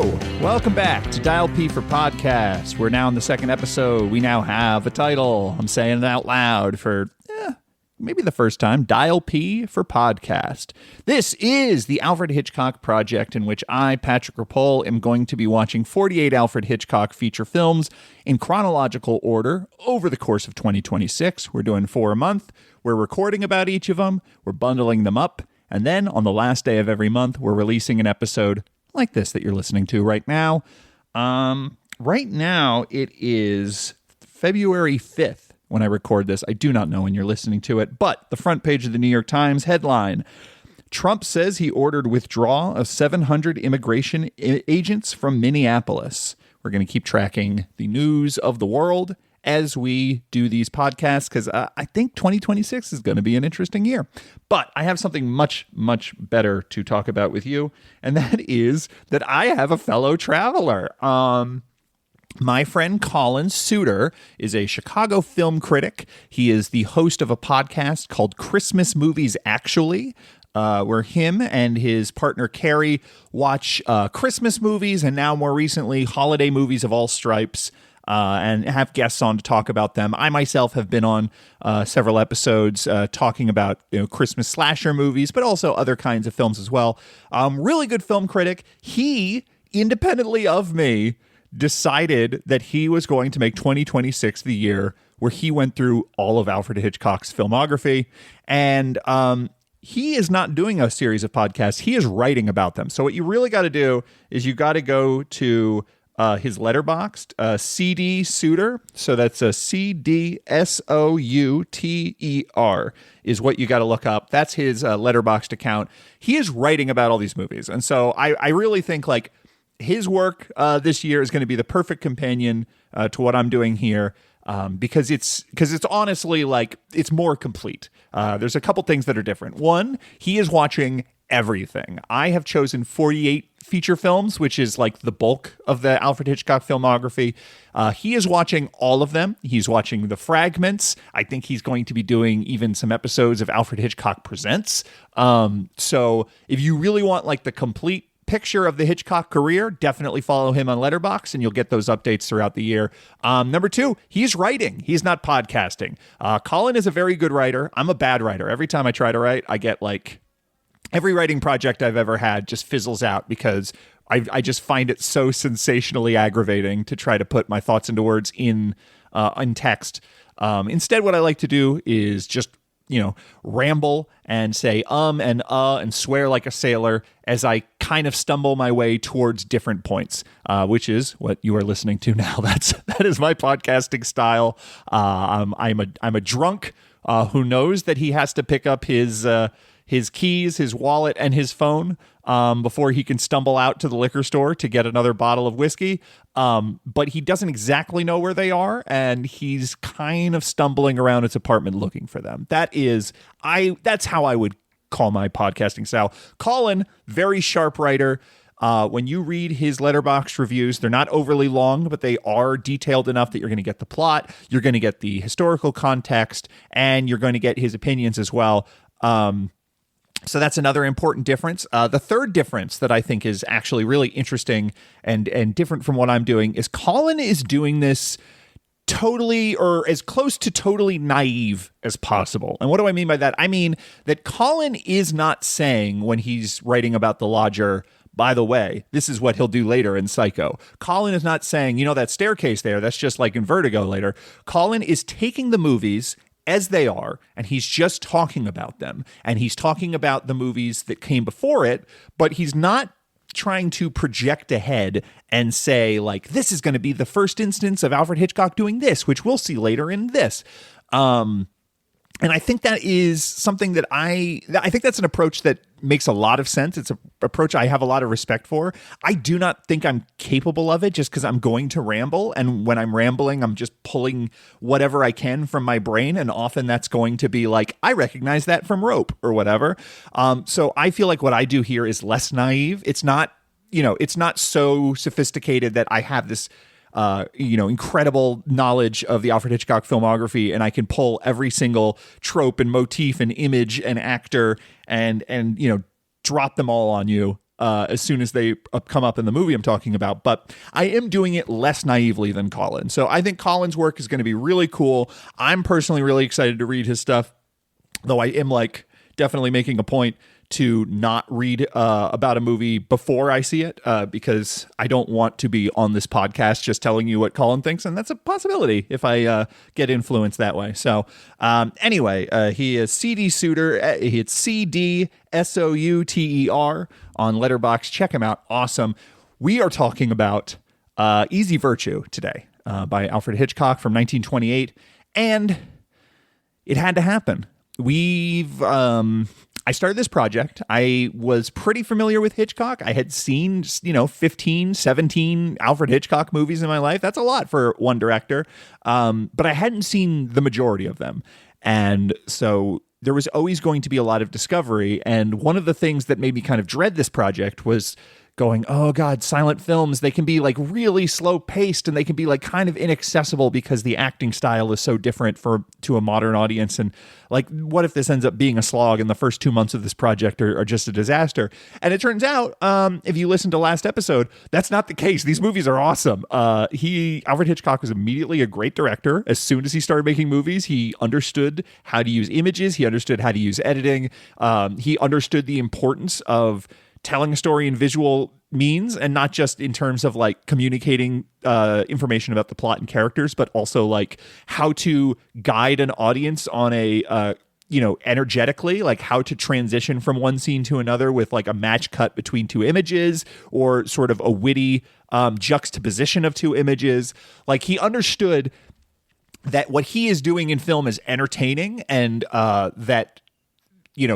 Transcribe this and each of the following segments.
Hello, welcome back to Dial P for Podcast. We're now in the second episode. We now have a title. I'm saying it out loud for maybe the first time. Dial P for Podcast. This is the Alfred Hitchcock project in which I, Patrick Ripoll, am going to be watching 48 Alfred Hitchcock feature films in chronological order over the course of 2026. We're doing 4 a month. We're recording about each of them. We're bundling them up. And then on the last day of every month, we're releasing an episode like this that you're listening to right now. Right now, it is February 5th when I record this. I do not know when you're listening to it, but the front page of the New York Times headline, Trump says he ordered withdrawal of 700 immigration agents from Minneapolis. We're going to keep tracking the news of the world as we do these podcasts, because I think 2026 is going to be an interesting year. But I have something much, much better to talk about with you, and that is that I have a fellow traveler. My friend Colin Suter is a Chicago film critic. He is the host of a podcast called Christmas Movies Actually, where him and his partner Carrie watch Christmas movies and now more recently holiday movies of all stripes. And have guests on to talk about them. I myself have been on several episodes talking about Christmas slasher movies, but also other kinds of films as well. Really good film critic. He, independently of me, decided that he was going to make 2026 the year where he went through all of Alfred Hitchcock's filmography. And he is not doing a series of podcasts. He is writing about them. So what you really got to do is you got to go to his Letterboxd, CD Suter. So that's a CDSOUTER is what you got to look up. That's his Letterboxd account. He is writing about all these movies. And so I really think like his work this year is going to be the perfect companion to what I'm doing here. Because it's honestly like it's more complete. There's a couple things that are different. One, he is watching everything. I have chosen 48 feature films, which is like the bulk of the Alfred Hitchcock filmography. He is watching all of them. He's watching the fragments. I think he's going to be doing even some episodes of Alfred Hitchcock Presents. So if you really want like the complete picture of the Hitchcock career, definitely follow him on Letterboxd and you'll get those updates throughout the year. Number 2, he's writing. He's not podcasting. Colin is a very good writer. I'm a bad writer. Every time I try to write, I get like every writing project I've ever had just fizzles out because I just find it so sensationally aggravating to try to put my thoughts into words in text. Instead, what I like to do is just ramble and say and swear like a sailor as I kind of stumble my way towards different points, which is what you are listening to now. That is my podcasting style. I'm a drunk who knows that he has to pick up his keys, his wallet, and his phone before he can stumble out to the liquor store to get another bottle of whiskey. But he doesn't exactly know where they are, and he's kind of stumbling around his apartment looking for them. That's how I would call my podcasting style. Colin, very sharp writer. When you read his Letterboxd reviews, they're not overly long, but they are detailed enough that you're going to get the plot, you're going to get the historical context, and you're going to get his opinions as well. So that's another important difference. The third difference that I think is actually really interesting and different from what I'm doing is Colin is doing this totally or as close to totally naive as possible. And what do I mean by that? I mean that Colin is not saying when he's writing about The Lodger, by the way, this is what he'll do later in Psycho. Colin is not saying, that staircase there, that's just like in Vertigo later. Colin is taking the movies as they are, and he's just talking about them. And he's talking about the movies that came before it, but he's not trying to project ahead and say, like, this is going to be the first instance of Alfred Hitchcock doing this, which we'll see later in this. And I think that is something that I think that's an approach that makes a lot of sense. It's an approach I have a lot of respect for. I do not think I'm capable of it just because I'm going to ramble. And when I'm rambling, I'm just pulling whatever I can from my brain. And often that's going to be like, I recognize that from Rope or whatever. So I feel like what I do here is less naive. It's not, it's not so sophisticated that I have this incredible knowledge of the Alfred Hitchcock filmography, and I can pull every single trope and motif and image and actor and drop them all on you. as soon as they come up in the movie I'm talking about, but I am doing it less naively than Colin. So I think Colin's work is going to be really cool. I'm personally really excited to read his stuff, though I am like definitely making a point to not read about a movie before I see it, because I don't want to be on this podcast just telling you what Colin thinks, and that's a possibility if I get influenced that way. So anyway, he is CD Suter. It's CDSOUTER on Letterboxd. Check him out. Awesome. We are talking about Easy Virtue today by Alfred Hitchcock from 1928, and it had to happen. I started this project. I was pretty familiar with Hitchcock. I had seen, 15, 17 Alfred Hitchcock movies in my life. That's a lot for one director. But I hadn't seen the majority of them. And so there was always going to be a lot of discovery. And one of the things that made me kind of dread this project was going, oh God, silent films, they can be like really slow paced and they can be like kind of inaccessible because the acting style is so different to a modern audience. And like, what if this ends up being a slog and the first 2 months of this project are just a disaster? And it turns out, if you listen to last episode, that's not the case. These movies are awesome. Alfred Hitchcock was immediately a great director. As soon as he started making movies, he understood how to use images. He understood how to use editing. He understood the importance of telling a story in visual means, and not just in terms of like communicating information about the plot and characters, but also like how to guide an audience on a energetically, like how to transition from one scene to another with like a match cut between two images, or sort of a witty juxtaposition of two images. Like, he understood that what he is doing in film is entertaining, and that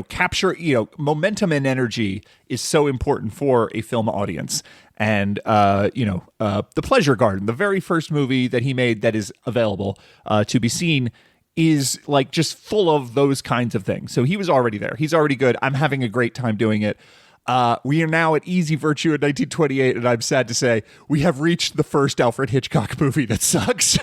capture, momentum and energy is so important for a film audience. And, The Pleasure Garden, the very first movie that he made that is available to be seen, is like just full of those kinds of things. So he was already there. He's already good. I'm having a great time doing it. We are now at Easy Virtue in 1928, and I'm sad to say we have reached the first Alfred Hitchcock movie that sucks.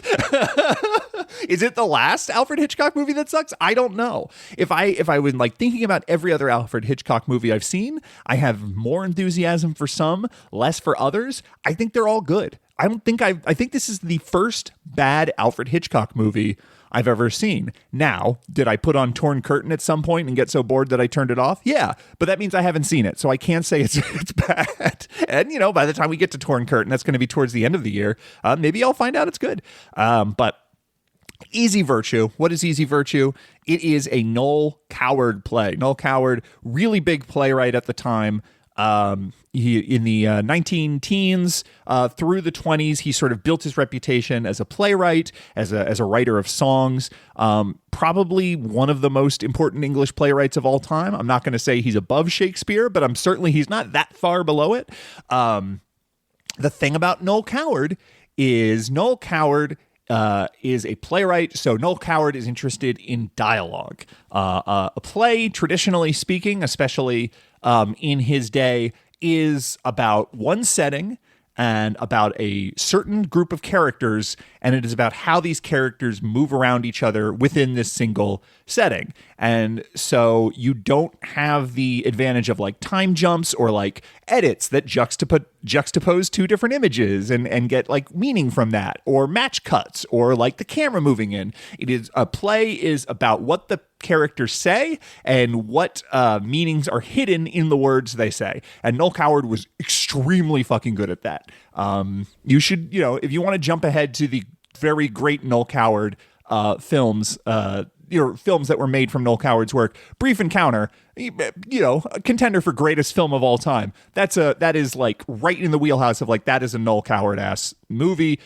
Is it the last Alfred Hitchcock movie that sucks? I don't know. If I was like thinking about every other Alfred Hitchcock movie I've seen, I have more enthusiasm for some, less for others. I think they're all good. I think this is the first bad Alfred Hitchcock movie I've ever seen. Now, did I put on Torn Curtain at some point and get so bored that I turned it off? Yeah, but that means I haven't seen it, so I can't say it's bad. And, by the time we get to Torn Curtain, that's going to be towards the end of the year. Maybe I'll find out it's good. But Easy Virtue. What is Easy Virtue? It is a Noel Coward play. Noel Coward, really big playwright at the time. He in the 19 teens through the 20s, he sort of built his reputation as a playwright, as a writer of songs. Probably one of the most important English playwrights of all time. I'm not going to say he's above Shakespeare, but he's not that far below it. The thing about Noel Coward is is a playwright, so Noel Coward is interested in dialogue. A play, traditionally speaking, especially in his day, is about one setting and about a certain group of characters, and it is about how these characters move around each other within this single setting. And so you don't have the advantage of like time jumps or like edits that juxtapose two different images and get like meaning from that, or match cuts, or like the camera moving in. A play is about what the characters say and what meanings are hidden in the words they say. And Noel Coward was extremely fucking good at that. You should, if you want to jump ahead to the very great Noel Coward films, films that were made from Noel Coward's work, Brief Encounter, a contender for greatest film of all time. That is like right in the wheelhouse of like, that is a Noel Coward ass movie.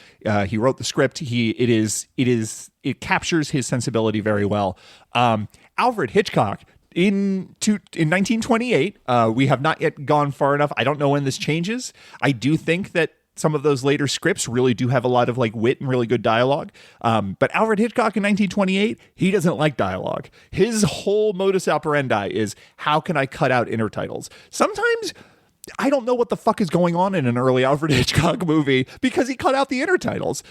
He wrote the script. It captures his sensibility very well. Alfred Hitchcock in 1928, we have not yet gone far enough. I don't know when this changes. I do think that some of those later scripts really do have a lot of like wit and really good dialogue. But Alfred Hitchcock in 1928, he doesn't like dialogue. His whole modus operandi is, how can I cut out intertitles? Sometimes I don't know what the fuck is going on in an early Alfred Hitchcock movie because he cut out the intertitles.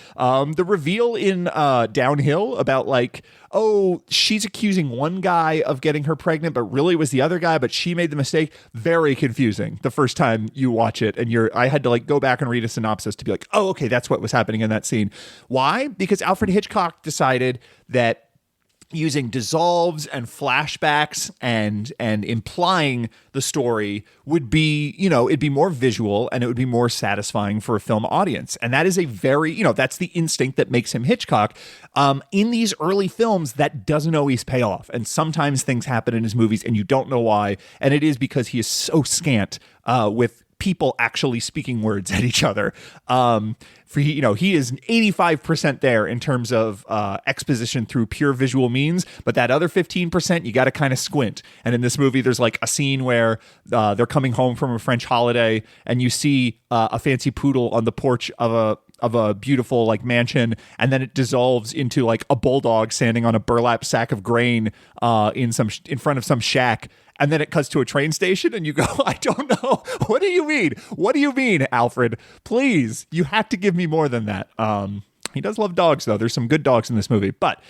The reveal in Downhill about like, oh, she's accusing one guy of getting her pregnant, but really was the other guy, but she made the mistake. Very confusing the first time you watch it. And I had to like go back and read a synopsis to be like, oh, okay, that's what was happening in that scene. Why? Because Alfred Hitchcock decided that using dissolves and flashbacks and implying the story would be, it'd be more visual and it would be more satisfying for a film audience. And that is a very, that's the instinct that makes him Hitchcock. In these early films, that doesn't always pay off. And sometimes things happen in his movies and you don't know why. And it is because he is so scant with people actually speaking words at each other. He is 85% there in terms of exposition through pure visual means, but that other 15%, you got to kind of squint. And in this movie, there's like a scene where they're coming home from a French holiday and you see a fancy poodle on the porch of a beautiful like mansion, and then it dissolves into like a bulldog standing on a burlap sack of grain in front of some shack. And then it cuts to a train station and you go, I don't know. What do you mean? What do you mean, Alfred? Please, you have to give me more than that. He does love dogs, though. There's some good dogs in this movie. But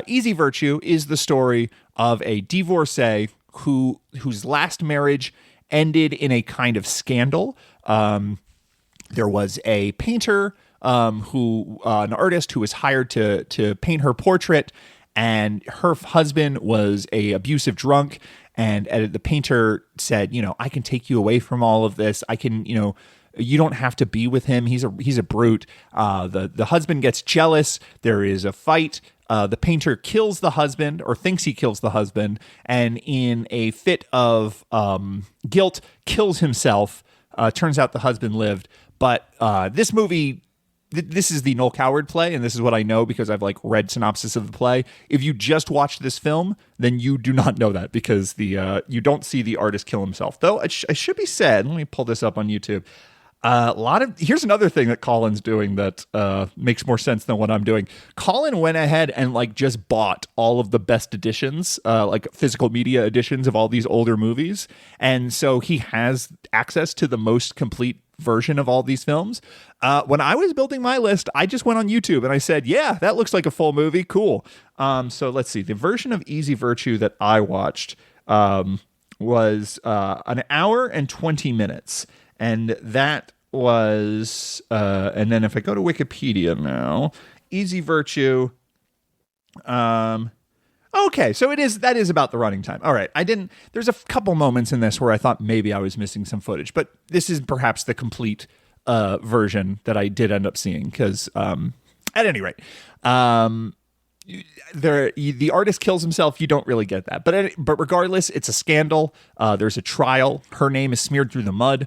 Easy Virtue is the story of a divorcee whose last marriage ended in a kind of scandal. There was a painter an artist who was hired to paint her portrait, and her husband was a abusive drunk. And the painter said, I can take you away from all of this. I can, you don't have to be with him. He's a brute. The husband gets jealous. There is a fight. The painter kills the husband, or thinks he kills the husband, and in a fit of guilt, kills himself. Turns out the husband lived. But this movie, this is the Noel Coward play, and this is what I know because I've like read synopsis of the play. If you just watched this film, then you do not know that because you don't see the artist kill himself. Though it should be said, let me pull this up on YouTube. Here's another thing that Colin's doing that makes more sense than what I'm doing. Colin went ahead and like just bought all of the best editions, like physical media editions of all these older movies, and so he has access to the most complete version of all these films. When I was building my list, I just went on YouTube and I said, yeah, that looks like a full movie. Cool. So let's see. The version of Easy Virtue that I watched was an hour and 20 minutes. And that was, and then if I go to Wikipedia now, Easy Virtue, okay, so that is about the running time. All right, there's a couple moments in this where I thought maybe I was missing some footage, but this is perhaps the complete version that I did end up seeing because, at any rate, the artist kills himself. You don't really get that, but regardless, it's a scandal. There's a trial. Her name is smeared through the mud.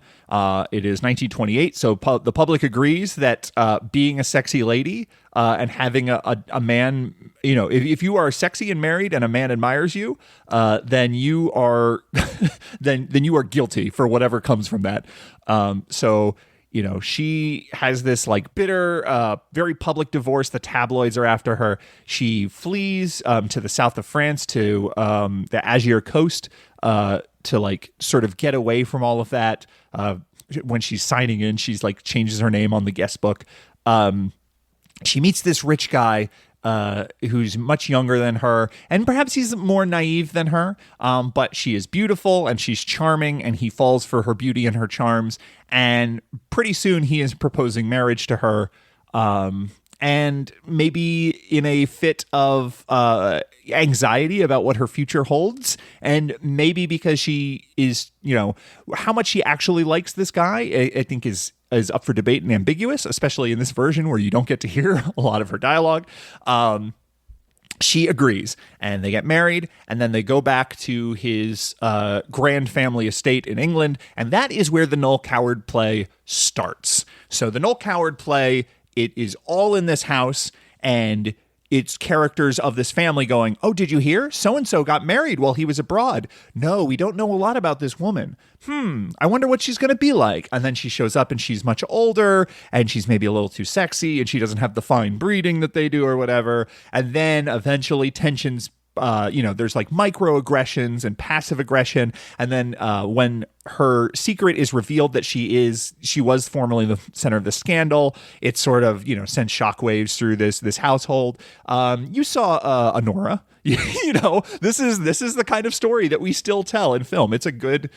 It is 1928, so the public agrees that being a sexy lady and having a man, if you are sexy and married and a man admires you, then you are then you are guilty for whatever comes from that. So she has this like bitter, very public divorce. The tabloids are after her. She flees to the south of France, to the Azure coast, to like sort of get away from all of that. When she's signing in, she's like changes her name on the guest book. She meets this rich guy who's much younger than her, and perhaps he's more naive than her, but she is beautiful and she's charming, and he falls for her beauty and her charms, and pretty soon he is proposing marriage to her, and maybe in a fit of anxiety about what her future holds, and maybe because she is, how much she actually likes this guy, I think is up for debate and ambiguous, especially in this version where you don't get to hear a lot of her dialogue. She agrees, and they get married, and then they go back to his grand family estate in England, and that is where the Noel Coward play starts. So the Noel Coward play, it is all in this house, and it's characters of this family going, oh, did you hear? So-and-so got married while he was abroad. No, we don't know a lot about this woman. I wonder what she's going to be like. And then she shows up and she's much older and she's maybe a little too sexy and she doesn't have the fine breeding that they do or whatever. And then eventually tensions there's like microaggressions and passive aggression. And then when her secret is revealed that she was formerly the center of the scandal, it sort of, sends shockwaves through this household. You saw Honora. This is the kind of story that we still tell in film. It's a good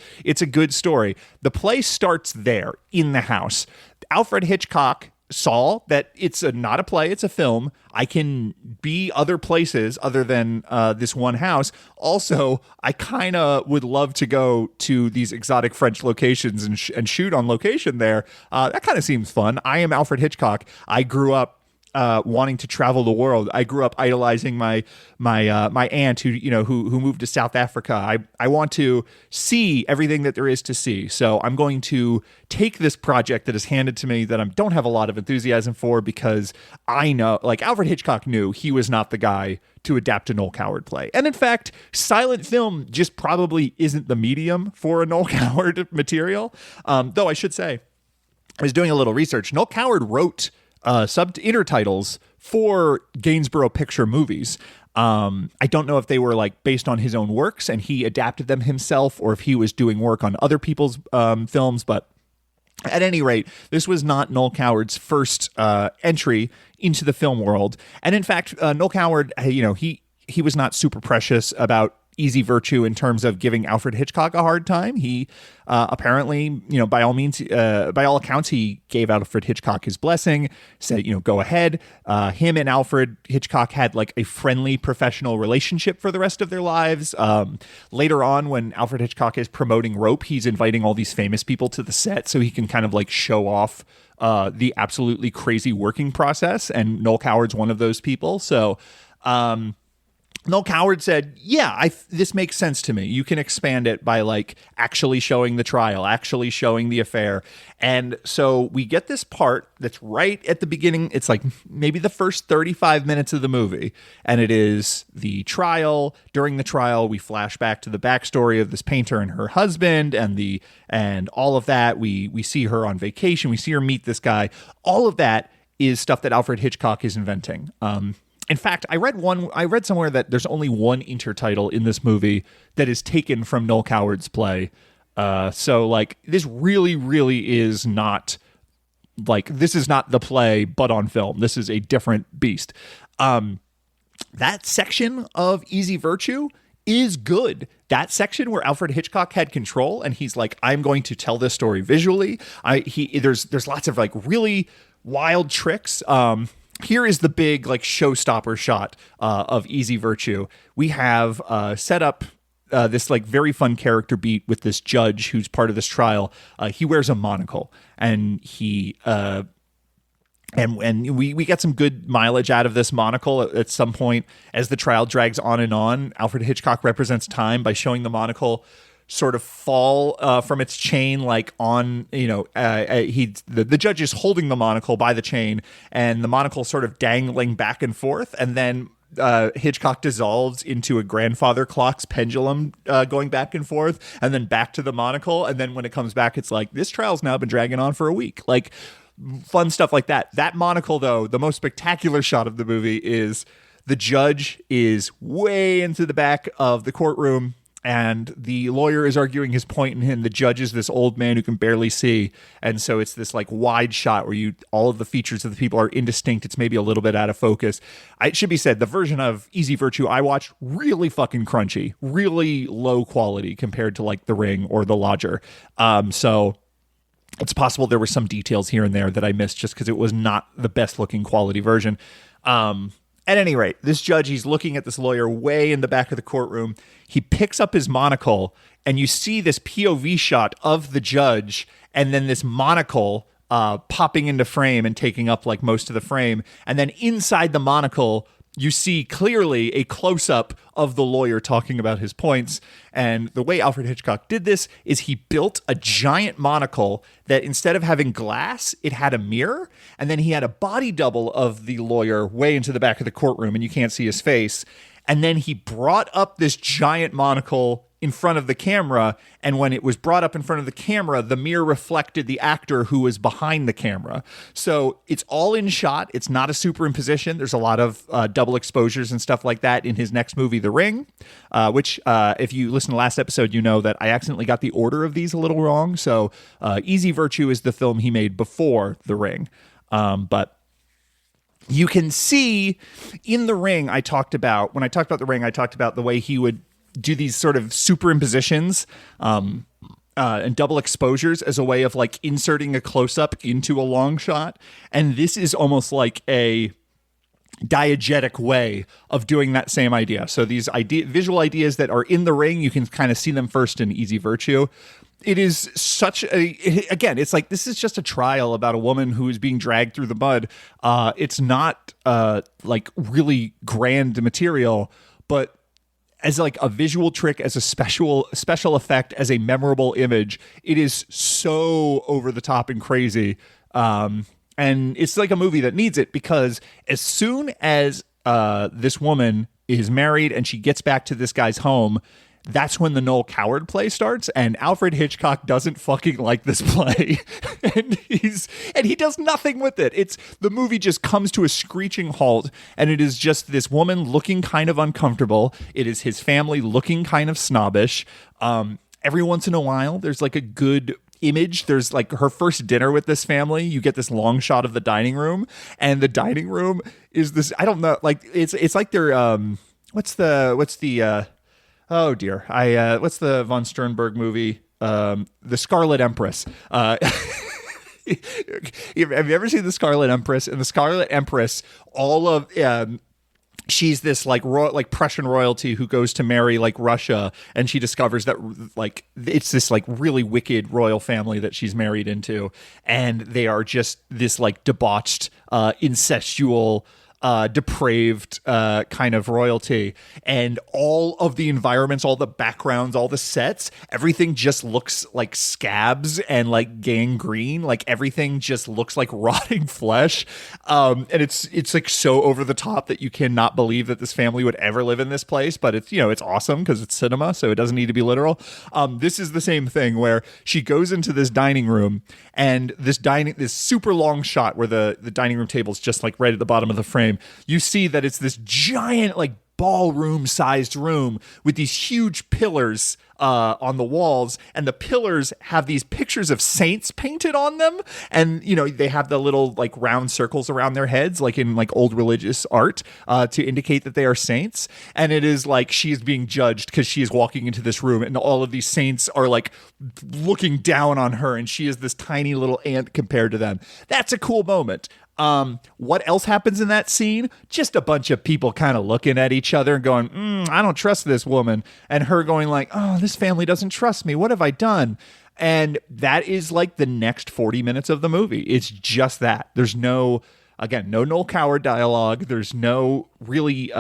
story. The play starts there in the house. Alfred Hitchcock saw that it's not a play, it's a film. I can be other places other than this one house. Also, I kind of would love to go to these exotic French locations and shoot on location there. That kind of seems fun. I am Alfred Hitchcock. I grew up wanting to travel the world. I grew up idolizing my aunt who moved to South Africa. I want to see everything that there is to see. So I'm going to take this project that is handed to me that I don't have a lot of enthusiasm for, because I know, like, Alfred Hitchcock knew he was not the guy to adapt a Noel Coward play. And in fact, silent film just probably isn't the medium for a Noel Coward material. Though I should say, I was doing a little research. Noel Coward wrote intertitles for Gainsborough Picture movies. I don't know if they were like based on his own works and he adapted them himself, or if he was doing work on other people's films. But at any rate, this was not Noel Coward's first entry into the film world. And in fact, Noel Coward, he was not super precious about Easy Virtue in terms of giving Alfred Hitchcock a hard time. He apparently, by all accounts, he gave Alfred Hitchcock his blessing, said, go ahead. Him and Alfred Hitchcock had like a friendly professional relationship for the rest of their lives. Later on, when Alfred Hitchcock is promoting Rope, he's inviting all these famous people to the set so he can kind of like show off the absolutely crazy working process. And Noel Coward's one of those people. So, Noel Coward said, yeah, this makes sense to me. You can expand it by like actually showing the trial, actually showing the affair. And so we get this part that's right at the beginning. It's like maybe the first 35 minutes of the movie. And it is the trial. During the trial, we flash back to the backstory of this painter and her husband and all of that. We see her on vacation. We see her meet this guy. All of that is stuff that Alfred Hitchcock is inventing. In fact, I read somewhere that there's only one intertitle in this movie that is taken from Noel Coward's play. So like this really, really is not like, this is not the play, but on film. This is a different beast. That section of Easy Virtue is good. That section where Alfred Hitchcock had control and he's like, I'm going to tell this story visually. There's lots of like really wild tricks. Here is the big like showstopper shot of Easy Virtue. We have set up this like very fun character beat with this judge who's part of this trial. He wears a monocle, and we get some good mileage out of this monocle at some point as the trial drags on and on. Alfred Hitchcock represents time by showing the monocle sort of fall from its chain, like on, the judge is holding the monocle by the chain and the monocle sort of dangling back and forth. And then Hitchcock dissolves into a grandfather clock's pendulum going back and forth and then back to the monocle. And then when it comes back, it's like, this trial's now been dragging on for a week. Like fun stuff like that. That monocle, though, the most spectacular shot of the movie is the judge is way into the back of the courtroom. And the lawyer is arguing his point, and the judge is this old man who can barely see. And so it's this like wide shot where all of the features of the people are indistinct. It's maybe a little bit out of focus. It should be said, the version of Easy Virtue I watched, really fucking crunchy, really low quality compared to like The Ring or The Lodger. So it's possible there were some details here and there that I missed just because it was not the best looking quality version. At any rate, this judge, he's looking at this lawyer way in the back of the courtroom. He picks up his monocle, and you see this POV shot of the judge, and then this monocle popping into frame and taking up like most of the frame. And then inside the monocle, you see clearly a close-up of the lawyer talking about his points. And the way Alfred Hitchcock did this is he built a giant monocle that instead of having glass, it had a mirror. And then he had a body double of the lawyer way into the back of the courtroom, and you can't see his face. And then he brought up this giant monocle in front of the camera, and when it was brought up in front of the camera, the mirror reflected the actor who was behind the camera. So it's all in shot. It's not a superimposition. There's a lot of double exposures and stuff like that in his next movie, The Ring, which if you listen to last episode, you know that I accidentally got the order of these a little wrong. So Easy Virtue is the film he made before The Ring. But you can see in The Ring, when I talked about The Ring, I talked about the way he would do these sort of superimpositions and double exposures as a way of like inserting a close-up into a long shot. And this is almost like a diegetic way of doing that same idea. So these visual ideas that are in The Ring, you can kind of see them first in Easy Virtue. It is again, it's like, this is just a trial about a woman who is being dragged through the mud. It's not like really grand material, but as like a visual trick, as a special effect, as a memorable image, it is so over the top and crazy. And it's like a movie that needs it, because as soon as this woman is married and she gets back to this guy's home, that's when the Noel Coward play starts, and Alfred Hitchcock doesn't fucking like this play. and he does nothing with it. The movie just comes to a screeching halt, and it is just this woman looking kind of uncomfortable. It is his family looking kind of snobbish. Every once in a while, there's like a good image. There's like her first dinner with this family. You get this long shot of the dining room, and the dining room is this, I don't know, like it's like they're what's the oh dear. What's the von Sternberg movie? The Scarlet Empress. Have you ever seen The Scarlet Empress? In The Scarlet Empress, all of she's this like Prussian royalty who goes to marry like Russia, and she discovers that like it's this like really wicked royal family that she's married into, and they are just this like debauched, incestual, depraved kind of royalty, and all of the environments, all the backgrounds, all the sets, everything just looks like scabs and like gangrene. Like everything just looks like rotting flesh, and it's like so over the top that you cannot believe that this family would ever live in this place. But it's, you know, it's awesome because it's cinema, so it doesn't need to be literal. This is the same thing where she goes into this dining room, and this super long shot where the dining room table is just like right at the bottom of the frame. You see that it's this giant like ballroom sized room with these huge pillars on the walls, and the pillars have these pictures of saints painted on them, and you know they have the little like round circles around their heads like in like old religious art to indicate that they are saints. And it is like she is being judged because she is walking into this room, and all of these saints are like looking down on her, and she is this tiny little ant compared to them. That's a cool moment. What else happens in that scene? Just a bunch of people kind of looking at each other and going, I don't trust this woman. And her going like, oh, this family doesn't trust me. What have I done? And that is like the next 40 minutes of the movie. It's just that. There's no Noel Coward dialogue. There's no really,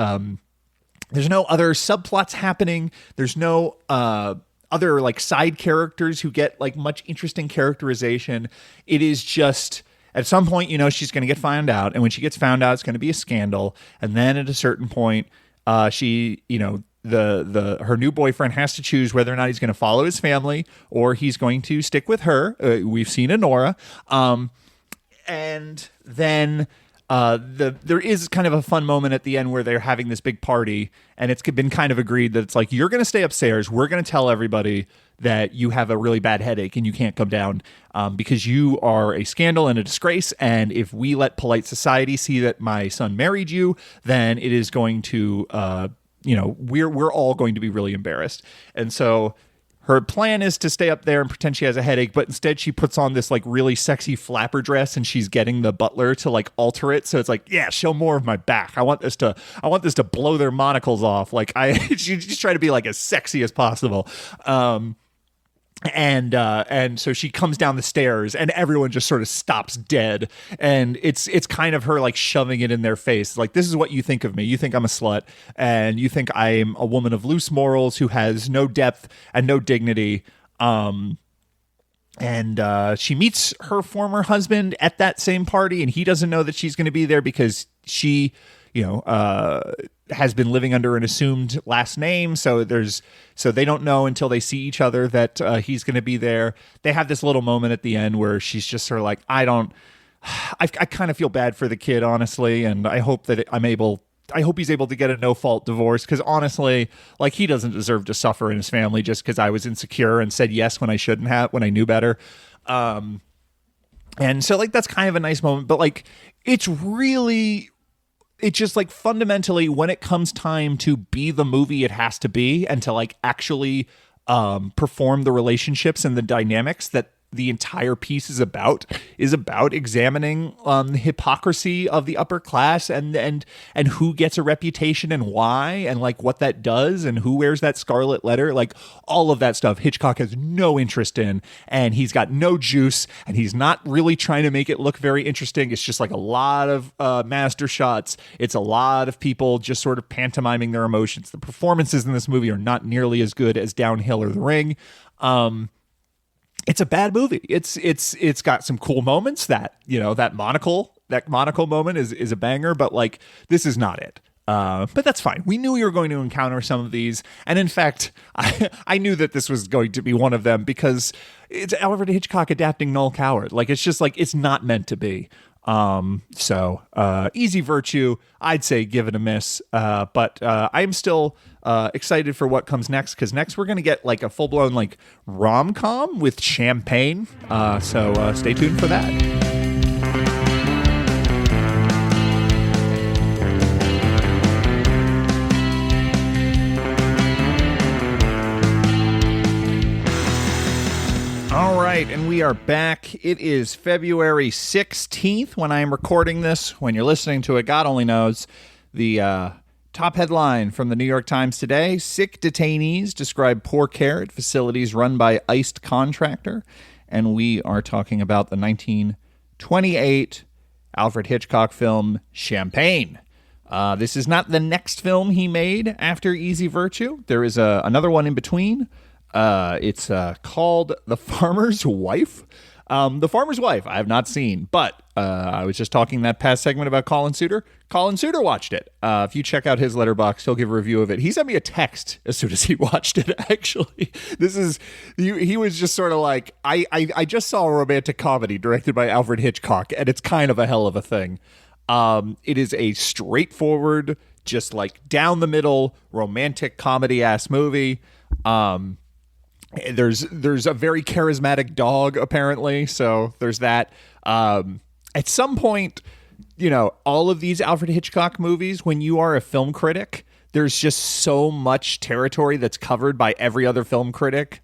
there's no other subplots happening. There's no, other like side characters who get like much interesting characterization. It is just, at some point, you know, she's going to get found out. And when she gets found out, it's going to be a scandal. And then at a certain point, she, you know, her new boyfriend has to choose whether or not he's going to follow his family or he's going to stick with her. We've seen Honora. And then there is kind of a fun moment at the end where they're having this big party, and it's been kind of agreed that it's like, you're going to stay upstairs. We're going to tell everybody that you have a really bad headache and you can't come down because you are a scandal and a disgrace. And if we let polite society see that my son married you, then it is going to, you know, we're all going to be really embarrassed. And so her plan is to stay up there and pretend she has a headache, but instead she puts on this like really sexy flapper dress, and she's getting the butler to like alter it. So it's like, yeah, show more of my back. I want this to blow their monocles off. Like she's just trying to be like as sexy as possible. And so she comes down the stairs, and everyone just sort of stops dead. And it's kind of her like shoving it in their face. Like, this is what you think of me. You think I'm a slut, and you think I'm a woman of loose morals who has no depth and no dignity. And she meets her former husband at that same party, and he doesn't know that she's going to be there because she, you know, has been living under an assumed last name, so they don't know until they see each other that he's going to be there. They have this little moment at the end where she's just sort of like, I kind of feel bad for the kid, honestly, and I hope that I hope he's able to get a no-fault divorce, because honestly, like, he doesn't deserve to suffer in his family just because I was insecure and said yes when I shouldn't have, when I knew better. And so, like, that's kind of a nice moment, but like, it's just like fundamentally, when it comes time to be the movie it has to be, and to like actually perform the relationships and the dynamics that the entire piece is about examining the hypocrisy of the upper class and who gets a reputation and why, and like what that does, and who wears that scarlet letter. Like, all of that stuff Hitchcock has no interest in, and he's got no juice, and he's not really trying to make it look very interesting. It's just like a lot of master shots. It's a lot of people just sort of pantomiming their emotions. The performances in this movie are not nearly as good as Downhill or The Ring. It's a bad movie. It's got some cool moments. That, you know, that monocle moment is a banger, but like, this is not it. But that's fine. We knew we were going to encounter some of these, and in fact, I knew that this was going to be one of them, because it's Alfred Hitchcock adapting Null Coward. Like, it's just like, it's not meant to be. Easy Virtue, I'd say give it a miss, but I'm still excited for what comes next, because next we're gonna get like a full-blown like rom-com with champagne, so stay tuned for that. All right, and we are back. It is February 16th when I am recording this. When you're listening to it, God only knows. The top headline from the New York Times today: sick detainees describe poor care at facilities run by iced contractor. And we are talking about the 1928 Alfred Hitchcock film Champagne. This is not the next film he made after Easy Virtue. There is another one in between. It's called The Farmer's Wife. The Farmer's Wife I have not seen, but I was just talking that past segment about Colin Suter. Colin Suter watched it. If you check out his letterbox, he'll give a review of it. He sent me a text as soon as he watched it, actually. He was just sort of like, I just saw a romantic comedy directed by Alfred Hitchcock, and it's kind of a hell of a thing. It is a straightforward, just like down the middle, romantic comedy-ass movie. There's a very charismatic dog, apparently, so there's that. At some point, you know, all of these Alfred Hitchcock movies, when you are a film critic, there's just so much territory that's covered by every other film critic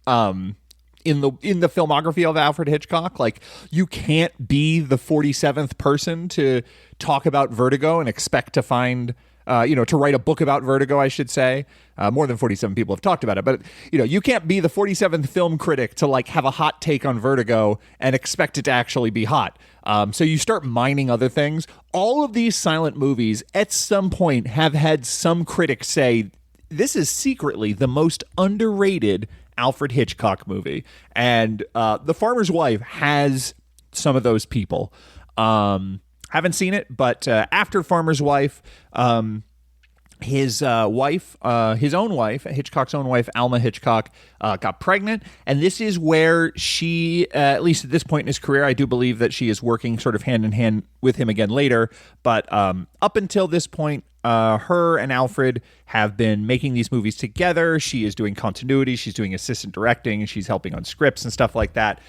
in the filmography of Alfred Hitchcock. Like, you can't be the 47th person to talk about Vertigo and expect to find... to write a book about Vertigo, I should say. More than 47 people have talked about it, but you can't be the 47th film critic to like have a hot take on Vertigo and expect it to actually be hot. So you start mining other things. All of these silent movies at some point have had some critics say, this is secretly the most underrated Alfred Hitchcock movie. And The Farmer's Wife has some of those people. Haven't seen it, but after Farmer's Wife, his own wife, Hitchcock's own wife, Alma Hitchcock, got pregnant. And this is where she, at least at this point in his career, I do believe that she is working sort of hand in hand with him again later. But up until this point, her and Alfred have been making these movies together. She is doing continuity. She's doing assistant directing. She's helping on scripts and stuff like that.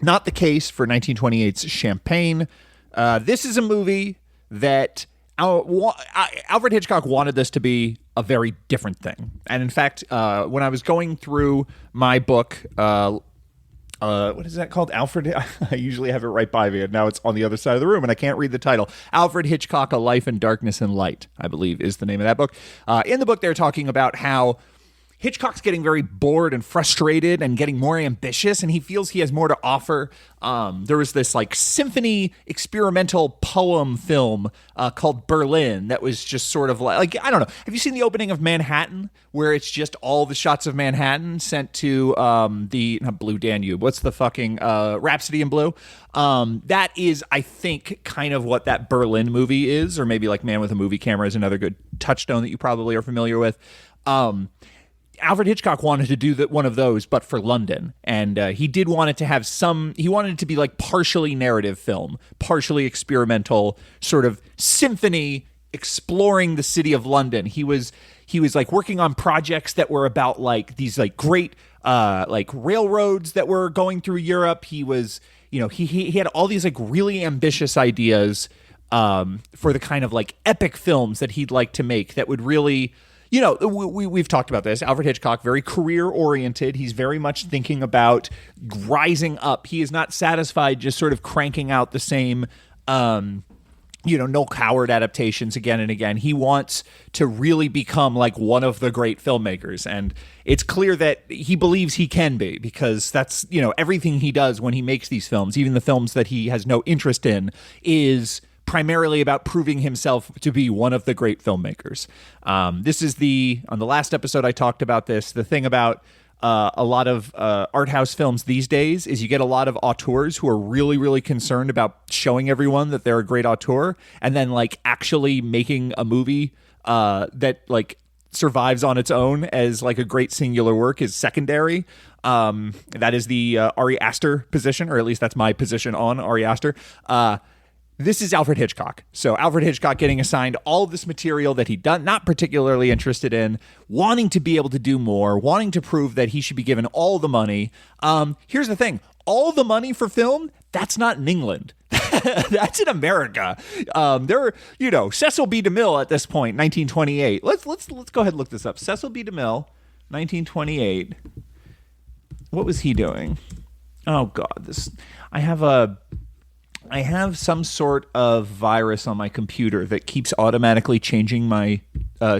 Not the case for 1928's Champagne. This is a movie that Alfred Hitchcock wanted this to be a very different thing. And in fact, when I was going through my book, what is that called? Alfred, I usually have it right by me, and now it's on the other side of the room, and I can't read the title. Alfred Hitchcock, A Life in Darkness and Light, I believe is the name of that book. In the book, they're talking about how Hitchcock's getting very bored and frustrated and getting more ambitious, and he feels he has more to offer. There was this like symphony experimental poem film called Berlin that was just sort of like I don't know. Have you seen the opening of Manhattan, where it's just all the shots of Manhattan sent to the not Blue Danube? What's the fucking Rhapsody in Blue? That is, I think, kind of what that Berlin movie is, or maybe like Man with a Movie Camera is another good touchstone that you probably are familiar with. Alfred Hitchcock wanted to do one of those, but for London. And he did want it to have he wanted it to be like partially narrative film, partially experimental, sort of symphony exploring the city of London. He was like working on projects that were about like these like great like railroads that were going through Europe. He was, he had all these like really ambitious ideas for the kind of like epic films that he'd like to make that would really... we've talked about this. Alfred Hitchcock, very career-oriented. He's very much thinking about rising up. He is not satisfied just sort of cranking out the same, Noel Coward adaptations again and again. He wants to really become like one of the great filmmakers. And it's clear that he believes he can be, because that's, everything he does when he makes these films, even the films that he has no interest in, is... primarily about proving himself to be one of the great filmmakers. This is on the last episode I talked about this, the thing about a lot of art house films these days is you get a lot of auteurs who are really, really concerned about showing everyone that they're a great auteur, and then like actually making a movie that like survives on its own as like a great singular work is secondary. That is the Ari Aster position, or at least that's my position on Ari Aster. This is Alfred Hitchcock. So Alfred Hitchcock getting assigned all of this material that he's not particularly interested in, wanting to be able to do more, wanting to prove that he should be given all the money. Here's the thing. All the money for film, that's not in England. That's in America. Cecil B. DeMille at this point, 1928. Let's go ahead and look this up. Cecil B. DeMille, 1928. What was he doing? Oh, God. I have some sort of virus on my computer that keeps automatically changing my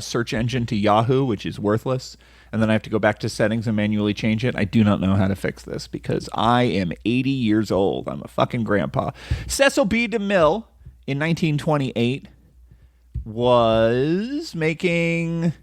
search engine to Yahoo, which is worthless. And then I have to go back to settings and manually change it. I do not know how to fix this because I am 80 years old. I'm a fucking grandpa. Cecil B. DeMille in 1928 was making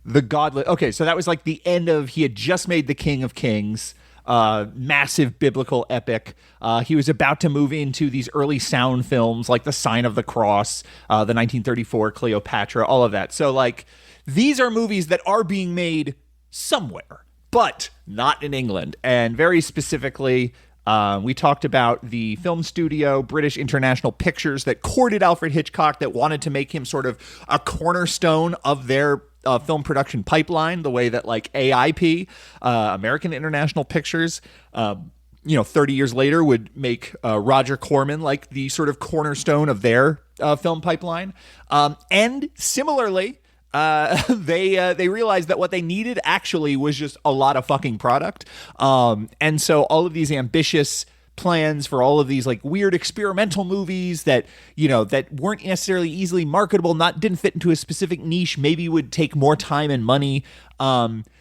The Godless. Okay, so that was like the end of, he had just made The King of Kings. Massive biblical epic. He was about to move into these early sound films like The Sign of the Cross, the 1934 Cleopatra, all of that. So like these are movies that are being made somewhere, but not in England. And very specifically, we talked about the film studio, British International Pictures, that courted Alfred Hitchcock, that wanted to make him sort of a cornerstone of their film production pipeline, the way that like AIP, American International Pictures, 30 years later would make Roger Corman like the sort of cornerstone of their film pipeline. And similarly, they realized that what they needed actually was just a lot of fucking product. And so all of these ambitious plans for all of these like weird experimental movies that weren't necessarily easily marketable, didn't fit into a specific niche, maybe would take more time and money,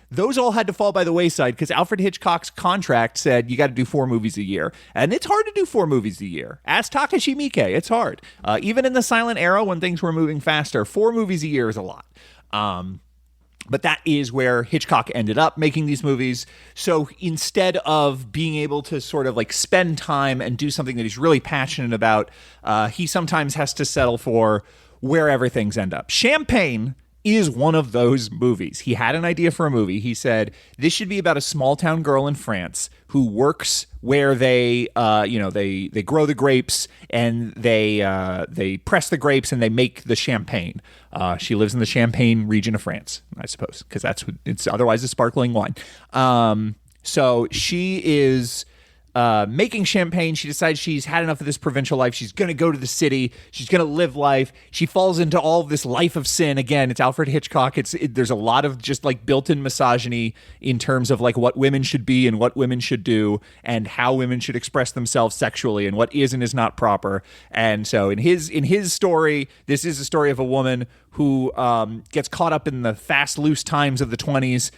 those all had to fall by the wayside because Alfred Hitchcock's contract said you got to do 4 movies a year, and it's hard to do 4 movies a year. Ask Takashi Miike, it's hard. Even in the silent era when things were moving faster, 4 movies a year is a lot. But that is where Hitchcock ended up making these movies. So instead of being able to sort of like spend time and do something that he's really passionate about, he sometimes has to settle for wherever things end up. Champagne is one of those movies. He had an idea for a movie. He said, this should be about a small town girl in France who works where they grow the grapes and they press the grapes and they make the champagne. She lives in the Champagne region of France, I suppose, because it's otherwise a sparkling wine. So she is making champagne. She decides she's had enough of this provincial life. She's going to go to the city. She's going to live life. She falls into all of this life of sin. Again, it's Alfred Hitchcock. There's a lot of just like built-in misogyny in terms of like what women should be and what women should do and how women should express themselves sexually and what is and is not proper. And so in his story, this is a story of a woman who gets caught up in the fast, loose times of the 20s,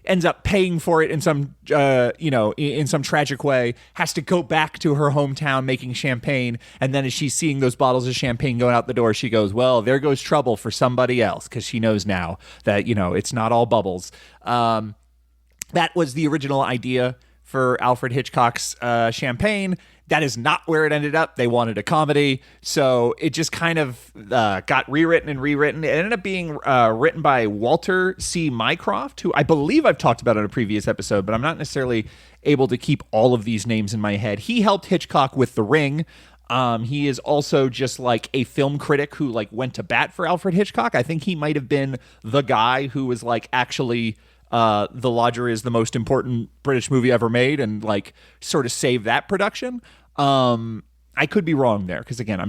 ends up paying for it in some, in some tragic way, has to go back to her hometown making champagne. And then as she's seeing those bottles of champagne going out the door, she goes, well, there goes trouble for somebody else, because she knows now that, it's not all bubbles. That was the original idea for Alfred Hitchcock's Champagne. That is not where it ended up. They wanted a comedy. So it just kind of got rewritten and rewritten. It ended up being written by Walter C. Mycroft, who I believe I've talked about in a previous episode, but I'm not necessarily able to keep all of these names in my head. He helped Hitchcock with The Ring. He is also just like a film critic who like went to bat for Alfred Hitchcock. I think he might have been the guy who was like actually... The Lodger is the most important British movie ever made, and like sort of saved that production. I could be wrong there, because again,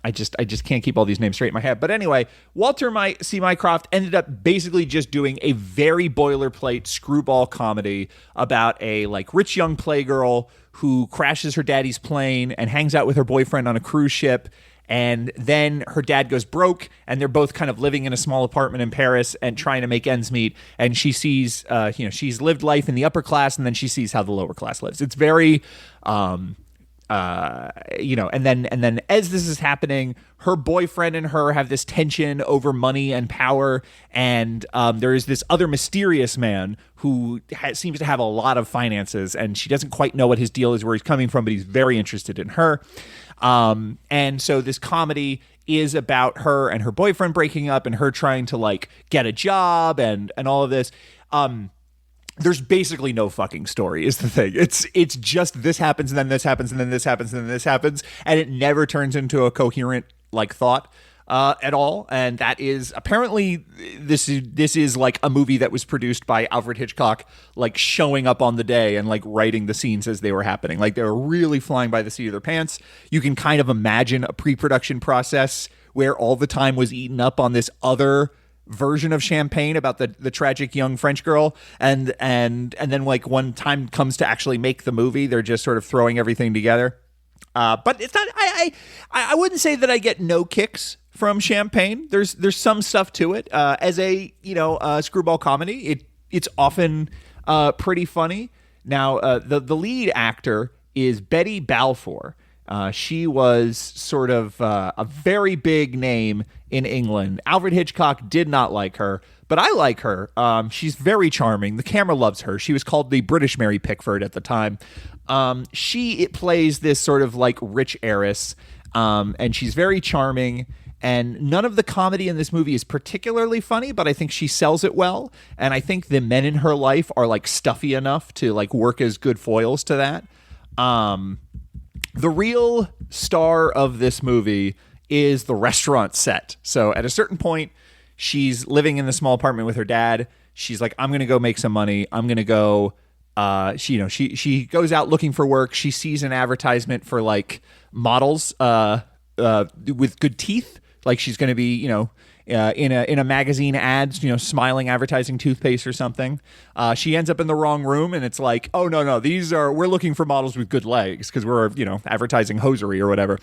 I just can't keep all these names straight in my head. But anyway, Walter C. Mycroft ended up basically just doing a very boilerplate screwball comedy about a like rich young playgirl who crashes her daddy's plane and hangs out with her boyfriend on a cruise ship. And then her dad goes broke, and they're both kind of living in a small apartment in Paris and trying to make ends meet. And she sees, she's lived life in the upper class, and then she sees how the lower class lives. It's very, and then as this is happening, her boyfriend and her have this tension over money and power. And there is this other mysterious man who seems to have a lot of finances, and she doesn't quite know what his deal is, where he's coming from, but he's very interested in her. And so this comedy is about her and her boyfriend breaking up and her trying to like get a job and all of this. There's basically no fucking story is the thing. It's just this happens and then this happens and then this happens and then this happens. And it never turns into a coherent like thought at all. And that is apparently this is like a movie that was produced by Alfred Hitchcock, like showing up on the day and like writing the scenes as they were happening. Like they were really flying by the seat of their pants. You can kind of imagine a pre-production process where all the time was eaten up on this other version of Champagne about the tragic young French girl, and then like when time comes to actually make the movie, they're just sort of throwing everything together. But it's not. I wouldn't say that I get no kicks from Champagne. There's some stuff to it. As a screwball comedy, it's often pretty funny. Now the lead actor is Betty Balfour. She was sort of a very big name in England. Alfred Hitchcock did not like her, but I like her. She's very charming. The camera loves her. She was called the British Mary Pickford at the time. She plays this sort of like rich heiress, and she's very charming. And none of the comedy in this movie is particularly funny, but I think she sells it well. And I think the men in her life are like stuffy enough to like work as good foils to that. The real star of this movie is the restaurant set. So at a certain point, she's living in the small apartment with her dad. She's like, I'm going to go make some money. I'm going to go, she goes out looking for work. She sees an advertisement for like models with good teeth. Like she's going to be, in a magazine ads, smiling, advertising toothpaste or something. She ends up in the wrong room, and it's like, oh no, we're looking for models with good legs because we're, advertising hosiery or whatever.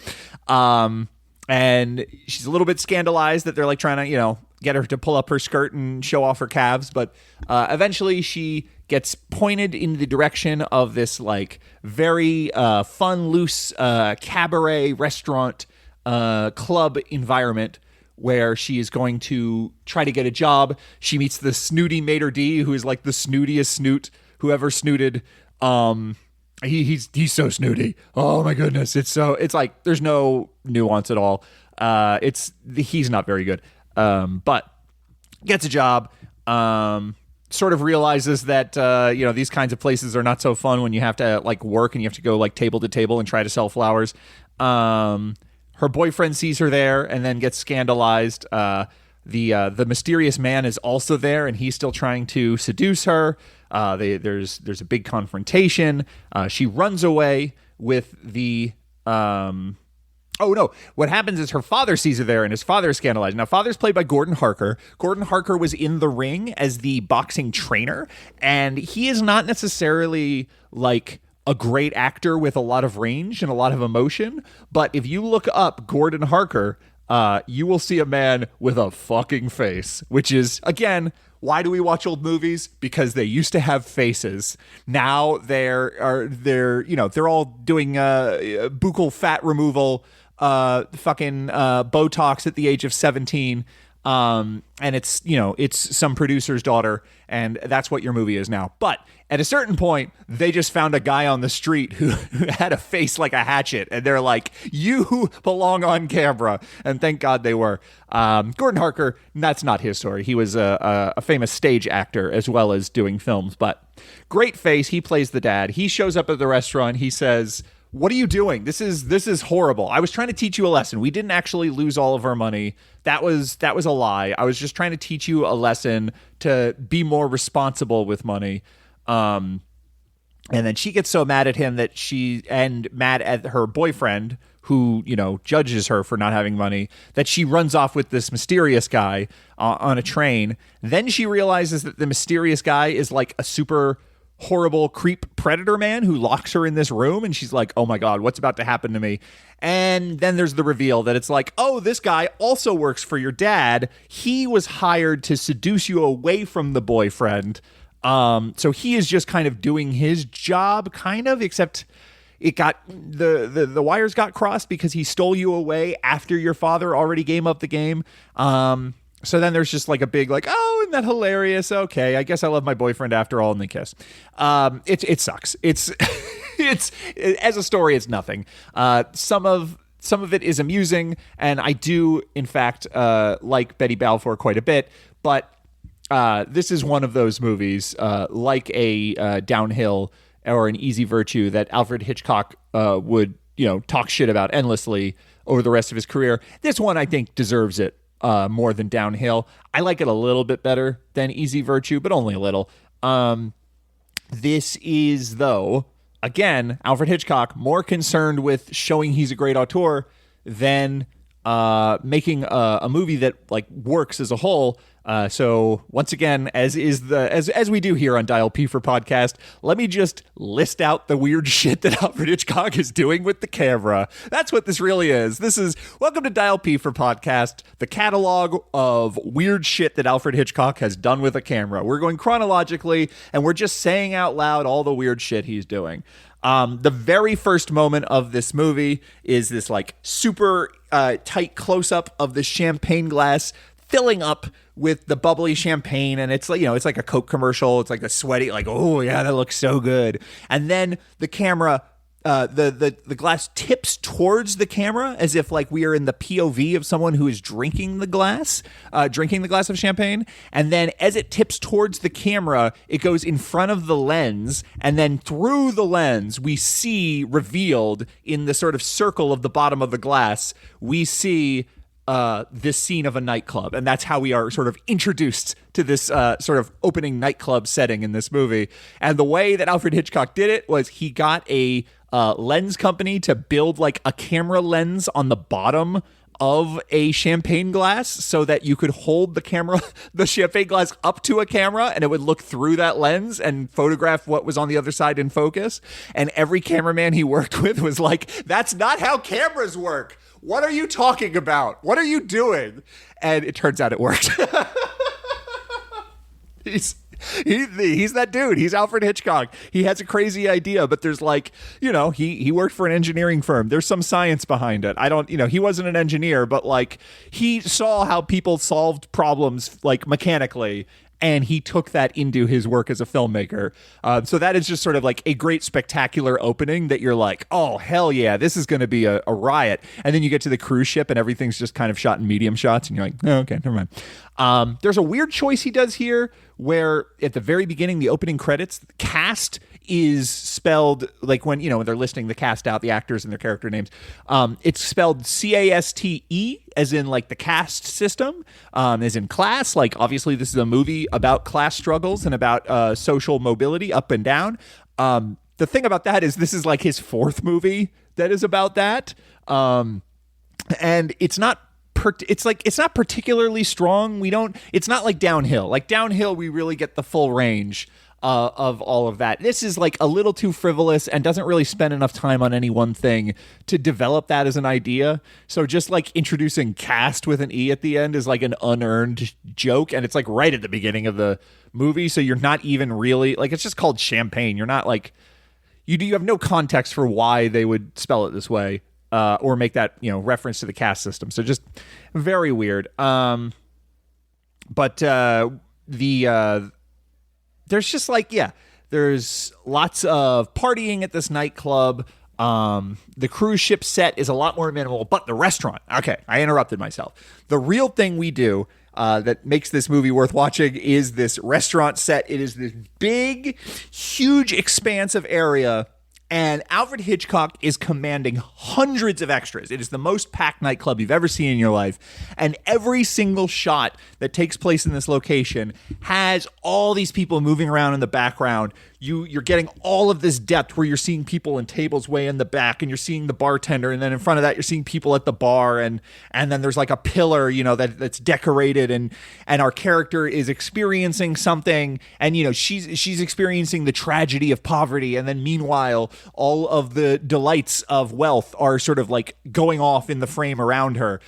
And she's a little bit scandalized that they're like trying to, get her to pull up her skirt and show off her calves. But eventually she gets pointed in the direction of this like very fun, loose cabaret restaurant club environment where she is going to try to get a job. She meets the snooty maitre d', who is like the snootiest snoot who ever snooted. He's so snooty. Oh my goodness. It's like there's no nuance at all. He's not very good. But gets a job. Sort of realizes that these kinds of places are not so fun when you have to like work and you have to go like table to table and try to sell flowers. Her boyfriend sees her there and then gets scandalized. The mysterious man is also there, and he's still trying to seduce her. There's a big confrontation. She runs away with the. Oh, no. What happens is her father sees her there, and his father is scandalized. Now, father's played by Gordon Harker. Gordon Harker was in the ring as the boxing trainer, and he is not necessarily like a great actor with a lot of range and a lot of emotion. But if you look up Gordon Harker, you will see a man with a fucking face, which is, again, why do we watch old movies? Because they used to have faces. Now they're all doing buccal fat removal, fucking Botox at the age of 17. And it's some producer's daughter, and that's what your movie is now. But at a certain point, they just found a guy on the street who had a face like a hatchet, and they're like, you belong on camera. And thank God they were. Gordon Harker, that's not his story. He was a famous stage actor as well as doing films, but great face. He plays the dad. He shows up at the restaurant. He says, what are you doing? This is horrible. I was trying to teach you a lesson. We didn't actually lose all of our money. That was a lie. I was just trying to teach you a lesson to be more responsible with money. And then she gets so mad at him and mad at her boyfriend, who, judges her for not having money, that she runs off with this mysterious guy on a train. Then she realizes that the mysterious guy is like a super horrible creep predator man who locks her in this room, and she's like, oh my God, what's about to happen to me? And then there's the reveal that it's like, oh, this guy also works for your dad. He was hired to seduce you away from the boyfriend. So he is just kind of doing his job, kind of, except it got the wires got crossed because he stole you away after your father already gave up the game. So then there's just like a big like, oh, isn't that hilarious? Okay, I guess I love my boyfriend after all, and they kiss. It sucks. It's as a story, it's nothing. Some of it is amusing, and I do in fact like Betty Balfour quite a bit, but this is one of those movies like a Downhill or an Easy Virtue that Alfred Hitchcock would talk shit about endlessly over the rest of his career. This one I think deserves it. More than Downhill. I like it a little bit better than Easy Virtue, but only a little. This is, though, again, Alfred Hitchcock more concerned with showing he's a great auteur than making a movie that like works as a whole. So once again, as we do here on Dial P for Podcast, let me just list out the weird shit that Alfred Hitchcock is doing with the camera. That's what this really is. This is welcome to Dial P for Podcast, the catalog of weird shit that Alfred Hitchcock has done with a camera. We're going chronologically, and we're just saying out loud all the weird shit he's doing. The very first moment of this movie is this like super tight close-up of the champagne glass filling up with the bubbly champagne, and it's like, it's like a Coke commercial. It's like a sweaty, like, oh yeah, that looks so good. And then the camera, the glass tips towards the camera as if like we are in the POV of someone who is drinking the glass of champagne. And then as it tips towards the camera, it goes in front of the lens, and then through the lens, we see revealed in the sort of circle of the bottom of the glass, we see this scene of a nightclub, and that's how we are sort of introduced to this sort of opening nightclub setting in this movie. And the way that Alfred Hitchcock did it was he got a lens company to build like a camera lens on the bottom of a champagne glass so that you could hold the champagne glass up to a camera, and it would look through that lens and photograph what was on the other side in focus. And every cameraman he worked with was like, that's not how cameras work. What are you talking about? What are you doing? And it turns out it worked. He's that dude. He's Alfred Hitchcock. He has a crazy idea, but there's like, he worked for an engineering firm. There's some science behind it. He wasn't an engineer, but like he saw how people solved problems like mechanically, and he took that into his work as a filmmaker. So that is just sort of like a great spectacular opening that you're like, oh, hell yeah, this is going to be a riot. And then you get to the cruise ship and everything's just kind of shot in medium shots, and you're like, oh, okay, never mind. There's a weird choice he does here where at the very beginning, the opening credits, cast is spelled like when they're listing the cast out, the actors and their character names. It's spelled CASTE, as in like the caste system, as in class. Like obviously this is a movie about class struggles and about social mobility up and down. The thing about that is this is like his fourth movie that is about that, and it's not. It's not particularly strong. It's not like Downhill. Like Downhill, we really get the full range of all of that. This is like a little too frivolous and doesn't really spend enough time on any one thing to develop that as an idea. So just like introducing cast with an E at the end is like an unearned joke, and it's like right at the beginning of the movie. So you're not even really like, it's just called Champagne. You're not like you have no context for why they would spell it this way. Or make that reference to the caste system, so just very weird. But there's just like there's lots of partying at this nightclub. The cruise ship set is a lot more minimal, but the restaurant. Okay, I interrupted myself. The real thing we do that makes this movie worth watching is this restaurant set. It is this big, huge, expansive area. And Alfred Hitchcock is commanding hundreds of extras. It is the most packed nightclub you've ever seen in your life. And every single shot that takes place in this location has all these people moving around in the background. You're getting all of this depth where you're seeing people in tables way in the back, and you're seeing the bartender, and then in front of that you're seeing people at the bar, and then there's like a pillar, that's decorated, and our character is experiencing something, and she's experiencing the tragedy of poverty, and then meanwhile all of the delights of wealth are sort of like going off in the frame around her.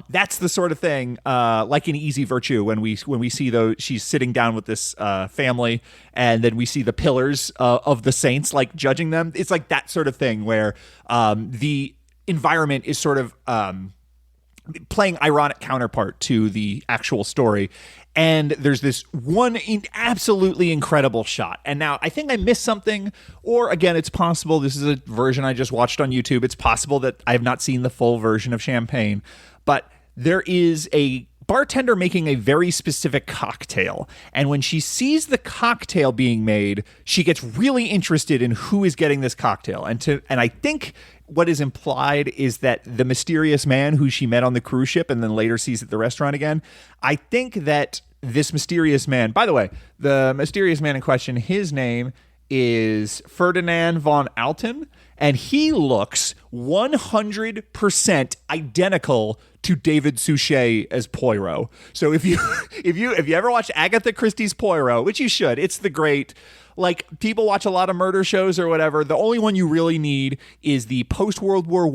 That's the sort of thing, like in Easy Virtue, when we see she's sitting down with this family, and then we see the pillars of the saints, like judging them. It's like that sort of thing where the environment is sort of playing ironic counterpart to the actual story. And there's this one absolutely incredible shot. And now I think I missed something, or again, it's possible this is a version I just watched on YouTube. It's possible that I have not seen the full version of Champagne, but there is a bartender making a very specific cocktail. And when she sees the cocktail being made, she gets really interested in who is getting this cocktail. And I think what is implied is that the mysterious man who she met on the cruise ship and then later sees at the restaurant again, I think that this mysterious man, by the way, the mysterious man in question, his name is Ferdinand von Alten, and he looks 100% identical to David Suchet as Poirot. So if you ever watch Agatha Christie's Poirot, which you should, it's the great, like, people watch a lot of murder shows or whatever. The only one you really need is the post-World War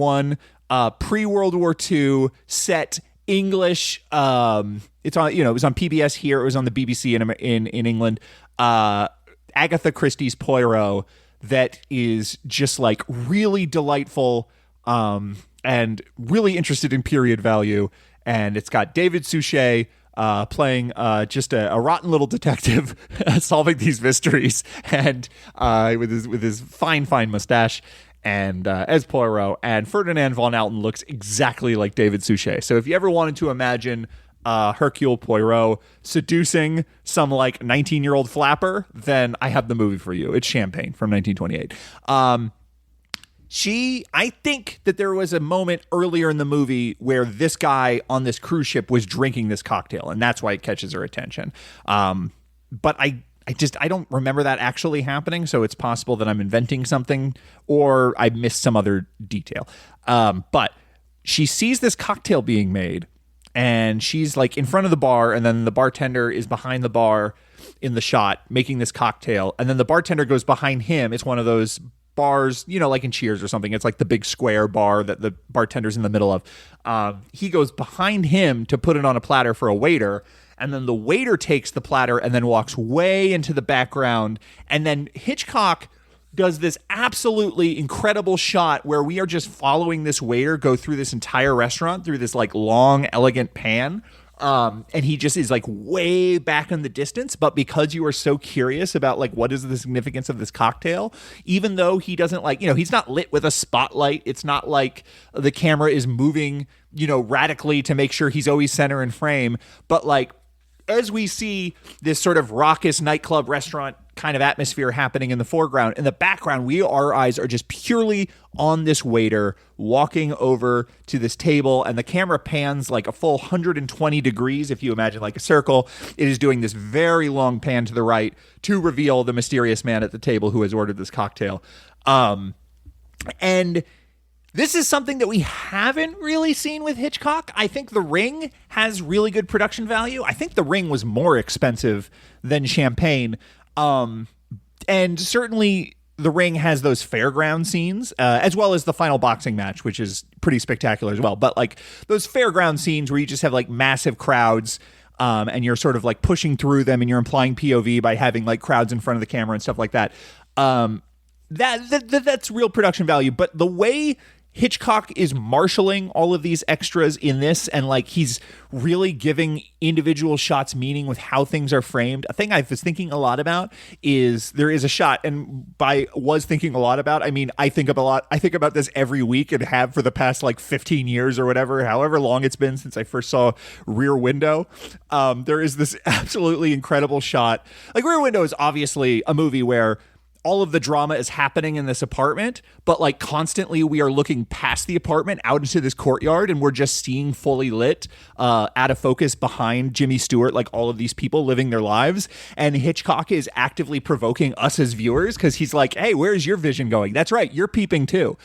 I, pre-World War II set English. It's on, it was on PBS here. It was on the BBC in England. Agatha Christie's Poirot that is just like really delightful and really interested in period value. And it's got David Suchet playing just a rotten little detective solving these mysteries, and with his fine mustache, and as Poirot. And Ferdinand von Alten looks exactly like David Suchet. So if you ever wanted to imagine Hercule Poirot seducing some like 19-year-old flapper, then I have the movie for you. It's Champagne from 1928. I think that there was a moment earlier in the movie where this guy on this cruise ship was drinking this cocktail, and that's why it catches her attention. But I don't remember that actually happening, so it's possible that I'm inventing something or I missed some other detail. But she sees this cocktail being made, and she's like in front of the bar, and then the bartender is behind the bar in the shot making this cocktail, and then the bartender goes behind him. It's one of those bars, like in Cheers or something. It's like the big square bar that the bartender's in the middle of. He goes behind him to put it on a platter for a waiter, and then the waiter takes the platter and then walks way into the background. And then Hitchcock does this absolutely incredible shot where we are just following this waiter go through this entire restaurant through this like long, elegant pan. And he just is like way back in the distance, but because you are so curious about like what is the significance of this cocktail, even though he doesn't like, he's not lit with a spotlight. It's not like the camera is moving, radically to make sure he's always center in frame. But like, as we see this sort of raucous nightclub restaurant kind of atmosphere happening in the foreground. In the background, our eyes are just purely on this waiter walking over to this table, and the camera pans like a full 120 degrees. If you imagine like a circle, it is doing this very long pan to the right to reveal the mysterious man at the table who has ordered this cocktail. And this is something that we haven't really seen with Hitchcock. I think The Ring has really good production value. I think The Ring was more expensive than Champagne. And certainly The Ring has those fairground scenes, as well as the final boxing match, which is pretty spectacular as well. But like those fairground scenes where you just have like massive crowds, and you're sort of like pushing through them and you're implying POV by having like crowds in front of the camera and stuff like that. That's real production value. But the way Hitchcock is marshaling all of these extras in this, and like he's really giving individual shots meaning with how things are framed. A thing I was thinking a lot about is there is a shot, and by was thinking a lot about, I mean, I think about this every week and have for the past like 15 years or whatever, however long it's been since I first saw Rear Window. There is this absolutely incredible shot. Like Rear Window is obviously a movie where all of the drama is happening in this apartment, but like constantly we are looking past the apartment out into this courtyard, and we're just seeing fully lit, out of focus behind Jimmy Stewart, like all of these people living their lives. And Hitchcock is actively provoking us as viewers because he's like, hey, where's your vision going? That's right, you're peeping too.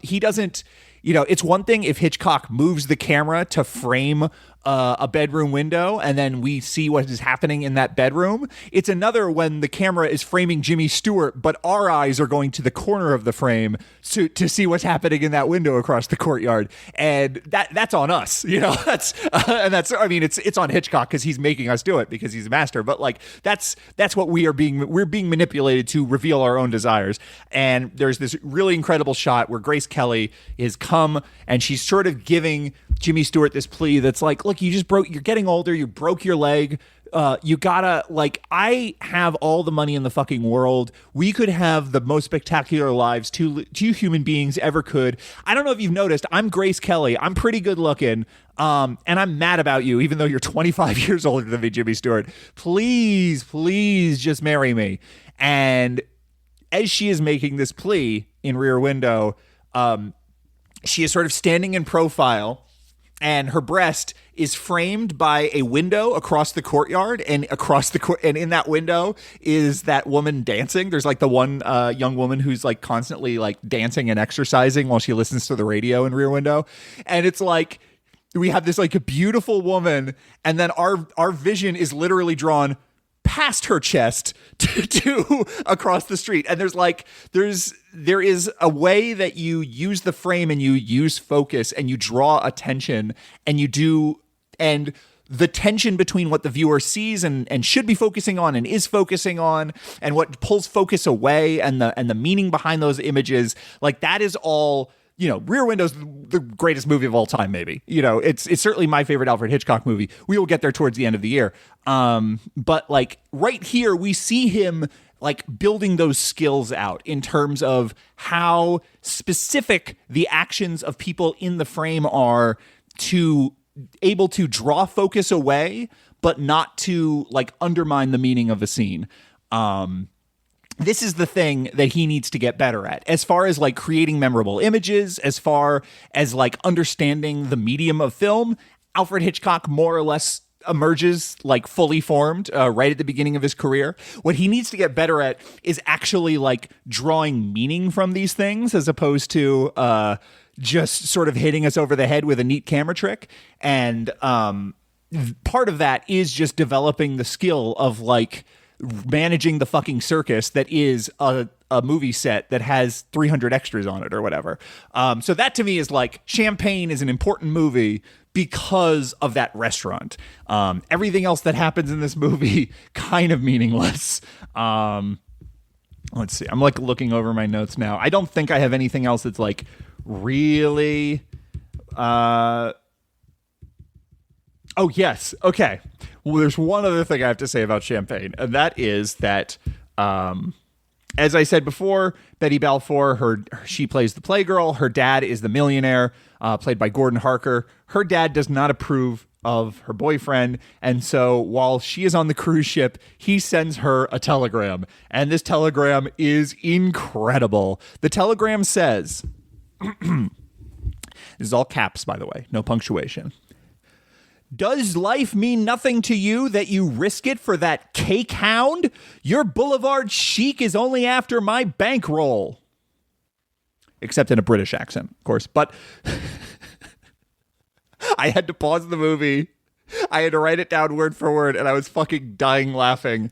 He doesn't, it's one thing if Hitchcock moves the camera to frame a bedroom window and then we see what is happening in that bedroom. It's another when the camera is framing Jimmy Stewart, but our eyes are going to the corner of the frame to see what's happening in that window across the courtyard. And that's on us, I mean, it's on Hitchcock because he's making us do it because he's a master. But like, that's what we're being manipulated to reveal our own desires. And there's this really incredible shot where Grace Kelly is come and she's sort of giving Jimmy Stewart this plea that's like, look, you're getting older, you broke your leg, you gotta, like, I have all the money in the fucking world, we could have the most spectacular lives two human beings ever could. I don't know if you've noticed, I'm Grace Kelly, I'm pretty good looking, and I'm mad about you, even though you're 25 years older than me, Jimmy Stewart. Please just marry me. And as she is making this plea in Rear Window, she is sort of standing in profile, and her breast is framed by a window across the courtyard, and and in that window is that woman dancing. There's like the one young woman who's like constantly like dancing and exercising while she listens to the radio in Rear Window. And it's like we have this like a beautiful woman, and then our vision is literally drawn past her chest to across the street. And there is a way that you use the frame and you use focus and you draw attention and and the tension between what the viewer sees and should be focusing on and is focusing on, and what pulls focus away, and the meaning behind those images, like that is all. Rear Window's the greatest movie of all time, maybe. It's certainly my favorite Alfred Hitchcock movie. We will get there towards the end of the year. But like right here, we see him like building those skills out in terms of how specific the actions of people in the frame are to able to draw focus away, but not to like undermine the meaning of a scene. This is the thing that he needs to get better at, as far as like creating memorable images, as far as like understanding the medium of film. Alfred Hitchcock more or less emerges like fully formed right at the beginning of his career. What he needs to get better at is actually like drawing meaning from these things, as opposed to just sort of hitting us over the head with a neat camera trick. And part of that is just developing the skill of like managing the fucking circus that is a movie set that has 300 extras on it or whatever. So that to me is like, Champagne is an important movie because of that restaurant. Everything else that happens in this movie, kind of meaningless. Let's see. I'm like looking over my notes now. I don't think I have anything else that's like really... Oh, yes. Okay. Well, there's one other thing I have to say about Champagne, and that is that, as I said before, Betty Balfour, she plays the playgirl. Her dad is the millionaire, played by Gordon Harker. Her dad does not approve of her boyfriend. And so while she is on the cruise ship, he sends her a telegram. And this telegram is incredible. The telegram says, this is all caps, by the way, no punctuation. Does life mean nothing to you that you risk it for that cake hound? Your boulevard chic is only after my bankroll. Except in a British accent, of course. But I had to pause the movie. I had to write it down word for word, and I was fucking dying laughing.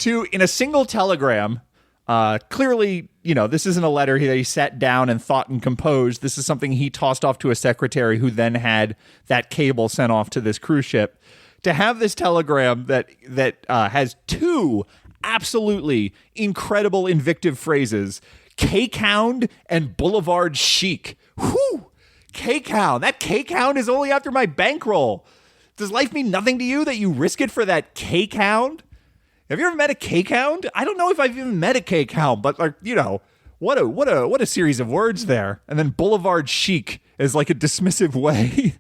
In a single telegram, clearly, this isn't a letter that he sat down and thought and composed. This is something he tossed off to a secretary who then had that cable sent off to this cruise ship. To have this telegram that has two absolutely incredible invictive phrases, cake hound and boulevard chic. Whew! Cake hound. That cake hound is only after my bankroll. Does life mean nothing to you that you risk it for that cake hound? Have you ever met a cake hound? I don't know if I've even met a cake hound, but what a series of words there. And then boulevard chic is like a dismissive way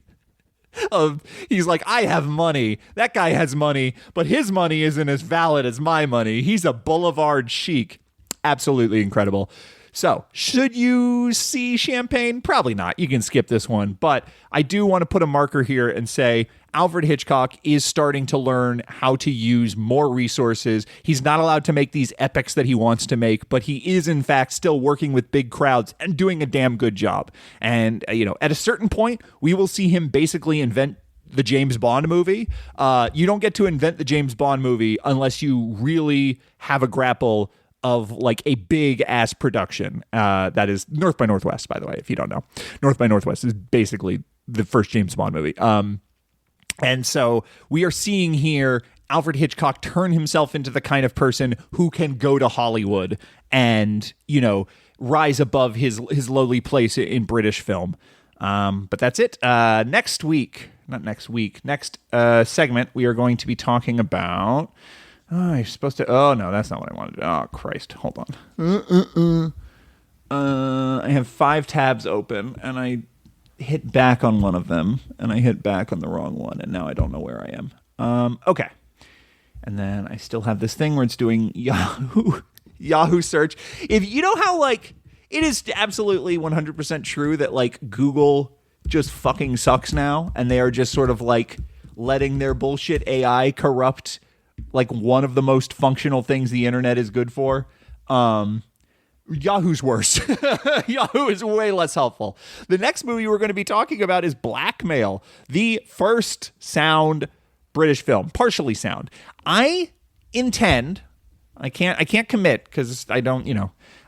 of, he's like, I have money. That guy has money, but his money isn't as valid as my money. He's a boulevard chic. Absolutely incredible. So, should you see Champagne? Probably not. You can skip this one. But I do want to put a marker here and say Alfred Hitchcock is starting to learn how to use more resources. He's not allowed to make these epics that he wants to make, but he is, in fact, still working with big crowds and doing a damn good job. And, at a certain point, we will see him basically invent the James Bond movie. You don't get to invent the James Bond movie unless you really have a grapple of like a big ass production. That is North by Northwest, by the way, if you don't know. North by Northwest is basically the first James Bond movie. And so we are seeing here Alfred Hitchcock turn himself into the kind of person who can go to Hollywood and, rise above his lowly place in British film. But that's it. Next segment, we are going to be talking about... Oh, you're supposed to... Oh, no, that's not what I wanted to... Oh, Christ. Hold on. I have 5 tabs open, and I hit back on one of them, and I hit back on the wrong one, and now I don't know where I am. Okay. And then I still have this thing where it's doing Yahoo search. If you know how, it is absolutely 100% true that, Google just fucking sucks now, and they are just sort of, letting their bullshit AI corrupt... one of the most functional things the internet is good for. Yahoo's worse. Yahoo is way less helpful. The next movie we're going to be talking about is Blackmail, the first sound British film, partially sound. I can't commit because I don't,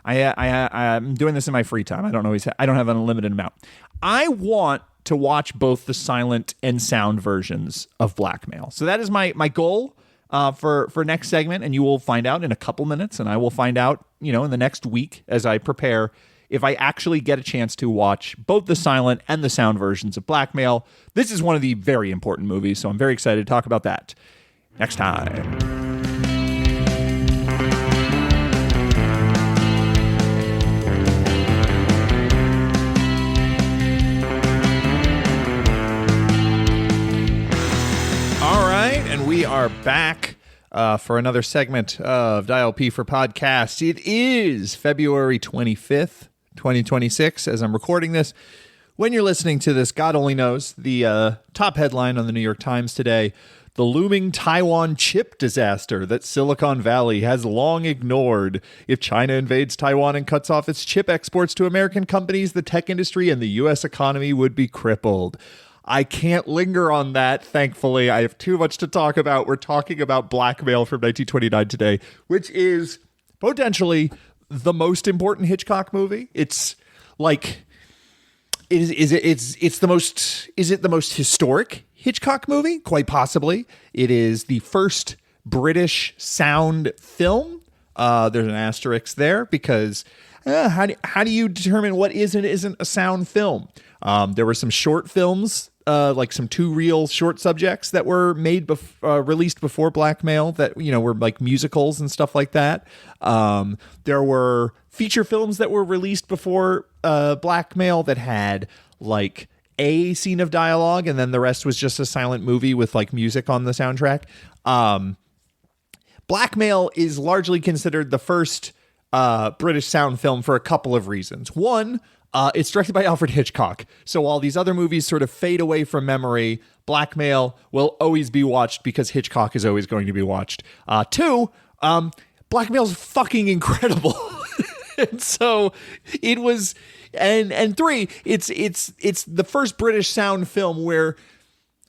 I'm doing this in my free time. I don't have an unlimited amount. I want to watch both the silent and sound versions of Blackmail. So that is my goal. For next segment, and you will find out in a couple minutes, and I will find out, in the next week as I prepare if I actually get a chance to watch both the silent and the sound versions of Blackmail. This is one of the very important movies, so I'm very excited to talk about that next time. And we are back for another segment of Dial P for Podcast. It is February 25th, 2026, as I'm recording this. When you're listening to this, God only knows. The top headline on the New York Times today, the looming Taiwan chip disaster that Silicon Valley has long ignored. If China invades Taiwan and cuts off its chip exports to American companies, the tech industry and the U.S. economy would be crippled. I can't linger on that, thankfully. I have too much to talk about. We're talking about Blackmail from 1929 today, which is potentially the most important Hitchcock movie. It's it's the most, is it the most historic Hitchcock movie? Quite possibly. It is the first British sound film. There's an asterisk there because how do you determine what is and isn't a sound film? There were some short films, some 2 reel short subjects that were made released before Blackmail that, were like musicals and stuff like that. There were feature films that were released before Blackmail that had a scene of dialogue, and then the rest was just a silent movie with like music on the soundtrack. Blackmail is largely considered the first British sound film for a couple of reasons. One, it's directed by Alfred Hitchcock. So while these other movies sort of fade away from memory, Blackmail will always be watched because Hitchcock is always going to be watched. Two, Blackmail's fucking incredible. And so it was, and three, it's the first British sound film where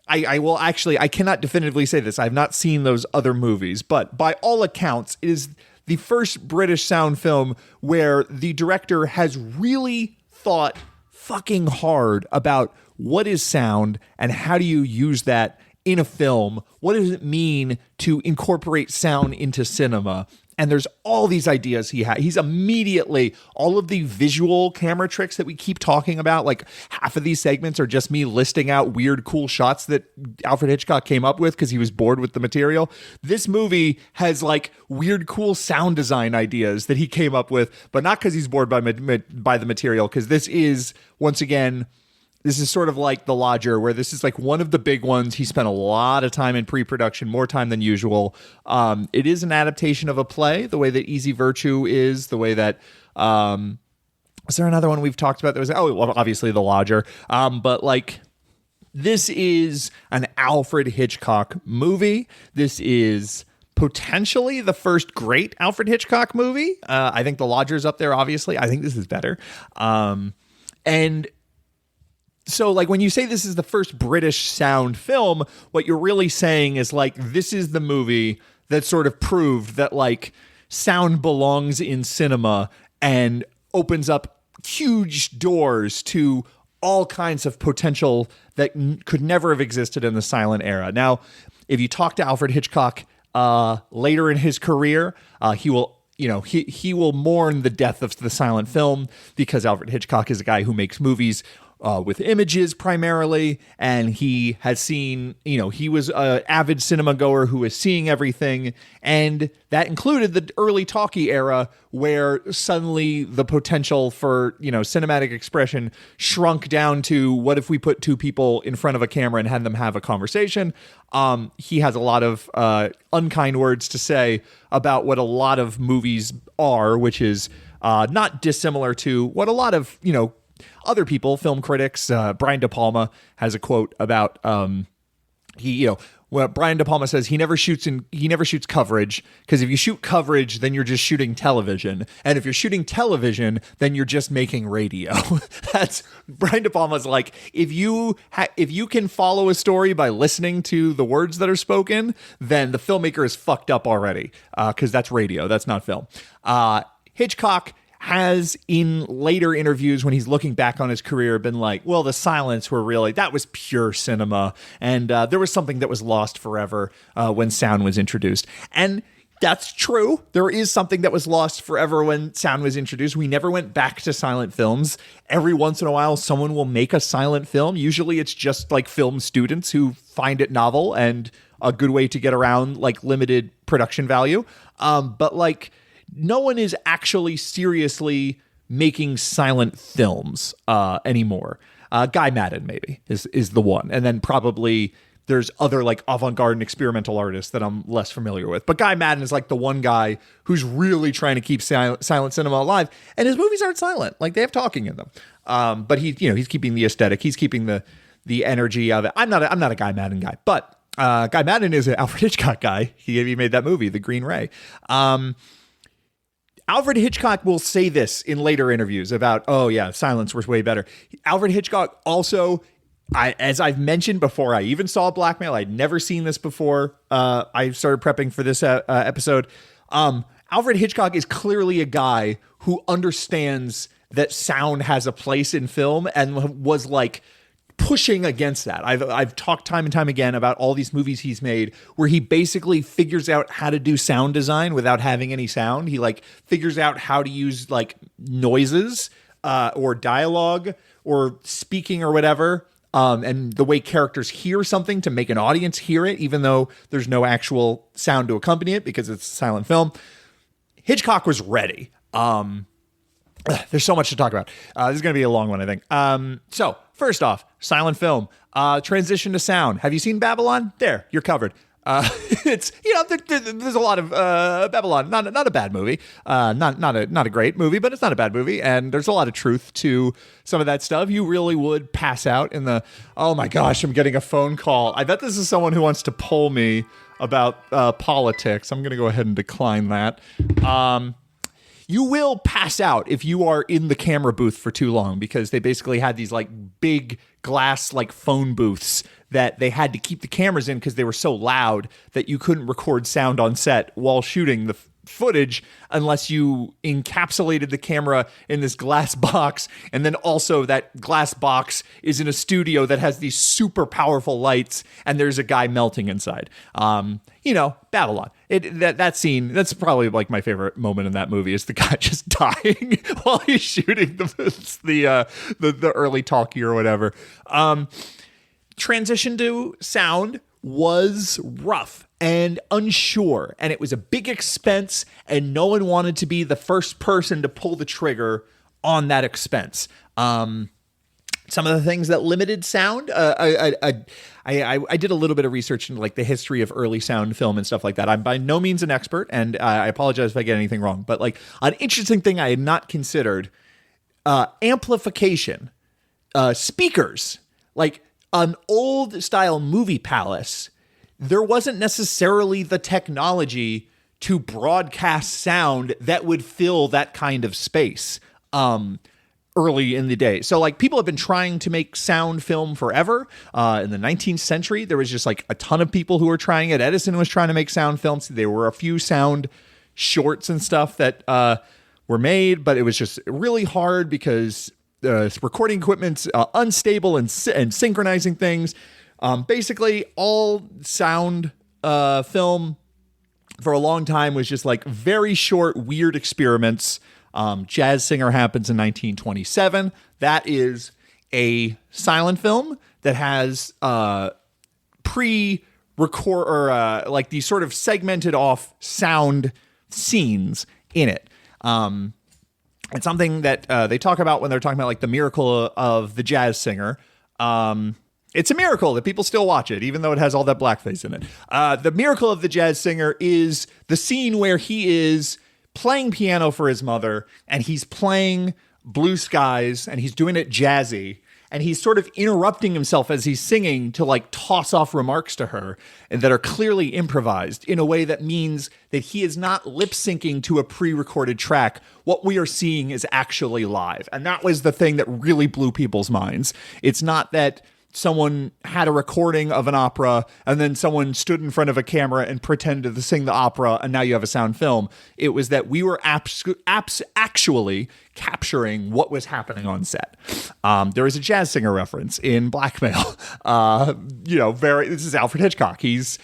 I cannot definitively say this. I've not seen those other movies, but by all accounts, it is the first British sound film where the director has really thought fucking hard about what is sound and how do you use that in a film? What does it mean to incorporate sound into cinema? And there's all these ideas he had. He's immediately, all of the visual camera tricks that we keep talking about, like half of these segments are just me listing out weird, cool shots that Alfred Hitchcock came up with because he was bored with the material. This movie has like weird, cool sound design ideas that he came up with, but not because he's bored by the material, because this is, once again, this is sort of like The Lodger, where this is like one of the big ones. He spent a lot of time in pre-production, more time than usual. It is an adaptation of a play, the way that Easy Virtue is, the way that... was there another one we've talked about? There was, obviously The Lodger. But like, this is an Alfred Hitchcock movie. This is potentially the first great Alfred Hitchcock movie. I think The Lodger's up there, obviously. I think this is better. And... so, like, when you say this is the first British sound film, what you're really saying is, like, this is the movie that sort of proved that, like, sound belongs in cinema and opens up huge doors to all kinds of potential that could never have existed in the silent era. Now, if you talk to Alfred Hitchcock later in his career, he will... he will mourn the death of the silent film because Alfred Hitchcock is a guy who makes movies with images primarily, and he has seen, he was an avid cinema goer who was seeing everything, and that included the early talkie era where suddenly the potential for, cinematic expression shrunk down to what if we put two people in front of a camera and had them have a conversation. He has a lot of unkind words to say about what a lot of movies are, which is not dissimilar to what a lot of, other people, film critics, Brian De Palma has a quote about what Brian De Palma says, he never shoots coverage, because if you shoot coverage, then you're just shooting television, and if you're shooting television, then you're just making radio. That's Brian De Palma's like, if you can follow a story by listening to the words that are spoken, then the filmmaker is fucked up already, because that's radio, that's not film. Hitchcock has in later interviews when he's looking back on his career been like, well, the silence that was pure cinema, and there was something that was lost forever when sound was introduced. And that's true. There is something that was lost forever when sound was introduced. We never went back to silent films. Every once in a while, someone will make a silent film. Usually it's just like film students who find it novel and a good way to get around like limited production value. But like, no one is actually seriously making silent films anymore. Guy Madden maybe is the one. And then probably there's other like avant-garde and experimental artists that I'm less familiar with. But Guy Madden is like the one guy who's really trying to keep silent cinema alive. And his movies aren't silent. Like, they have talking in them. But he's keeping the aesthetic. He's keeping the energy of it. I'm not a Guy Madden guy, but Guy Madden is an Alfred Hitchcock guy. He made that movie, The Green Ray. Alfred Hitchcock will say this in later interviews about, oh yeah, silence was way better. Alfred Hitchcock also, as I've mentioned before, I even saw Blackmail. I'd never seen this before. I started prepping for this episode. Alfred Hitchcock is clearly a guy who understands that sound has a place in film and was like pushing against that. I've talked time and time again about all these movies he's made where he basically figures out how to do sound design without having any sound. He like figures out how to use like noises or dialogue or speaking or whatever, and the way characters hear something to make an audience hear it, even though there's no actual sound to accompany it because it's a silent film. Hitchcock was ready. There's so much to talk about. This is going to be a long one, I think. So First off, silent film. Transition to sound. Have you seen Babylon? There, you're covered. It's there's a lot of Babylon. Not a bad movie. Not a great movie, but it's not a bad movie. And there's a lot of truth to some of that stuff. You really would pass out in the. Oh my gosh, I'm getting a phone call. I bet this is someone who wants to poll me about politics. I'm gonna go ahead and decline that. You will pass out if you are in the camera booth for too long, because they basically had these like big glass like phone booths that they had to keep the cameras in because they were so loud that you couldn't record sound on set while shooting the footage unless you encapsulated the camera in this glass box. And then also that glass box is in a studio that has these super powerful lights and there's a guy melting inside. Babylon. That scene, that's probably like my favorite moment in that movie, is the guy just dying while he's shooting the early talkie or whatever. Transition to sound was rough and unsure, and it was a big expense, and no one wanted to be the first person to pull the trigger on that expense. Some of the things that limited sound, I did a little bit of research into like the history of early sound film and stuff like that. I'm by no means an expert, and I apologize if I get anything wrong, but like an interesting thing I had not considered, amplification, speakers, like an old style movie palace. There wasn't necessarily the technology to broadcast sound that would fill that kind of space early in the day. So like people have been trying to make sound film forever. In the 19th century, there was just like a ton of people who were trying it. Edison was trying to make sound films. There were a few sound shorts and stuff that were made, but it was just really hard because recording equipment's unstable and synchronizing things. Basically, all sound film for a long time was just like very short, weird experiments. Jazz Singer happens in 1927. That is a silent film that has pre-record or like these sort of segmented off sound scenes in it. It's something that they talk about when they're talking about like the miracle of the Jazz Singer. It's a miracle that people still watch it, even though it has all that blackface in it. The miracle of the Jazz Singer is the scene where he is playing piano for his mother, and he's playing Blue Skies, and he's doing it jazzy, and he's sort of interrupting himself as he's singing to like toss off remarks to her and that are clearly improvised in a way that means that he is not lip syncing to a pre-recorded track. What we are seeing is actually live. And that was the thing that really blew people's minds. It's not that someone had a recording of an opera and then someone stood in front of a camera and pretended to sing the opera and now you have a sound film. It was that we were actually capturing what was happening on set. There is a Jazz Singer reference in Blackmail. This is Alfred Hitchcock. He's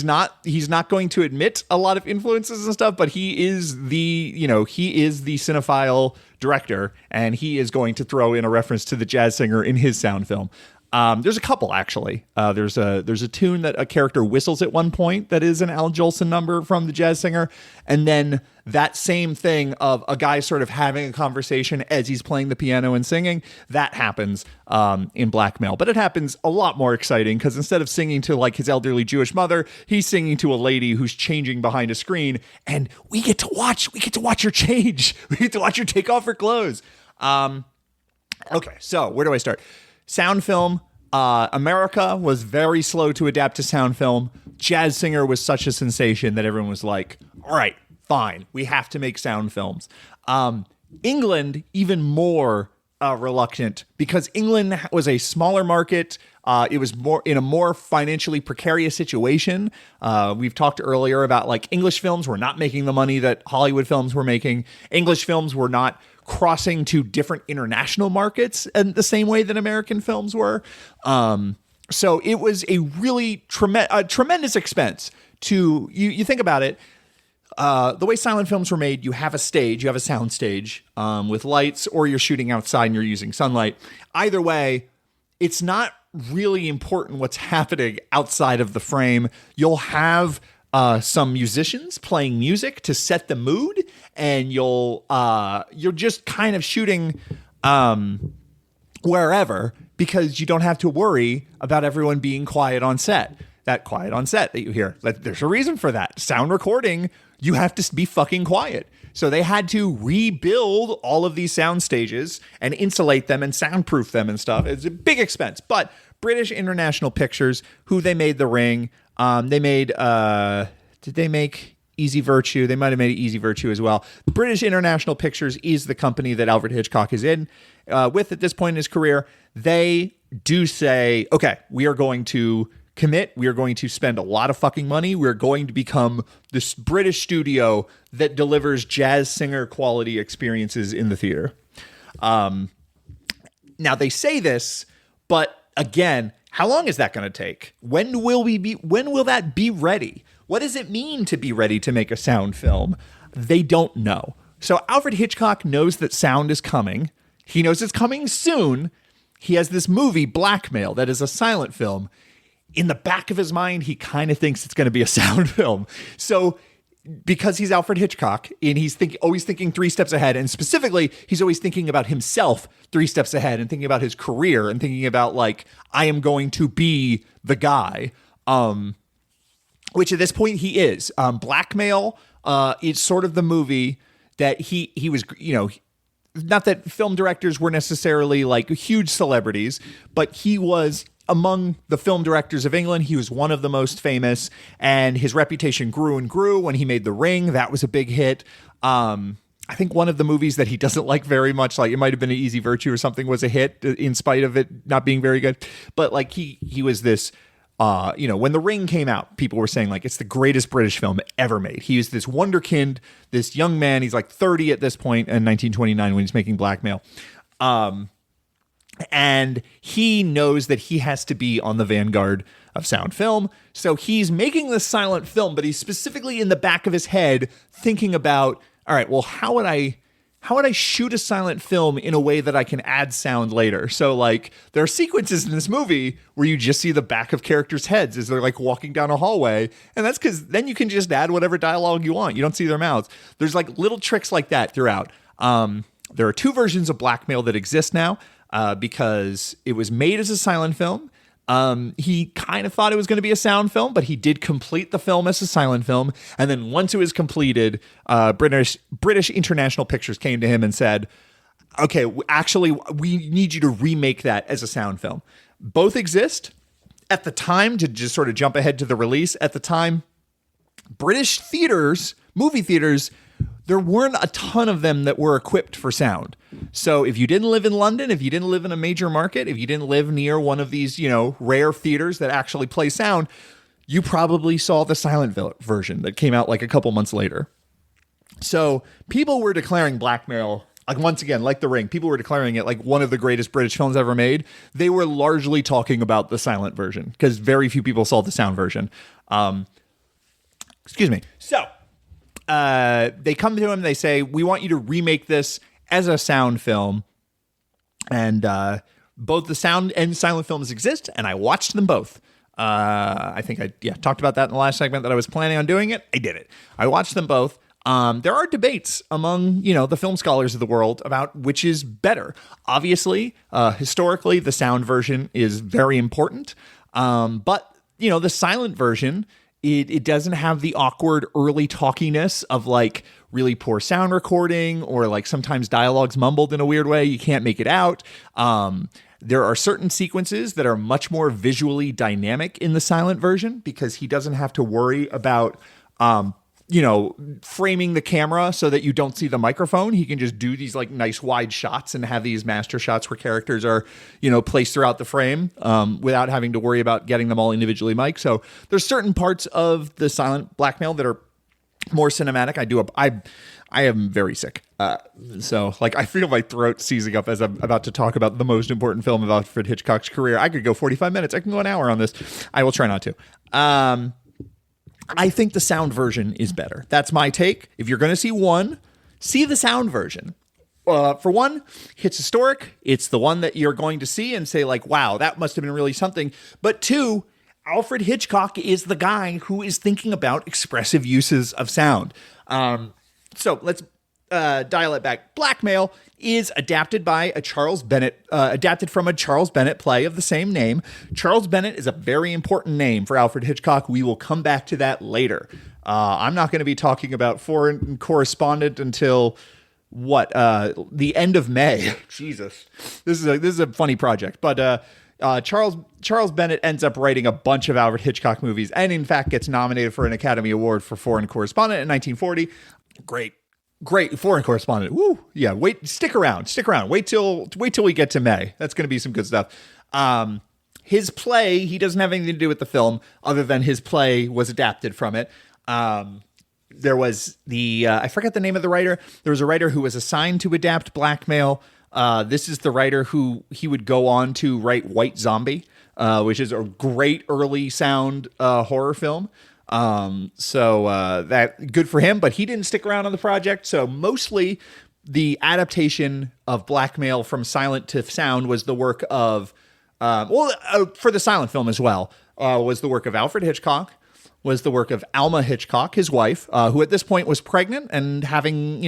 not going to admit a lot of influences and stuff, but he is the cinephile director, and he is going to throw in a reference to the Jazz Singer in his sound film. There's a couple, actually. There's a tune that a character whistles at one point that is an Al Jolson number from the Jazz Singer. And then that same thing of a guy sort of having a conversation as he's playing the piano and singing, that happens in Blackmail. But it happens a lot more exciting because instead of singing to like his elderly Jewish mother, he's singing to a lady who's changing behind a screen. And we get to watch her change. We get to watch her take off her clothes. Okay, so where do I start? Sound film, America was very slow to adapt to sound film. Jazz Singer was such a sensation that everyone was like, all right, fine, we have to make sound films. England, even more reluctant, because England was a smaller market. It was more in a more financially precarious situation. We've talked earlier about like English films were not making the money that Hollywood films were making. English films were not crossing to different international markets in the same way that American films were. So it was a really tremendous expense to, you think about it, the way silent films were made, you have a stage, you have a sound stage with lights, or you're shooting outside and you're using sunlight. Either way, it's not really important what's happening outside of the frame. You'll have some musicians playing music to set the mood, and you're just kind of shooting wherever, because you don't have to worry about everyone being quiet on set. That quiet on set that you hear. There's a reason for that. Sound recording, you have to be fucking quiet. So they had to rebuild all of these sound stages and insulate them and soundproof them and stuff. It's a big expense. But British International Pictures, who they made The Ring, they made, did they make Easy Virtue? They might have made Easy Virtue as well. British International Pictures is the company that Alfred Hitchcock is in with at this point in his career. They do say, okay, we are going to commit. We are going to spend a lot of fucking money. We're going to become this British studio that delivers jazz singer quality experiences in the theater. Now they say this, but again, how long is that going to take? When will that be ready? What does it mean to be ready to make a sound film? They don't know. So Alfred Hitchcock knows that sound is coming. He knows it's coming soon. He has this movie, Blackmail, that is a silent film. In the back of his mind, he kind of thinks it's going to be a sound film. So because he's Alfred Hitchcock and he's always thinking 3 steps ahead, and specifically, he's always thinking about himself 3 steps ahead and thinking about his career and thinking about like, I am going to be the guy, which at this point he is. Blackmail is sort of the movie that he was, not that film directors were necessarily like huge celebrities, but he was among the film directors of England. He was one of the most famous, and his reputation grew and grew when he made The Ring. That was a big hit. I think one of the movies that he doesn't like very much, like it might have been an Easy Virtue or something, was a hit in spite of it not being very good. But like he was this, when The Ring came out, people were saying like it's the greatest British film ever made. He was this wonderkind, this young man. He's like 30 at this point in 1929 when he's making Blackmail. And he knows that he has to be on the vanguard of sound film. So he's making this silent film, but he's specifically in the back of his head thinking about, all right, well, how would I shoot a silent film in a way that I can add sound later? So like there are sequences in this movie where you just see the back of characters' heads as they're like walking down a hallway. And that's because then you can just add whatever dialogue you want. You don't see their mouths. There's like little tricks like that throughout. There are 2 versions of Blackmail that exist now. Because it was made as a silent film. He kind of thought it was going to be a sound film, but he did complete the film as a silent film. And then once it was completed, British International Pictures came to him and said, okay, actually, we need you to remake that as a sound film. Both exist. At the time, to just sort of jump ahead to the release, at the time, British theaters, movie theaters, there weren't a ton of them that were equipped for sound. So if you didn't live in London, if you didn't live in a major market, if you didn't live near one of these, rare theaters that actually play sound, you probably saw the silent version that came out like a couple months later. So people were declaring Blackmail, like once again, like The Ring, people were declaring it like one of the greatest British films ever made. They were largely talking about the silent version because very few people saw the sound version. Excuse me. So they come to him, they say, we want you to remake this as a sound film. And both the sound and silent films exist, and I watched them both. I think I talked about that in the last segment that I was planning on doing it. I did it. I watched them both. There are debates among, the film scholars of the world about which is better. Obviously, historically, the sound version is very important. But, the silent version, it doesn't have the awkward early talkiness of like really poor sound recording or like sometimes dialogue's mumbled in a weird way. You can't make it out. There are certain sequences that are much more visually dynamic in the silent version because he doesn't have to worry about, framing the camera so that you don't see the microphone. He can just do these like nice wide shots and have these master shots where characters are, placed throughout the frame without having to worry about getting them all individually mic'd. So there's certain parts of the silent Blackmail that are more cinematic. I am very sick. So like I feel my throat seizing up as I'm about to talk about the most important film of Alfred Hitchcock's career. I could go 45 minutes. I can go an hour on this. I will try not to. I think the sound version is better. That's my take. If you're going to see one, see the sound version. For one, it's historic. It's the one that you're going to see and say like, wow, that must have been really something. But 2, Alfred Hitchcock is the guy who is thinking about expressive uses of sound. So let's dial it back. Blackmail is adapted by a Charles Bennett, adapted from a Charles Bennett play of the same name. Charles Bennett is a very important name for Alfred Hitchcock. We will come back to that later. I'm not going to be talking about Foreign Correspondent until the end of May. Jesus, this is a funny project, but Charles Bennett ends up writing a bunch of Alfred Hitchcock movies, and in fact gets nominated for an Academy Award for Foreign Correspondent in 1940. Great Foreign Correspondent. Woo. Yeah. Stick around. Wait till we get to May. That's going to be some good stuff. His play, he doesn't have anything to do with the film other than his play was adapted from it. There was I forget the name of the writer. There was a writer who was assigned to adapt Blackmail. This is the writer who he would go on to write White Zombie, which is a great early sound horror film. So that good for him, but he didn't stick around on the project. So mostly the adaptation of Blackmail from silent to sound was the work of, for the silent film as well, was the work of Alfred Hitchcock, was the work of Alma Hitchcock, his wife, who at this point was pregnant and having,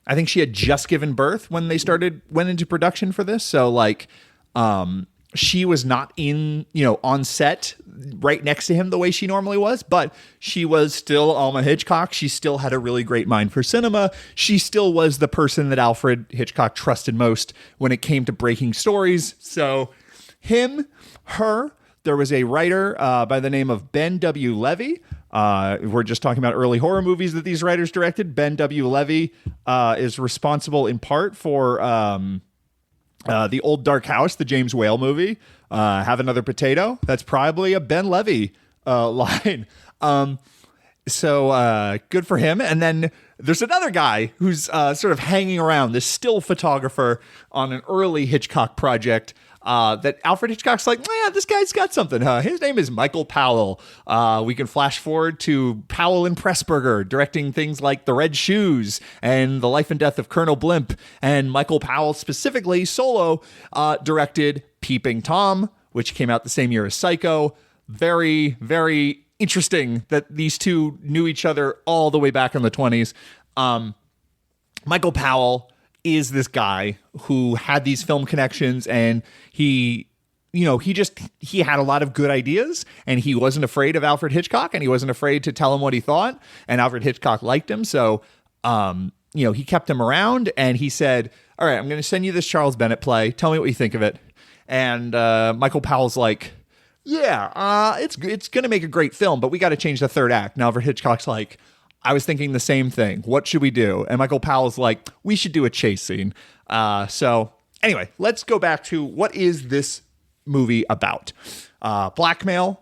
I think she had just given birth when they went into production for this. So she was not on set right next to him the way she normally was, but she was still Alma Hitchcock. She still had a really great mind for cinema. She still was the person that Alfred Hitchcock trusted most when it came to breaking stories. So there was a writer by the name of Ben W. Levy. We're just talking about early horror movies that these writers directed. Ben W. Levy is responsible in part for The Old Dark House, the James Whale movie. Have Another Potato. That's probably a Ben Levy line. So good for him. And then there's another guy who's sort of hanging around, this still photographer on an early Hitchcock project that Alfred Hitchcock's like, yeah, this guy's got something. His name is Michael Powell. We can flash forward to Powell and Pressburger directing things like The Red Shoes and The Life and Death of Colonel Blimp. And Michael Powell specifically solo directed Peeping Tom, which came out the same year as Psycho. Very, very interesting that these two knew each other all the way back in the 20s. Michael Powell is this guy who had these film connections, and he had a lot of good ideas, and he wasn't afraid of Alfred Hitchcock, and he wasn't afraid to tell him what he thought, and Alfred Hitchcock liked him. So, he kept him around, and he said, all right, I'm going to send you this Charles Bennett play. Tell me what you think of it. And Michael Powell's like, yeah, it's going to make a great film, but we got to change the third act. And Alfred Hitchcock's like, I was thinking the same thing. What should we do? And Michael Powell's like, we should do a chase scene. So anyway, let's go back to what is this movie about? Blackmail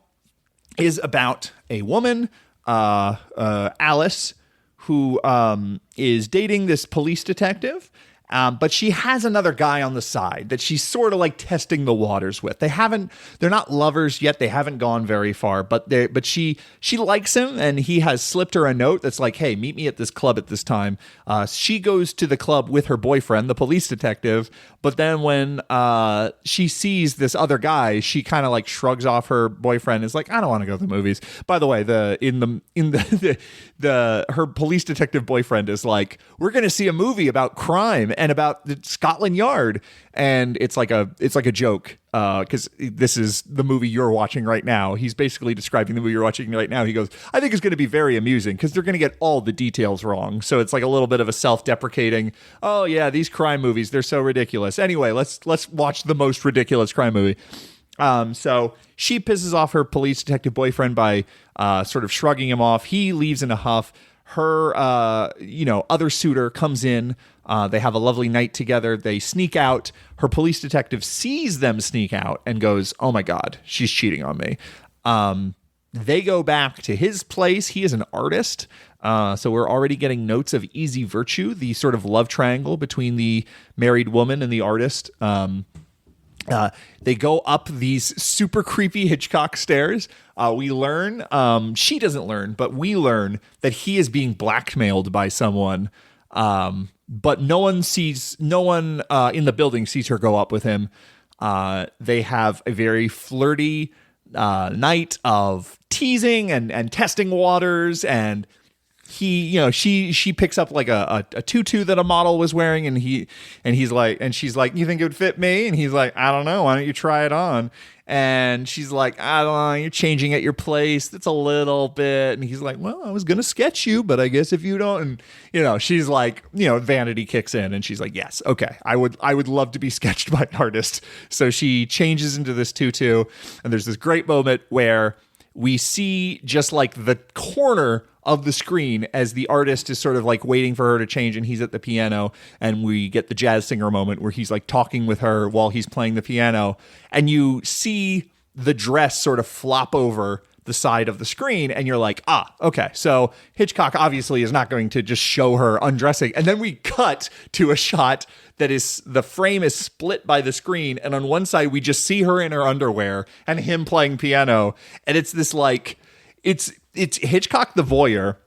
is about a woman, Alice, who is dating this police detective. But she has another guy on the side that she's sort of like testing the waters with. They're not lovers yet. They haven't gone very far, but she likes him, and he has slipped her a note that's like, hey, meet me at this club at this time. She goes to the club with her boyfriend, the police detective. But then when she sees this other guy, she kind of like shrugs off her boyfriend. Is like, I don't want to go to the movies. By the way, her police detective boyfriend is like, we're going to see a movie about crime and about the Scotland Yard. And it's like a joke because this is the movie you're watching right now. He's basically describing the movie you're watching right now. He goes, I think it's going to be very amusing because they're going to get all the details wrong. So it's like a little bit of a self-deprecating, oh yeah, these crime movies, they're so ridiculous. Anyway, let's watch the most ridiculous crime movie. So she pisses off her police detective boyfriend by sort of shrugging him off. He leaves in a huff. Her other suitor comes in. They have a lovely night together. They sneak out. Her police detective sees them sneak out and goes, oh my God, she's cheating on me. They go back to his place. He is an artist. So we're already getting notes of easy virtue, the sort of love triangle between the married woman and the artist. They go up these super creepy Hitchcock stairs. We learn, she doesn't learn, but we learn that he is being blackmailed by someone. But no one in the building sees her go up with him. They have a very flirty night of teasing and testing waters and she picks up like a tutu that a model was wearing, and she's like, you think it would fit me? And he's like, I don't know, why don't you try it on? And she's like, I don't know, you're changing at your place, that's a little bit. And he's like, well, I was gonna sketch you, but I guess if you don't. And she's like, vanity kicks in, and she's like, yes, okay, I would love to be sketched by an artist. So she changes into this tutu, and there's this great moment where we see just like the corner of the screen as the artist is sort of like waiting for her to change, and he's at the piano, and we get the jazz singer moment where he's like talking with her while he's playing the piano, and you see the dress sort of flop over the side of the screen, and you're like, okay, so Hitchcock obviously is not going to just show her undressing. And then we cut to a shot that is, the frame is split by the screen, and on one side we just see her in her underwear and him playing piano, and it's this like, it's Hitchcock the voyeur,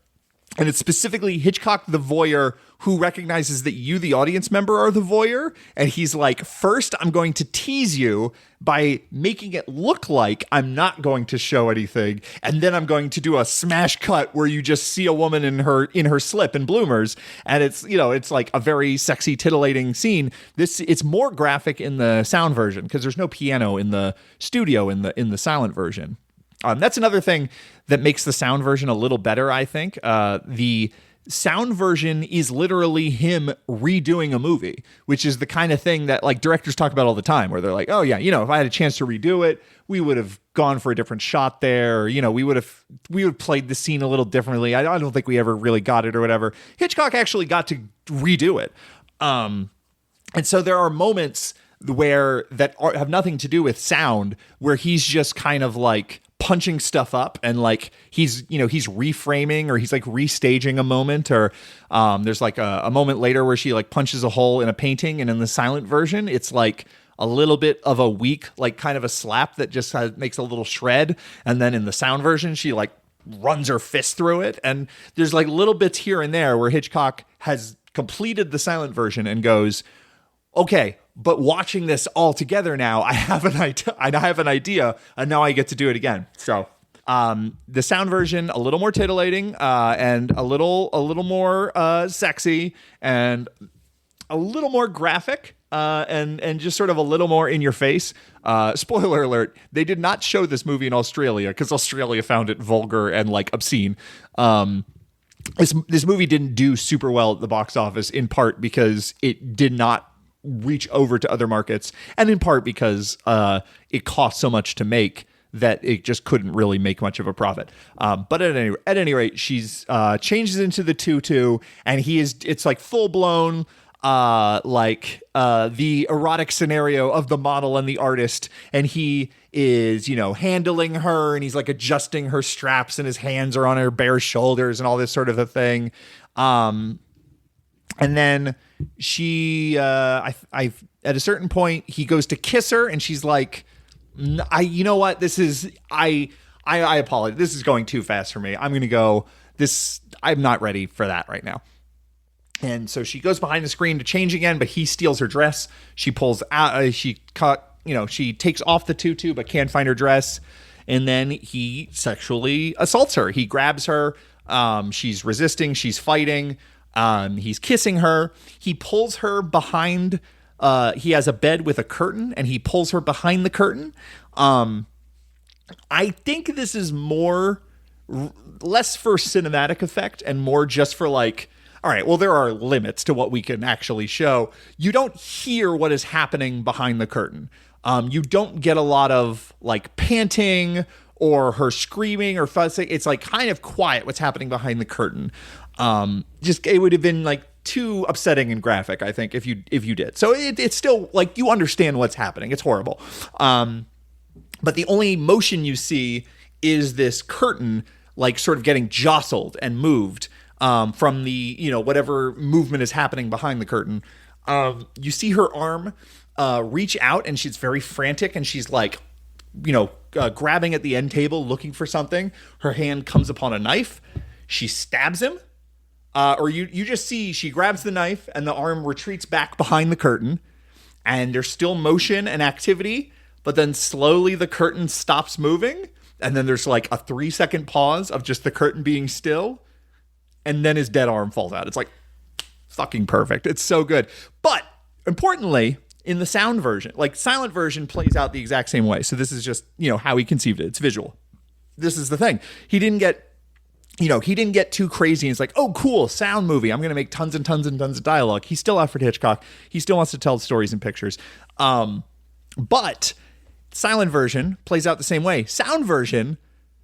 and it's specifically Hitchcock the voyeur who recognizes that you, the audience member, are the voyeur. And he's like, first, I'm going to tease you by making it look like I'm not going to show anything. And then I'm going to do a smash cut where you just see a woman in her slip and bloomers. And it's like a very sexy, titillating scene. It's more graphic in the sound version because there's no piano in the studio in the silent version. That's another thing that makes the sound version a little better, I think. The sound version is literally him redoing a movie, which is the kind of thing that like directors talk about all the time, where they're like, oh yeah, if I had a chance to redo it, we would have gone for a different shot there. Or, we would have played the scene a little differently. I don't think we ever really got it or whatever. Hitchcock actually got to redo it. And so there are moments where that have nothing to do with sound, where he's just kind of like punching stuff up, and like he's reframing, or he's like restaging a moment, or there's like a moment later where she like punches a hole in a painting, and in the silent version it's like a little bit of a weak, like kind of a slap that just makes a little shred, and then in the sound version she like runs her fist through it, and there's like little bits here and there where Hitchcock has completed the silent version and goes, okay, but watching this all together now, I have an idea, and now I get to do it again. So the sound version, a little more titillating, and a little more sexy, and a little more graphic, and just sort of a little more in your face. Spoiler alert: they did not show this movie in Australia because Australia found it vulgar and like obscene. This movie didn't do super well at the box office, in part because it did not reach over to other markets, and in part because it cost so much to make that it just couldn't really make much of a profit. But at any rate, she's changes into the tutu, and it's like full blown the erotic scenario of the model and the artist, and he is handling her, and he's like adjusting her straps, and his hands are on her bare shoulders and all this sort of a thing. And then she, at a certain point, he goes to kiss her, and she's like, you know what? I apologize. This is going too fast for me. I'm going to go I'm not ready for that right now. And so she goes behind the screen to change again, but he steals her dress. She pulls out, she takes off the tutu, but can't find her dress. And then he sexually assaults her. He grabs her. She's resisting. She's fighting. He's kissing her. He pulls her behind. He has a bed with a curtain, and he pulls her behind the curtain. I think this is less for cinematic effect and more just for like, all right, well, there are limits to what we can actually show. You don't hear what is happening behind the curtain. You don't get a lot of like panting or her screaming or fussing. It's like kind of quiet what's happening behind the curtain. It would have been like too upsetting and graphic, I think, if you did. So it's still like you understand what's happening. It's horrible. But the only motion you see is this curtain like sort of getting jostled and moved from the, whatever movement is happening behind the curtain. You see her arm reach out, and she's very frantic, and she's like, grabbing at the end table looking for something. Her hand comes upon a knife. She stabs him. Or you just see she grabs the knife, and the arm retreats back behind the curtain, and there's still motion and activity, but then slowly the curtain stops moving, and then there's like a 3-second pause of just the curtain being still, and then his dead arm falls out. It's like fucking perfect. It's so good. But importantly, in the sound version, like silent version plays out the exact same way. So this is just, how he conceived it. It's visual. This is the thing. He didn't get too crazy. And it's like, oh, cool, sound movie. I'm going to make tons and tons and tons of dialogue. He's still Alfred Hitchcock. He still wants to tell stories and pictures. But silent version plays out the same way. Sound version,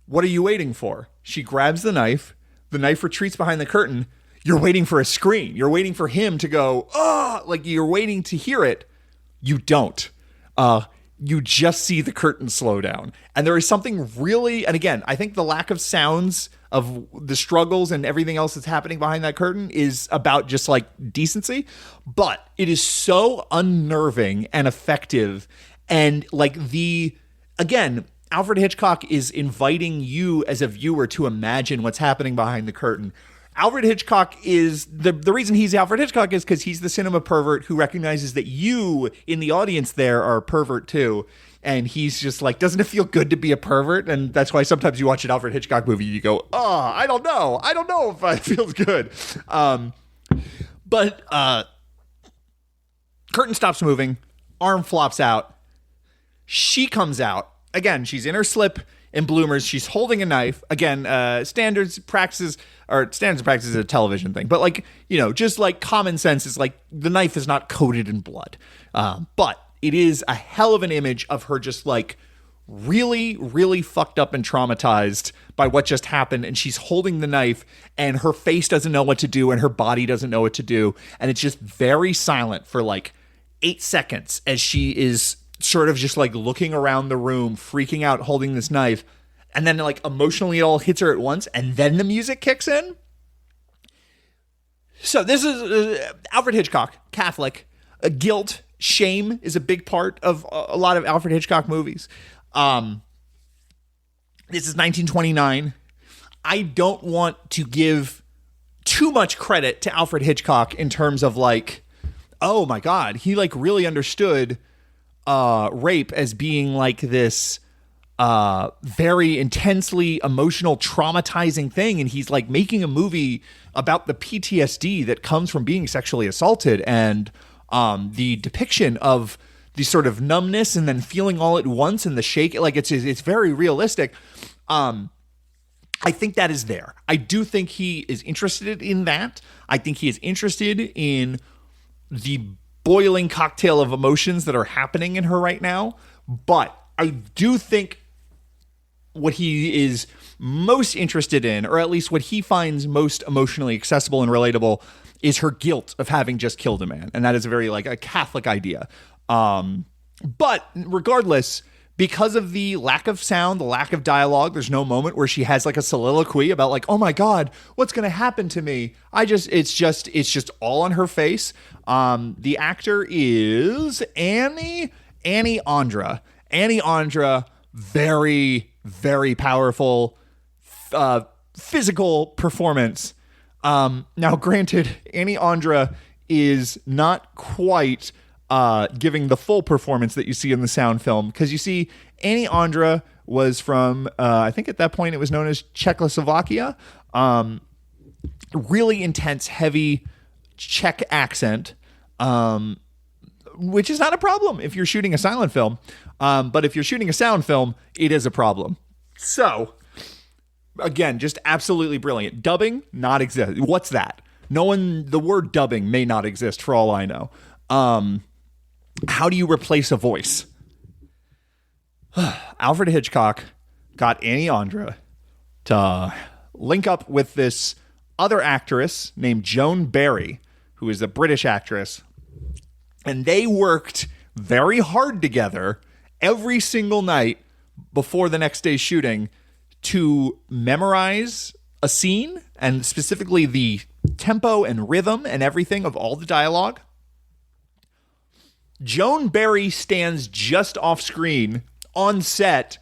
what are you waiting for? She grabs the knife. The knife retreats behind the curtain. You're waiting for a scream. You're waiting for him to go, oh, like you're waiting to hear it. You don't. You just see the curtain slow down. And there is something really, and again, I think the lack of sounds of the struggles and everything else that's happening behind that curtain is about just like decency, but it is so unnerving and effective. And like again, Alfred Hitchcock is inviting you as a viewer to imagine what's happening behind the curtain. Alfred Hitchcock is the reason he's Alfred Hitchcock is because he's the cinema pervert who recognizes that you in the audience there are a pervert too. And he's just like, doesn't it feel good to be a pervert? And that's why sometimes you watch an Alfred Hitchcock movie, you go, oh, I don't know if it feels good. But curtain stops moving, arm flops out. She comes out. Again, she's in her slip and bloomers. She's holding a knife. Again, standards and practices is a television thing. But like, just like common sense is like the knife is not coated in blood. But it is a hell of an image of her just like really, really fucked up and traumatized by what just happened. And she's holding the knife and her face doesn't know what to do and her body doesn't know what to do. And it's just very silent for like 8 seconds as she is sort of just like looking around the room, freaking out, holding this knife. And then like emotionally it all hits her at once. And then the music kicks in. So this is Alfred Hitchcock, Catholic, guilt, shame is a big part of a lot of Alfred Hitchcock movies. This is 1929. I don't want to give too much credit to Alfred Hitchcock in terms of like, oh my God, he like really understood rape as being like this very intensely emotional, traumatizing thing. And he's like making a movie about the PTSD that comes from being sexually assaulted and the depiction of the sort of numbness and then feeling all at once and the shake. Like it's very realistic. I think that is there. I do think he is interested in that. I think he is interested in the boiling cocktail of emotions that are happening in her right now. But I do think what he is most interested in, or at least what he finds most emotionally accessible and relatable, is her guilt of having just killed a man. And that is a very like a Catholic idea. But regardless, because of the lack of sound, the lack of dialogue, there's no moment where she has like a soliloquy about like, oh my God, what's going to happen to me? It's just all on her face. The actor is Annie Andra. Annie Andra, very, very powerful, physical performance. Now granted, Annie Andra is not quite giving the full performance that you see in the sound film, because you see Annie Andra was from I think at that point it was known as Czechoslovakia. Really intense, heavy Czech accent, which is not a problem if you're shooting a silent film, but if you're shooting a sound film, it is a problem. So again, just absolutely brilliant. Dubbing not exist. What's that? The word dubbing may not exist for all I know. How do you replace a voice? Alfred Hitchcock got Annie Andra to link up with this other actress named Joan Barry, who is a British actress. And they worked very hard together every single night before the next day's shooting to memorize a scene, and specifically the tempo and rhythm and everything of all the dialogue. Joan Barry stands just off screen on set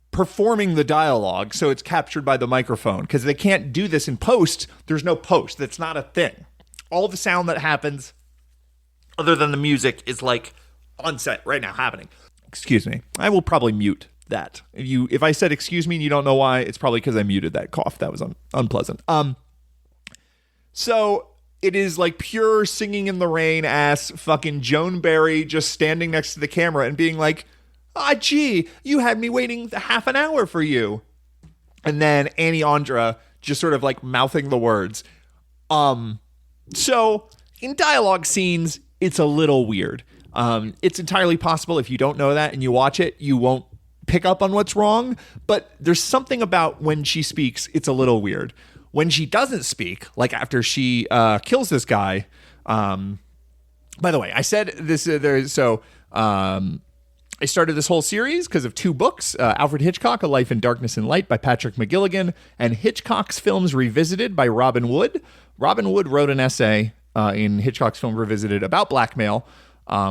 performing the dialogue, so it's captured by the microphone, because they can't do this in post. There's no post. That's not a thing. All the sound that happens other than the music is like on set right now happening. Excuse me. I will probably mute that. If I said excuse me and you don't know why, it's probably because I muted that cough. That was unpleasant. So it is like pure Singing in the Rain ass fucking Joan Barry just standing next to the camera and being like, gee, you had me waiting half an hour for you. And then Annie Andra just sort of like mouthing the words. So in dialogue scenes, it's a little weird. It's entirely possible if you don't know that and you watch it, you won't pick up on what's wrong. But there's something about when she speaks, it's a little weird. When she doesn't speak, like after she kills this guy. By the way, I said this. I started this whole series because of two books, Alfred Hitchcock, A Life in Darkness and Light by Patrick McGilligan, and Hitchcock's Films Revisited by Robin Wood. Robin Wood wrote an essay in Hitchcock's Film Revisited about blackmail,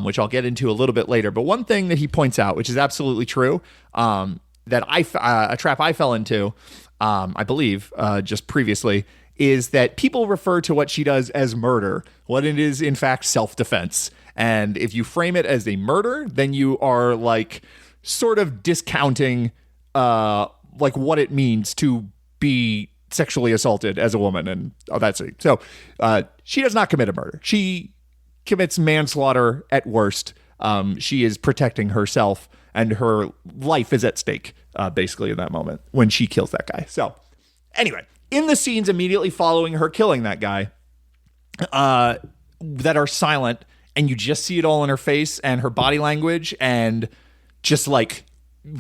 which I'll get into a little bit later. But one thing that he points out, which is absolutely true, that a trap I fell into, I believe, just previously, is that people refer to what she does as murder when it is, in fact, self-defense. And if you frame it as a murder, then you are like sort of discounting like what it means to be sexually assaulted as a woman. And that's it. So she does not commit a murder. She commits manslaughter at worst. She is protecting herself and her life is at stake, basically, in that moment when she kills that guy. So anyway, in the scenes immediately following her killing that guy that are silent, and you just see it all in her face and her body language and just like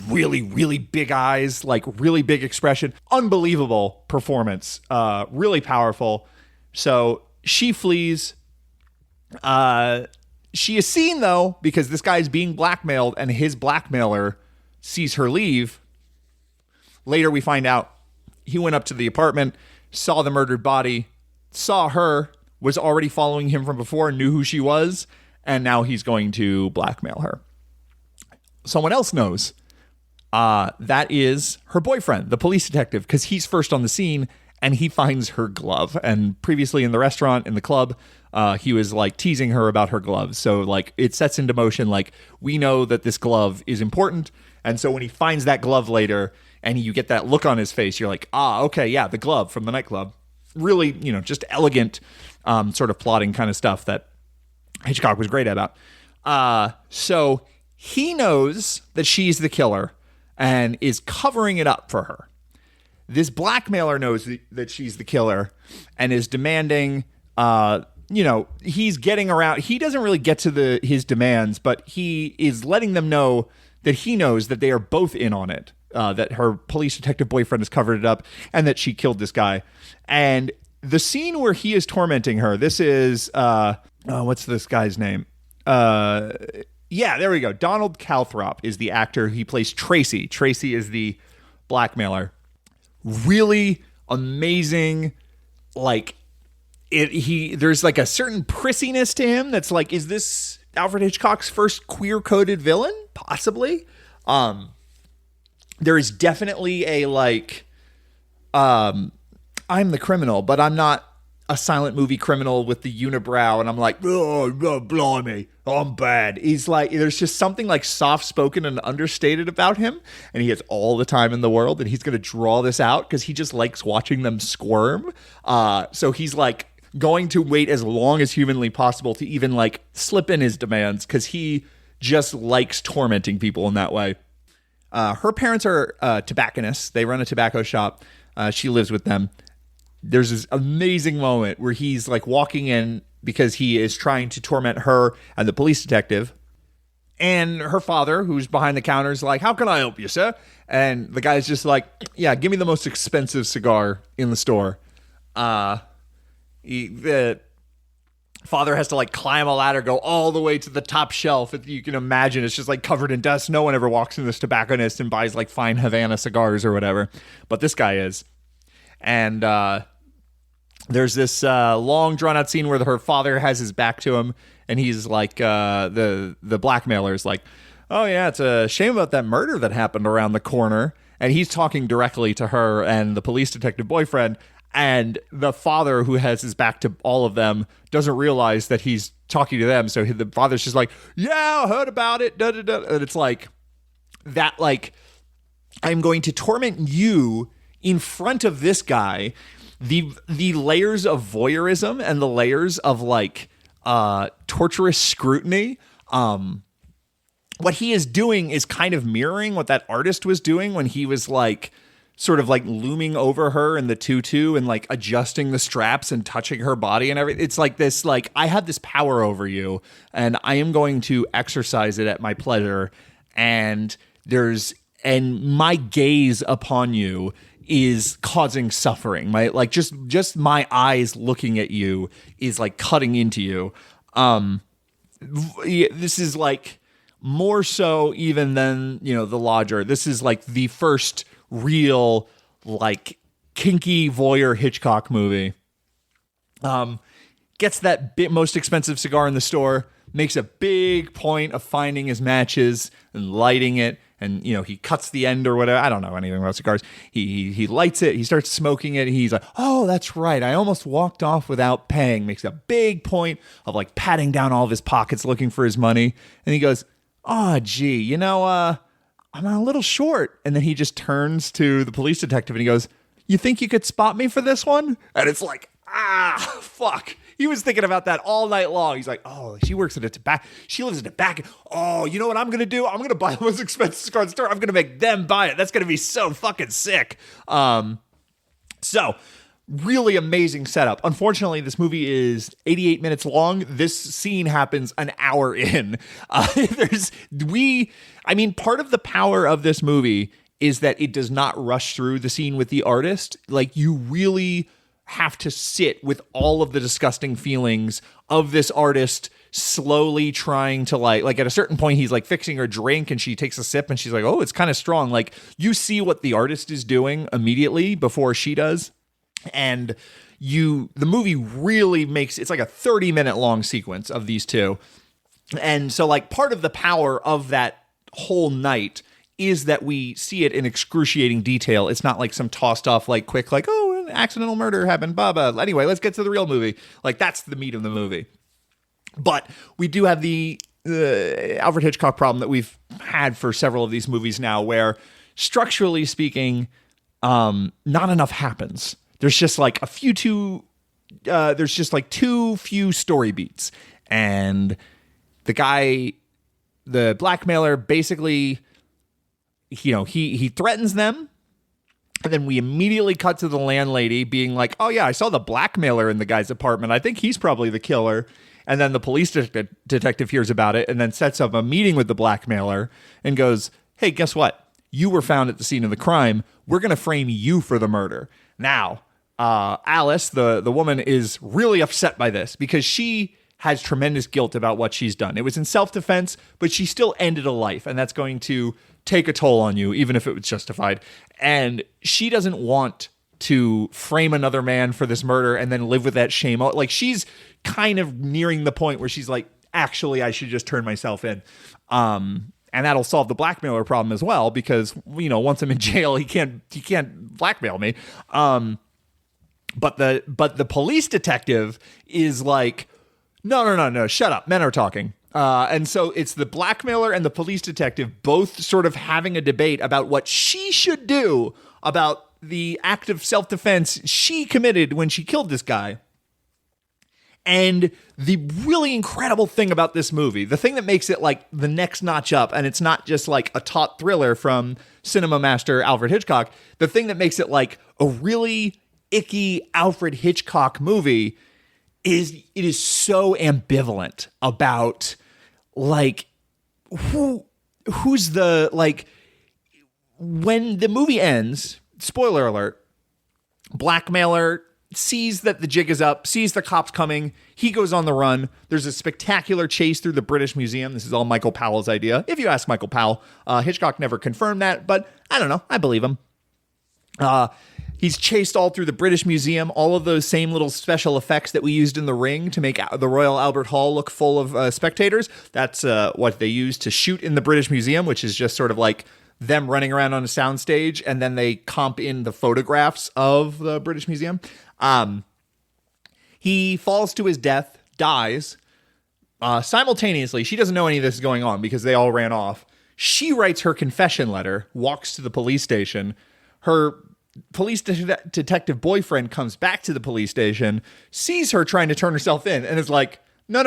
really, really big eyes, like really big expression. Unbelievable performance. Really powerful. So she flees. She is seen, though, because this guy is being blackmailed and his blackmailer sees her leave. Later, we find out he went up to the apartment, saw the murdered body, saw her, was already following him from before, knew who she was, and now he's going to blackmail her. Someone else knows. That is her boyfriend, the police detective, because he's first on the scene, and he finds her glove. And previously in the restaurant, in the club, he was like teasing her about her gloves. So like it sets into motion, like we know that this glove is important. And so when he finds that glove later and you get that look on his face, you're like, okay, yeah, the glove from the nightclub. Really, just elegant sort of plotting kind of stuff that Hitchcock was great about. So he knows that she's the killer and is covering it up for her. This blackmailer knows that she's the killer and is demanding, he's getting around. He doesn't really get to his demands, but he is letting them know that he knows that they are both in on it. That her police detective boyfriend has covered it up and that she killed this guy. And the scene where he is tormenting her, this is, what's this guy's name? Yeah, there we go. Donald Calthrop is the actor. He plays Tracy. Tracy is the blackmailer. Really amazing. Like there's like a certain prissiness to him that's like, is this Alfred Hitchcock's first queer-coded villain? Possibly. There is definitely a like, I'm the criminal, but I'm not a silent movie criminal with the unibrow, and I'm like, oh, blimey, I'm bad. He's like, there's just something like soft-spoken and understated about him, and he has all the time in the world, and he's going to draw this out because he just likes watching them squirm. So he's like going to wait as long as humanly possible to even like slip in his demands because he just likes tormenting people in that way. Her parents are tobacconists. They run a tobacco shop. She lives with them. There's this amazing moment where he's like walking in because he is trying to torment her and the police detective. And her father, who's behind the counter, is like, how can I help you, sir? And the guy's just like, yeah, give me the most expensive cigar in the store. The father has to like climb a ladder, go all the way to the top shelf. You can imagine it's just like covered in dust. No one ever walks in this tobacconist and buys like fine Havana cigars or whatever. But this guy is. And there's this long drawn out scene where her father has his back to him and he's like, the blackmailer is like, oh yeah, it's a shame about that murder that happened around the corner. And he's talking directly to her and the police detective boyfriend. And the father, who has his back to all of them, doesn't realize that he's talking to them. So the father's just like, yeah, I heard about it. Da, da, da. And it's like that, like I'm going to torment you in front of this guy. The layers of voyeurism and the layers of like torturous scrutiny. What he is doing is kind of mirroring what that artist was doing when he was like sort of like looming over her in the tutu and like adjusting the straps and touching her body and everything. It's like this, like, I have this power over you and I am going to exercise it at my pleasure. And my gaze upon you is causing suffering. My, like, just my eyes looking at you is like cutting into you. This is like more so even than, The Lodger. This is like the first real like kinky voyeur Hitchcock movie. Gets that most expensive cigar in the store, makes a big point of finding his matches and lighting it, and he cuts the end or whatever. I don't know anything about cigars. He lights it, he starts smoking it, he's like, oh, that's right, I almost walked off without paying. Makes a big point of like patting down all of his pockets looking for his money, and he goes, oh gee, I'm a little short. And then he just turns to the police detective and he goes, you think you could spot me for this one? And it's like, fuck. He was thinking about that all night long. He's like, oh, she works at a tobacco. She lives in a tobacco. Oh, you know what I'm going to do? I'm going to buy the most expensive cigar in the store. I'm going to make them buy it. That's going to be so fucking sick. So really amazing setup. Unfortunately, this movie is 88 minutes long. This scene happens an hour in. Part of the power of this movie is that it does not rush through the scene with the artist. Like, you really have to sit with all of the disgusting feelings of this artist slowly trying to like at a certain point he's like fixing her drink and she takes a sip and she's like, oh, it's kind of strong. Like, you see what the artist is doing immediately before she does. And the movie really it's like a 30-minute long sequence of these two. And so like part of the power of that whole night is that we see it in excruciating detail. It's not like some tossed off, like quick, like, oh, an accidental murder happened, blah, blah. Anyway, let's get to the real movie. Like, that's the meat of the movie. But we do have the Alfred Hitchcock problem that we've had for several of these movies now, where structurally speaking, not enough happens. There's just like too few story beats. And the blackmailer basically, he threatens them. And then we immediately cut to the landlady being like, oh yeah, I saw the blackmailer in the guy's apartment. I think he's probably the killer. And then the police detective hears about it and then sets up a meeting with the blackmailer and goes, hey, guess what? You were found at the scene of the crime. We're going to frame you for the murder. Now, Alice, the woman, is really upset by this because she has tremendous guilt about what she's done. It was in self-defense, but she still ended a life, and that's going to take a toll on you, even if it was justified. And she doesn't want to frame another man for this murder and then live with that shame. Like, she's kind of nearing the point where she's like, actually, I should just turn myself in. And that'll solve the blackmailer problem as well, because, once I'm in jail, he can't blackmail me. But the police detective is like, no, shut up. Men are talking. And so it's the blackmailer and the police detective both sort of having a debate about what she should do about the act of self-defense she committed when she killed this guy. And the really incredible thing about this movie, the thing that makes it like the next notch up, and it's not just like a taut thriller from cinema master Alfred Hitchcock, the thing that makes it like a really icky Alfred Hitchcock movie is it is so ambivalent about like who's the, like, when the movie ends, spoiler alert, blackmailer sees that the jig is up, sees the cops coming, he goes on the run. There's a spectacular chase through the British Museum. This is all Michael Powell's idea. If you ask Michael Powell, Hitchcock never confirmed that, but I don't know, I believe him. He's chased all through the British Museum, all of those same little special effects that we used in The Ring to make the Royal Albert Hall look full of spectators. That's what they used to shoot in the British Museum, which is just sort of like them running around on a soundstage, and then they comp in the photographs of the British Museum. He falls to his death, dies. Simultaneously, she doesn't know any of this is going on because they all ran off. She writes her confession letter, walks to the police station. Her police detective boyfriend comes back to the police station, sees her trying to turn herself in, and is like, no.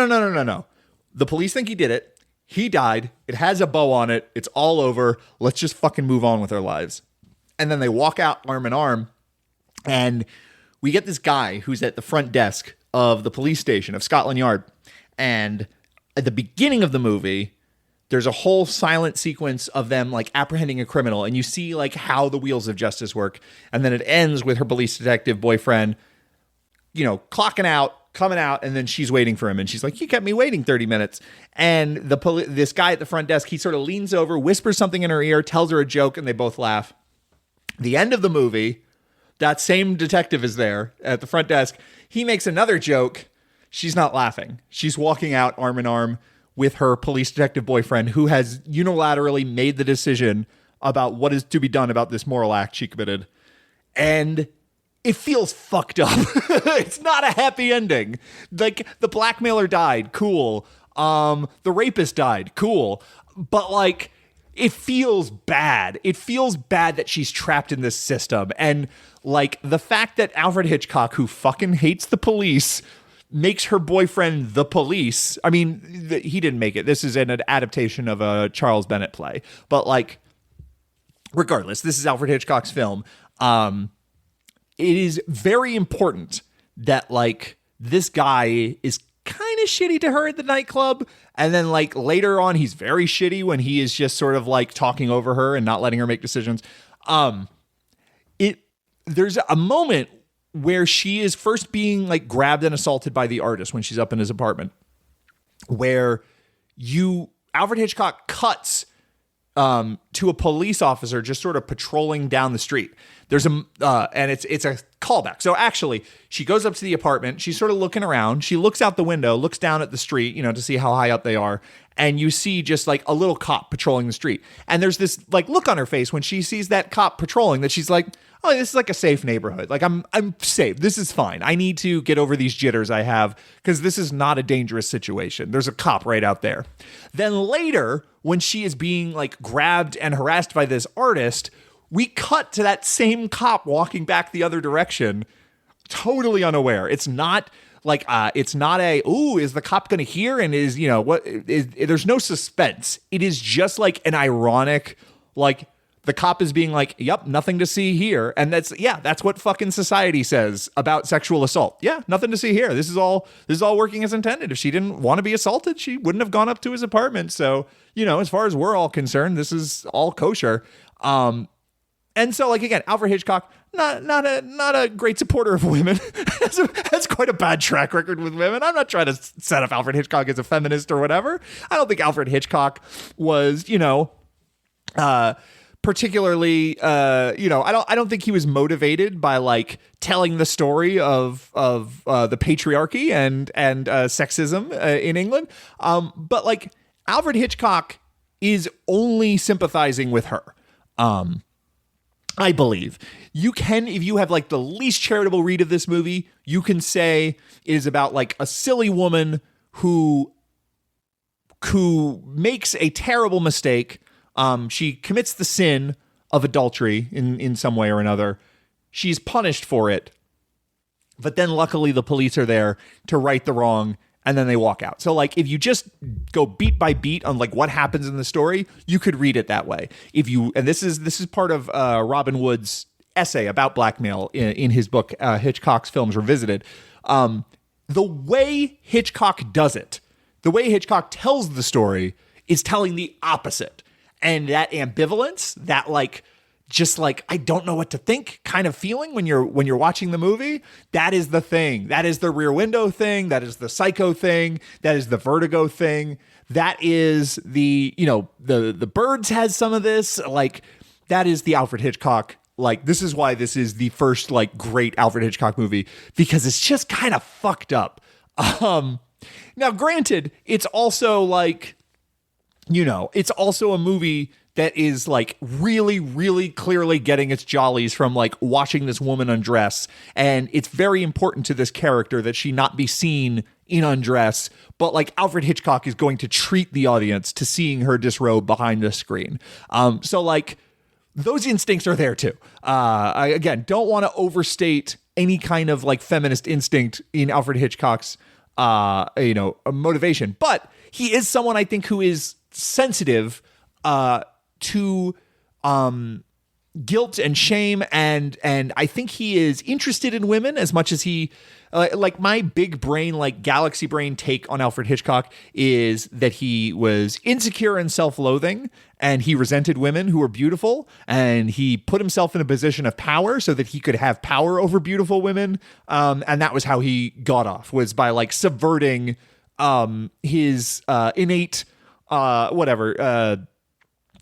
The police think he did it. He died. It has a bow on it. It's all over. Let's just fucking move on with our lives. And then they walk out arm in arm, and we get this guy who's at the front desk of the police station of Scotland Yard. And at the beginning of the movie, there's a whole silent sequence of them like apprehending a criminal, and you see like how the wheels of justice work. And then it ends with her police detective boyfriend, clocking out, coming out, and then she's waiting for him, and she's like, "You kept me waiting 30 minutes." And this guy at the front desk, he sort of leans over, whispers something in her ear, tells her a joke, and they both laugh. The end of the movie, that same detective is there at the front desk. He makes another joke. She's not laughing. She's walking out arm in arm with her police detective boyfriend, who has unilaterally made the decision about what is to be done about this moral act she committed. And it feels fucked up. It's not a happy ending. Like, the blackmailer died. Cool. The rapist died. Cool. But like, it feels bad. It feels bad that she's trapped in this system. And like, the fact that Alfred Hitchcock, who fucking hates the police, makes her boyfriend the police. I mean, he didn't make it. This is an adaptation of a Charles Bennett play. But like, regardless, this is Alfred Hitchcock's film. It is very important that like this guy is kind of shitty to her at the nightclub. And then like later on, he's very shitty when he is just sort of like talking over her and not letting her make decisions. There's a moment where she is first being like grabbed and assaulted by the artist when she's up in his apartment, where Alfred Hitchcock cuts to a police officer just sort of patrolling down the street. There's and it's a callback. So actually, she goes up to the apartment. She's sort of looking around. She looks out the window, looks down at the street, to see how high up they are. And you see just like a little cop patrolling the street. And there's this like look on her face when she sees that cop patrolling that she's like, oh, this is like a safe neighborhood. Like I'm safe. This is fine. I need to get over these jitters I have because this is not a dangerous situation. There's a cop right out there. Then later, when she is being like grabbed and harassed by this artist, we cut to that same cop walking back the other direction, totally unaware. It's not like is the cop going to hear? And there's no suspense. It is just like an ironic, like, the cop is being like, yep, nothing to see here. And that's what fucking society says about sexual assault. Yeah, nothing to see here. This is all working as intended. If she didn't want to be assaulted, she wouldn't have gone up to his apartment. So, as far as we're all concerned, this is all kosher. And so, like, again, Alfred Hitchcock, not a great supporter of women. has quite a bad track record with women. I'm not trying to set up Alfred Hitchcock as a feminist or whatever. I don't think Alfred Hitchcock was, particularly, I don't think he was motivated by like telling the story of the patriarchy and sexism in England. But like Alfred Hitchcock is only sympathizing with her. I believe you can, if you have like the least charitable read of this movie, you can say it is about like a silly woman who makes a terrible mistake. She commits the sin of adultery in some way or another. She's punished for it. But then luckily the police are there to right the wrong, and then they walk out. So like if you just go beat by beat on like what happens in the story, you could read it that way. And this is part of Robin Wood's essay about Blackmail in his book Hitchcock's Films Revisited. The way Hitchcock does it, the way Hitchcock tells the story is telling the opposite. And that ambivalence, that like, just like, I don't know what to think kind of feeling when you're watching the movie, that is the thing. That is the Rear Window thing. That is the Psycho thing. That is the Vertigo thing. That is the Birds has some of this. Like, that is the Alfred Hitchcock. Like, this is why this is the first like great Alfred Hitchcock movie, because it's just kind of fucked up. Now, granted, it's also like, it's also a movie that is like really, really clearly getting its jollies from like watching this woman undress. And it's very important to this character that she not be seen in undress, but like Alfred Hitchcock is going to treat the audience to seeing her disrobe behind the screen. So like those instincts are there too. I again don't want to overstate any kind of like feminist instinct in Alfred Hitchcock's motivation, but he is someone I think who is sensitive to guilt and shame, and I think he is interested in women as much as he like my big brain, like galaxy brain take on Alfred Hitchcock is that he was insecure and self-loathing, and he resented women who were beautiful, and he put himself in a position of power so that he could have power over beautiful women, and that was how he got off, was by like subverting his innate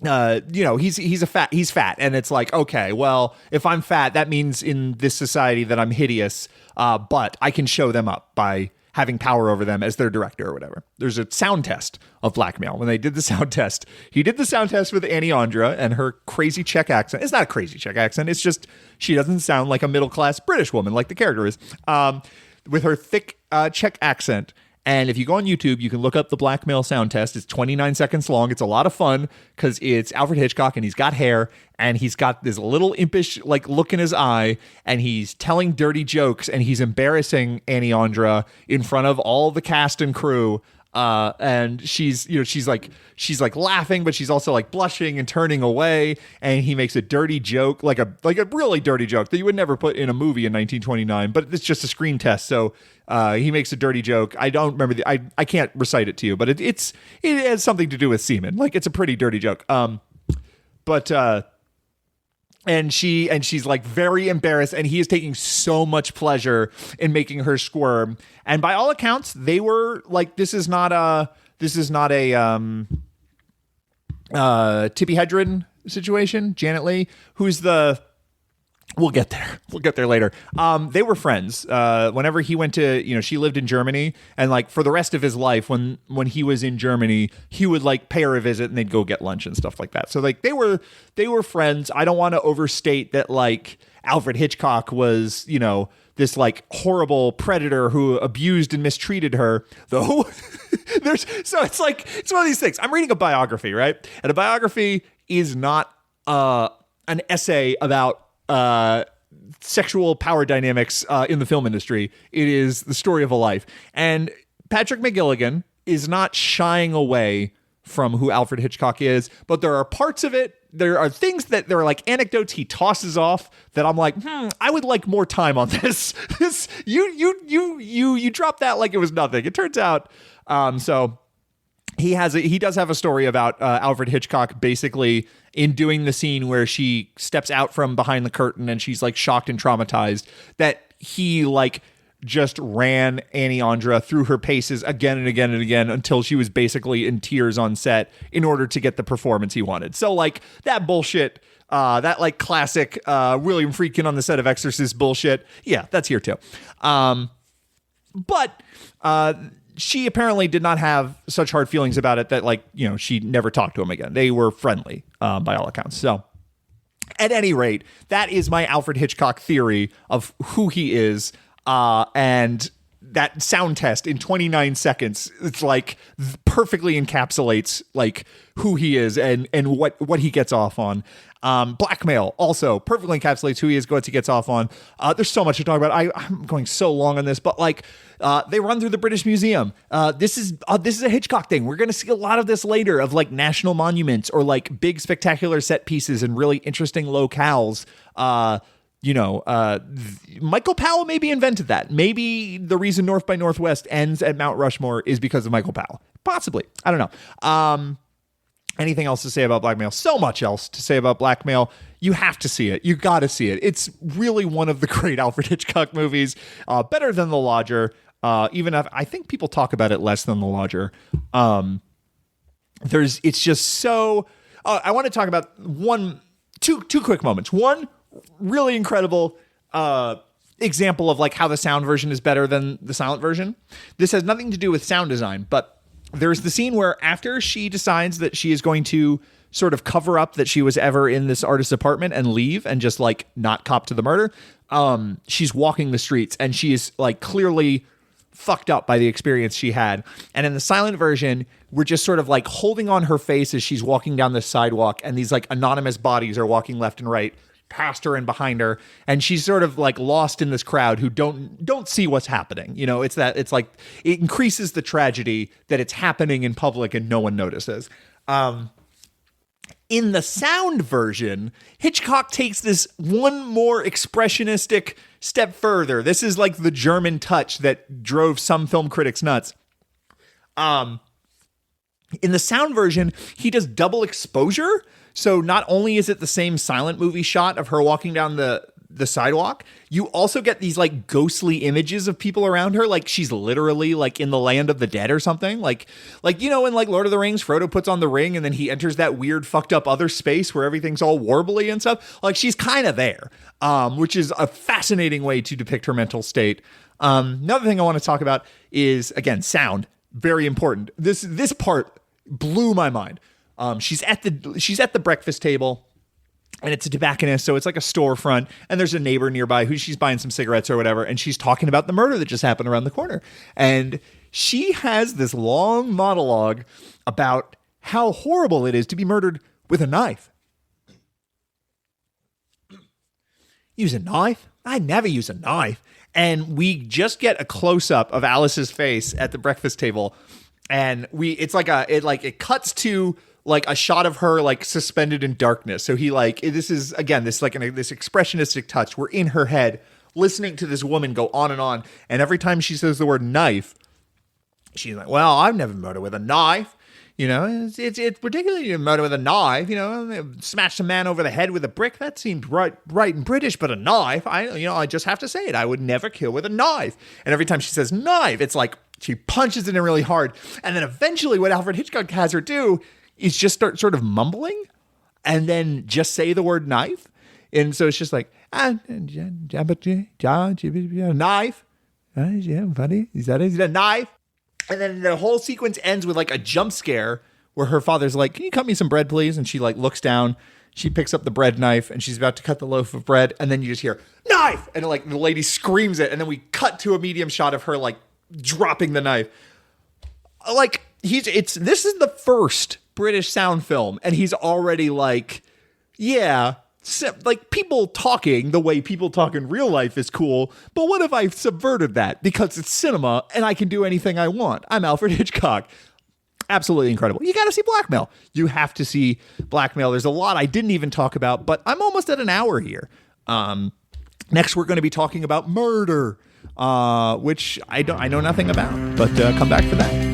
he's fat, and it's like, okay, well, if I'm fat, that means in this society that I'm hideous, but I can show them up by having power over them as their director or whatever. There's a sound test of Blackmail. When they did the sound test, he did the sound test with Annie Andra and her crazy Czech accent. It's not a crazy Czech accent. It's just she doesn't sound like a middle-class British woman like the character is, with her thick Czech accent. And if you go on YouTube, you can look up the Blackmail sound test. It's 29 seconds long. It's a lot of fun because it's Alfred Hitchcock and he's got hair and he's got this little impish like look in his eye and he's telling dirty jokes and he's embarrassing Annie Andra in front of all the cast and crew. And she's like laughing, but she's also like blushing and turning away. And he makes a dirty joke, like a really dirty joke that you would never put in a movie in 1929, but it's just a screen test. So, he makes a dirty joke. I don't remember I can't recite it to you, but it has something to do with semen. Like it's a pretty dirty joke. And she's like very embarrassed, and he is taking so much pleasure in making her squirm. And by all accounts, they were like, this is not a Tippi Hedren situation. Janet Leigh, who's we'll get there later. They were friends. Whenever he went to, she lived in Germany, and like for the rest of his life, when he was in Germany, he would like pay her a visit and they'd go get lunch and stuff like that. So like they were friends. I don't want to overstate that like Alfred Hitchcock was, this like horrible predator who abused and mistreated her, though. It's one of these things. I'm reading a biography, right? And a biography is not an essay about sexual power dynamics in the film industry. It is the story of a life. And Patrick McGilligan is not shying away from who Alfred Hitchcock is, but there are parts of it, there are things that there are like anecdotes he tosses off that I'm like, I would like more time on this. You dropped that like it was nothing. It turns out, so he does have a story about Alfred Hitchcock basically in doing the scene where she steps out from behind the curtain and she's like shocked and traumatized, that he like just ran Annie Andra through her paces again and again and again until she was basically in tears on set in order to get the performance he wanted. So like that bullshit, that like classic William Friedkin on the set of Exorcist bullshit. Yeah, that's here too. But she apparently did not have such hard feelings about it that like, she never talked to him again. They were friendly by all accounts. So at any rate, that is my Alfred Hitchcock theory of who he is. And that sound test in 29 seconds, it's like perfectly encapsulates like who he is and what he gets off on. Blackmail also perfectly encapsulates who he is, what he gets off on. There's so much to talk about. I'm going so long on this, but like, they run through the British Museum. This is a Hitchcock thing. We're going to see a lot of this later of like national monuments or like big spectacular set pieces and really interesting locales. Michael Powell maybe invented that. Maybe the reason North by Northwest ends at Mount Rushmore is because of Michael Powell. Possibly. I don't know. Anything else to say about Blackmail? So much else to say about Blackmail. You have to see it. You got to see it. It's really one of the great Alfred Hitchcock movies. Better than The Lodger. Even if I think people talk about it less than The Lodger. It's just so. I want to talk about two quick moments. One really incredible example of like how the sound version is better than the silent version. This has nothing to do with sound design, but there's the scene where after she decides that she is going to sort of cover up that she was ever in this artist's apartment and leave and just like not cop to the murder, she's walking the streets and she is like clearly fucked up by the experience she had. And in the silent version, we're just sort of like holding on her face as she's walking down the sidewalk, and these like anonymous bodies are walking left and right past her and behind her, and she's sort of like lost in this crowd who don't see what's happening. You know, it's like it increases the tragedy that it's happening in public and no one notices. In the sound version, Hitchcock takes this one more expressionistic step further. This is like the German touch that drove some film critics nuts. In the sound version, he does double exposure. So not only is it the same silent movie shot of her walking down the sidewalk, you also get these like ghostly images of people around her, like she's literally like in the land of the dead or something. Like you know, in like Lord of the Rings, Frodo puts on the ring and then he enters that weird fucked up other space where everything's all warbly and stuff. Like she's kind of there, which is a fascinating way to depict her mental state. Another thing I want to talk about is, again, sound. Very important. This part blew my mind. She's at the breakfast table, and it's a tobacconist, so it's like a storefront, and there's a neighbor nearby who she's buying some cigarettes or whatever, and she's talking about the murder that just happened around the corner. And she has this long monologue about how horrible it is to be murdered with a knife. Use a knife? I never use a knife. And we just get a close-up of Alice's face at the breakfast table, and it cuts to like a shot of her like suspended in darkness. So this is again this expressionistic touch. We're in her head listening to this woman go on, and every time she says the word knife, she's like, "Well, I've never murdered with a knife. You know, it's ridiculous to murder with a knife. You know, smash a man over the head with a brick. That seemed right and British, but a knife. I just have to say it. I would never kill with a knife." And every time she says knife, it's like she punches it in really hard. And then eventually, what Alfred Hitchcock has her do is just start sort of mumbling and then just say the word knife. And so it's just like, knife. Yeah, buddy. Is that a knife? And then the whole sequence ends with like a jump scare where her father's like, "Can you cut me some bread, please?" And she like looks down, she picks up the bread knife and she's about to cut the loaf of bread. And then you just hear knife. And like the lady screams it. And then we cut to a medium shot of her like dropping the knife. Like this is the first British sound film, and he's already like, yeah, like people talking the way people talk in real life is cool, but what if I subverted that because it's cinema and I can do anything I want? I'm Alfred Hitchcock. Absolutely incredible. You got to see Blackmail. You have to see Blackmail. There's a lot I didn't even talk about, but I'm almost at an hour here. Next, we're going to be talking about murder, which I know nothing about, but come back for that.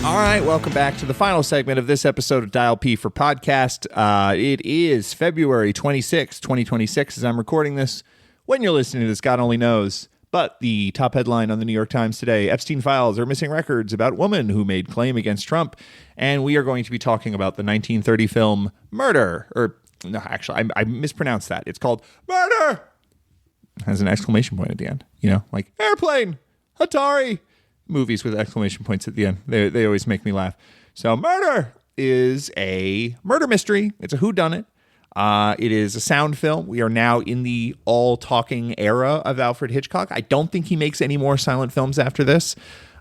All right, welcome back to the final segment of this episode of Dial P for Podcast. It is February 26, 2026, as I'm recording this. When you're listening to this, God only knows. But the top headline on the New York Times today, Epstein files are missing records about woman who made claim against Trump. And we are going to be talking about the 1930 film Murder. Or, no, actually, I mispronounced that. It's called Murder! It has an exclamation point at the end. You know, like airplane, Atari. Movies with exclamation points at the end. They always make me laugh. So Murder is a murder mystery. It's a whodunit. It is a sound film. We are now in the all-talking era of Alfred Hitchcock. I don't think he makes any more silent films after this.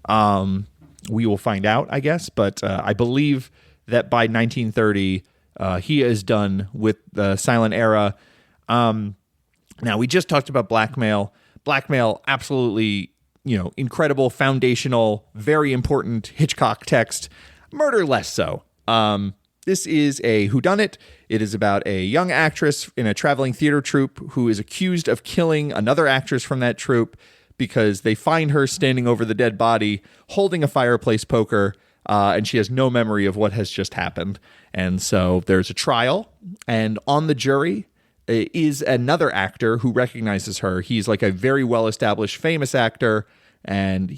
We will find out, I guess. But I believe that by 1930, he is done with the silent era. Now, we just talked about Blackmail. Blackmail, absolutely, incredible, foundational, very important Hitchcock text. Murder, less so. This is a whodunit. It is about a young actress in a traveling theater troupe who is accused of killing another actress from that troupe because they find her standing over the dead body, holding a fireplace poker, and she has no memory of what has just happened. And so there's a trial, and on the jury is another actor who recognizes her. He's like a very well-established, famous actor, and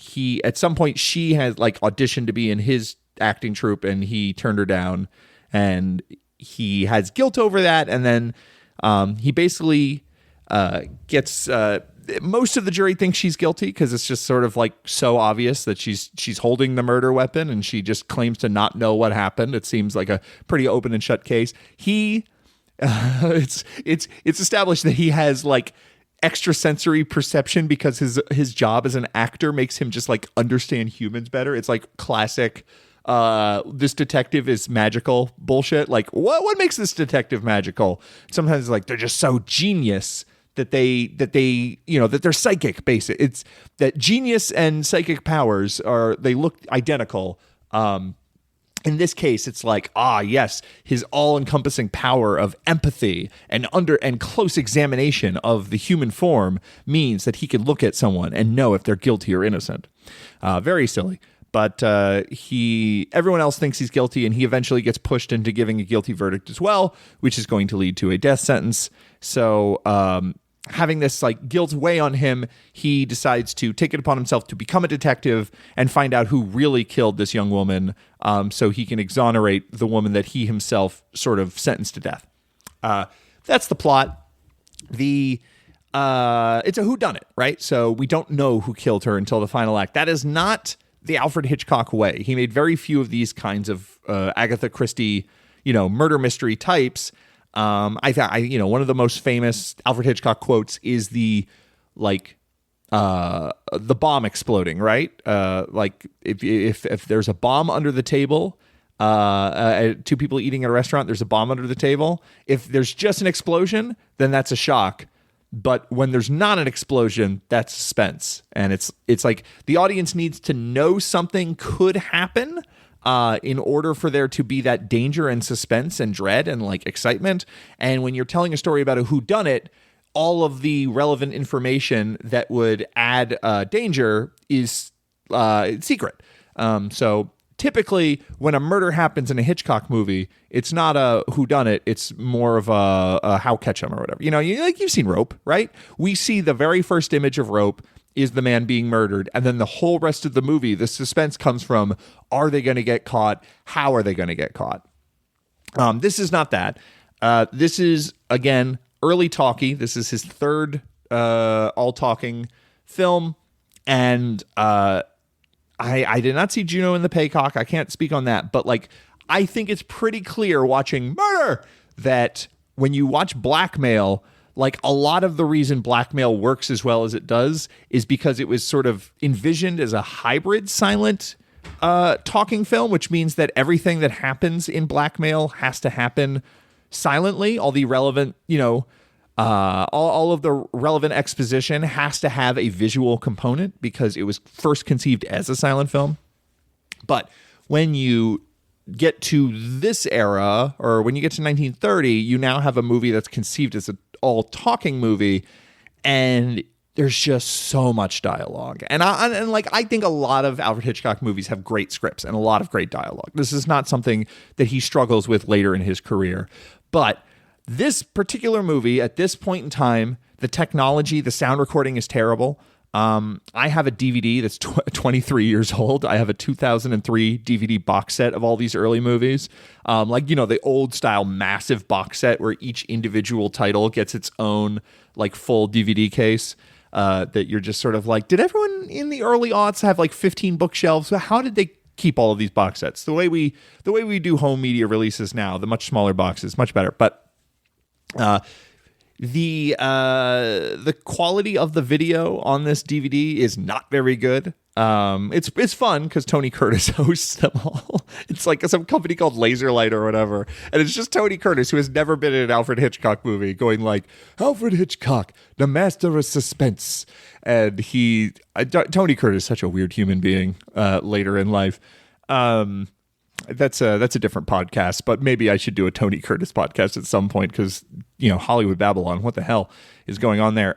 at some point she has like auditioned to be in his acting troupe, and he turned her down, and he has guilt over that. And then he basically gets most of the jury thinks she's guilty because it's just sort of like so obvious that she's holding the murder weapon and she just claims to not know what happened. It seems like a pretty open and shut case. It's established that he has like extrasensory perception because his job as an actor makes him just like understand humans better. It's like classic this detective is magical bullshit. Like what makes this detective magical? Sometimes like they're just so genius that they're psychic. Basically, it's that genius and psychic powers they look identical. In this case, it's like, yes, his all-encompassing power of empathy and close examination of the human form means that he can look at someone and know if they're guilty or innocent. Very silly. But everyone else thinks he's guilty, and he eventually gets pushed into giving a guilty verdict as well, which is going to lead to a death sentence. So having this like guilt weigh on him, he decides to take it upon himself to become a detective and find out who really killed this young woman, so he can exonerate the woman that he himself sort of sentenced to death. That's the plot. It's a whodunit, right? So we don't know who killed her until the final act. That is not the Alfred Hitchcock way. He made very few of these kinds of Agatha Christie, murder mystery types. One of the most famous Alfred Hitchcock quotes is the bomb exploding, right? Like if there's a bomb under the table, two people eating at a restaurant, there's a bomb under the table. If there's just an explosion, then that's a shock. But when there's not an explosion, that's suspense. And it's like the audience needs to know something could happen in order for there to be that danger and suspense and dread and like excitement. And when you're telling a story about a whodunit, all of the relevant information that would add danger is secret. So typically when a murder happens in a Hitchcock movie, it's not a whodunit, it's more of a how catch 'em or whatever. You've seen Rope, right? We see the very first image of Rope is the man being murdered, and then the whole rest of the movie, the suspense comes from, are they going to get caught? How are they going to get caught? This is not that. This is, again, early talkie. This is his third all-talking film, and I did not see Juno in the Paycock. I can't speak on that, but like I think it's pretty clear watching Murder that when you watch Blackmail, like a lot of the reason Blackmail works as well as it does is because it was sort of envisioned as a hybrid silent talking film, which means that everything that happens in Blackmail has to happen silently. All the relevant, all of the relevant exposition has to have a visual component because it was first conceived as a silent film. But when you get to this era, or when you get to 1930, you now have a movie that's conceived as an all-talking movie, and there's just so much dialogue. And I think a lot of Alfred Hitchcock movies have great scripts and a lot of great dialogue. This is not something that he struggles with later in his career. But this particular movie, at this point in time, the technology, the sound recording is terrible. I have a DVD that's 23 years old. I have a 2003 DVD box set of all these early movies. The old style massive box set where each individual title gets its own like full DVD case. That you're just sort of like, did everyone in the early aughts have like 15 bookshelves? How did they keep all of these box sets? The way we do home media releases now, the much smaller boxes, much better. But the quality of the video on this DVD is not very good. It's fun because Tony Curtis hosts them all. It's like some company called Laserlight or whatever, and it's just Tony Curtis, who has never been in an Alfred Hitchcock movie, going like, Alfred Hitchcock, the master of suspense. And Tony Curtis is such a weird human being later in life. That's a different podcast, but maybe I should do a Tony Curtis podcast at some point because, Hollywood Babylon, what the hell is going on there?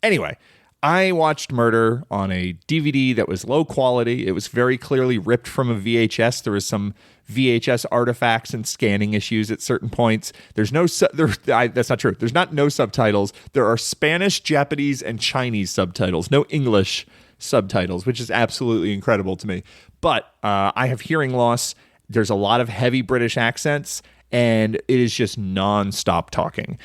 Anyway, I watched Murder on a DVD that was low quality. It was very clearly ripped from a VHS. There was some VHS artifacts and scanning issues at certain points. That's not true. There's not no subtitles. There are Spanish, Japanese, and Chinese subtitles. No English subtitles, which is absolutely incredible to me. But I have hearing loss. There's a lot of heavy British accents, and it is just non-stop talking.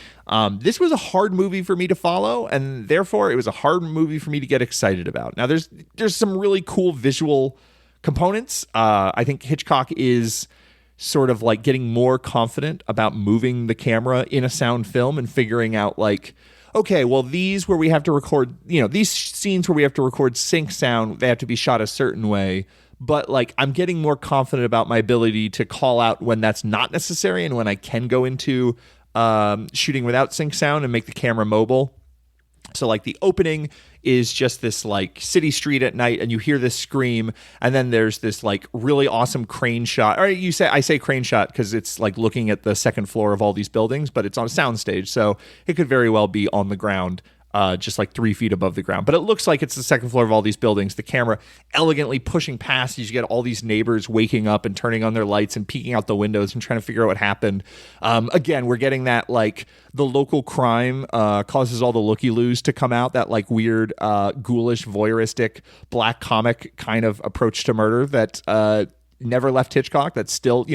This was a hard movie for me to follow, and therefore it was a hard movie for me to get excited about. Now, there's some really cool visual components. I think Hitchcock is sort of like getting more confident about moving the camera in a sound film and figuring out like, okay, well, these where we have to record, these scenes where we have to record sync sound, they have to be shot a certain way. But like, I'm getting more confident about my ability to call out when that's not necessary and when I can go into shooting without sync sound and make the camera mobile. So like the opening is just this like city street at night, and you hear this scream, and then there's this like really awesome crane shot. Or I say crane shot because it's like looking at the second floor of all these buildings, but it's on a soundstage, so it could very well be on the ground. Just like 3 feet above the ground. But it looks like it's the second floor of all these buildings. The camera elegantly pushing past. You get all these neighbors waking up and turning on their lights and peeking out the windows and trying to figure out what happened. Again, we're getting that like the local crime causes all the looky-loos to come out. That like weird, ghoulish, voyeuristic, black comic kind of approach to murder that never left Hitchcock. That's still,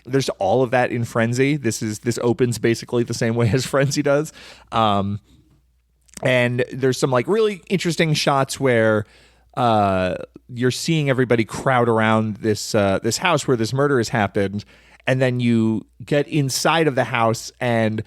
there's all of that in Frenzy. This opens basically the same way as Frenzy does. And there's some like really interesting shots where you're seeing everybody crowd around this house where this murder has happened, and then you get inside of the house, and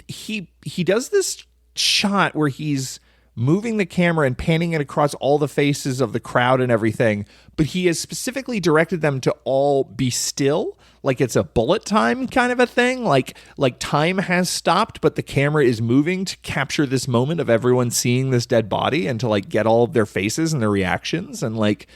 he does this shot where he's moving the camera and panning it across all the faces of the crowd and everything, but he has specifically directed them to all be still, like it's a bullet time kind of a thing, like time has stopped, but the camera is moving to capture this moment of everyone seeing this dead body and to like get all of their faces and their reactions. And like,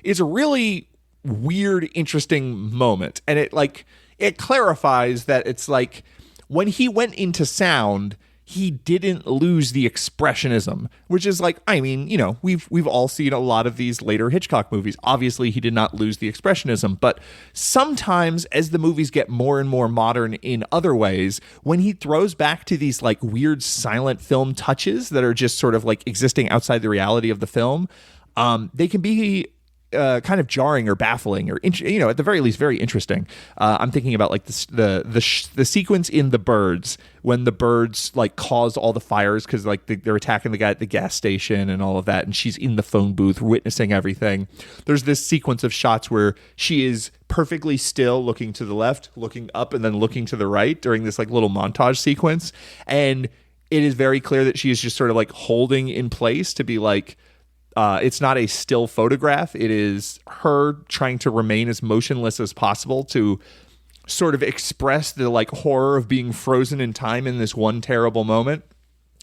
it's a really weird, interesting moment. And it clarifies that it's like when he went into sound, he didn't lose the expressionism, which is like, I mean, we've all seen a lot of these later Hitchcock movies. Obviously, he did not lose the expressionism, but sometimes as the movies get more and more modern in other ways, when he throws back to these like weird silent film touches that are just sort of like existing outside the reality of the film, they can be kind of jarring or baffling or at the very least very interesting. I'm thinking about like the sequence in The Birds when the birds like cause all the fires because like they're attacking the guy at the gas station and all of that, and she's in the phone booth witnessing everything. There's this sequence of shots where she is perfectly still, looking to the left, looking up, and then looking to the right during this like little montage sequence, and it is very clear that she is just sort of like holding in place to be like, it's not a still photograph. It is her trying to remain as motionless as possible to sort of express the like horror of being frozen in time in this one terrible moment.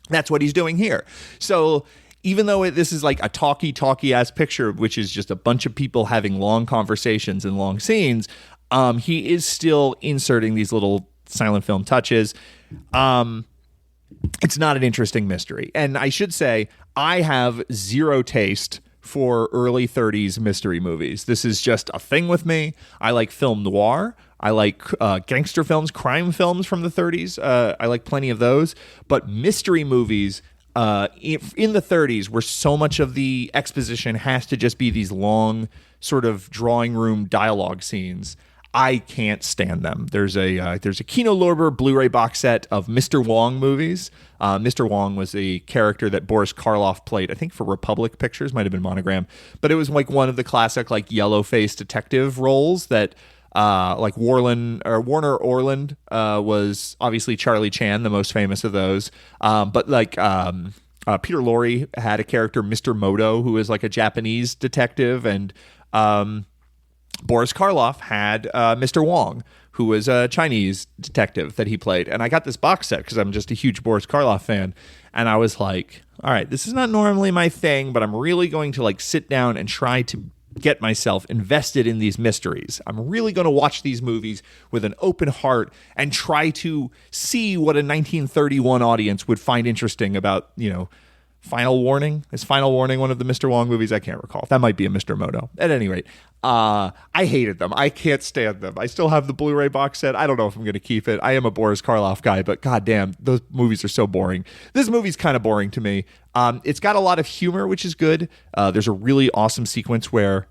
That's what he's doing here. So even though this is like a talky ass picture, which is just a bunch of people having long conversations and long scenes, he is still inserting these little silent film touches. It's not an interesting mystery. And I should say, I have zero taste for early 30s mystery movies. This is just a thing with me. I like film noir. I like gangster films, crime films from the 30s. I like plenty of those. But mystery movies in the 30s, where so much of the exposition has to just be these long sort of drawing room dialogue scenes, I can't stand them. There's a Kino Lorber Blu-ray box set of Mr. Wong movies. Mr. Wong was a character that Boris Karloff played, I think for Republic Pictures, might have been Monogram, but it was like one of the classic like yellow-faced detective roles that like Warner Orland was obviously Charlie Chan, the most famous of those. But like Peter Lorre had a character, Mr. Moto, who is like a Japanese detective, and Boris Karloff had Mr. Wong, who was a Chinese detective that he played. And I got this box set because I'm just a huge Boris Karloff fan. And I was like, all right, this is not normally my thing, but I'm really going to like sit down and try to get myself invested in these mysteries. I'm really going to watch these movies with an open heart and try to see what a 1931 audience would find interesting about, Final Warning. Is Final Warning one of the Mr. Wong movies? I can't recall. That might be a Mr. Moto. At any rate, I hated them. I can't stand them. I still have the Blu-ray box set. I don't know if I'm going to keep it. I am a Boris Karloff guy, but goddamn, those movies are so boring. This movie's kind of boring to me. It's got a lot of humor, which is good. There's a really awesome sequence where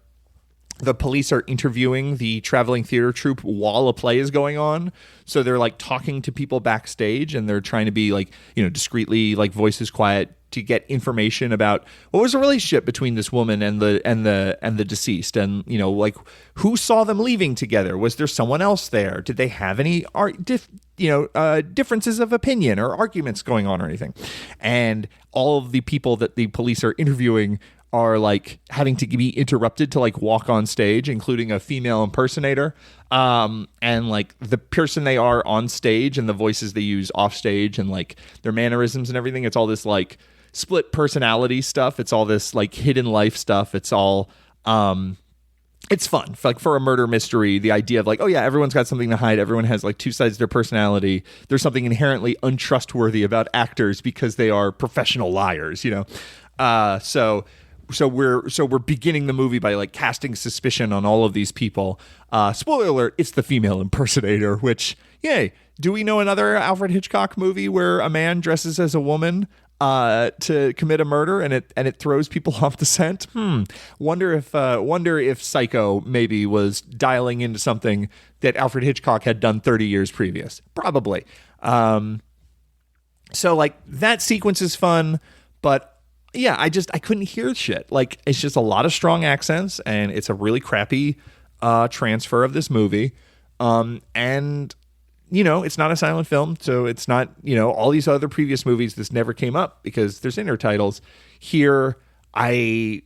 the police are interviewing the traveling theater troupe while a play is going on. So they're like talking to people backstage, and they're trying to be like, discreetly, like voices quiet, to get information about what was the relationship between this woman and the deceased, and like who saw them leaving together. Was there someone else there? Did they have any differences of opinion or arguments going on or anything? And all of the people that the police are interviewing are like having to be interrupted to like walk on stage, including a female impersonator. And like the person they are on stage and the voices they use off stage and like their mannerisms and everything. It's all this like split personality stuff. It's all this like hidden life stuff. It's all, it's fun. Like for a murder mystery, the idea of like, oh yeah, everyone's got something to hide. Everyone has like two sides of their personality. There's something inherently untrustworthy about actors because they are professional liars, So we're beginning the movie by like casting suspicion on all of these people. Spoiler alert, it's the female impersonator, which, yay. Do we know another Alfred Hitchcock movie where a man dresses as a woman to commit a murder and it throws people off the scent? Wonder if Psycho maybe was dialing into something that Alfred Hitchcock had done 30 years previous. Probably. So like that sequence is fun, but yeah, I couldn't hear shit. Like, it's just a lot of strong accents, and it's a really crappy transfer of this movie. And, it's not a silent film, so it's not, all these other previous movies, this never came up because there's intertitles. Here, I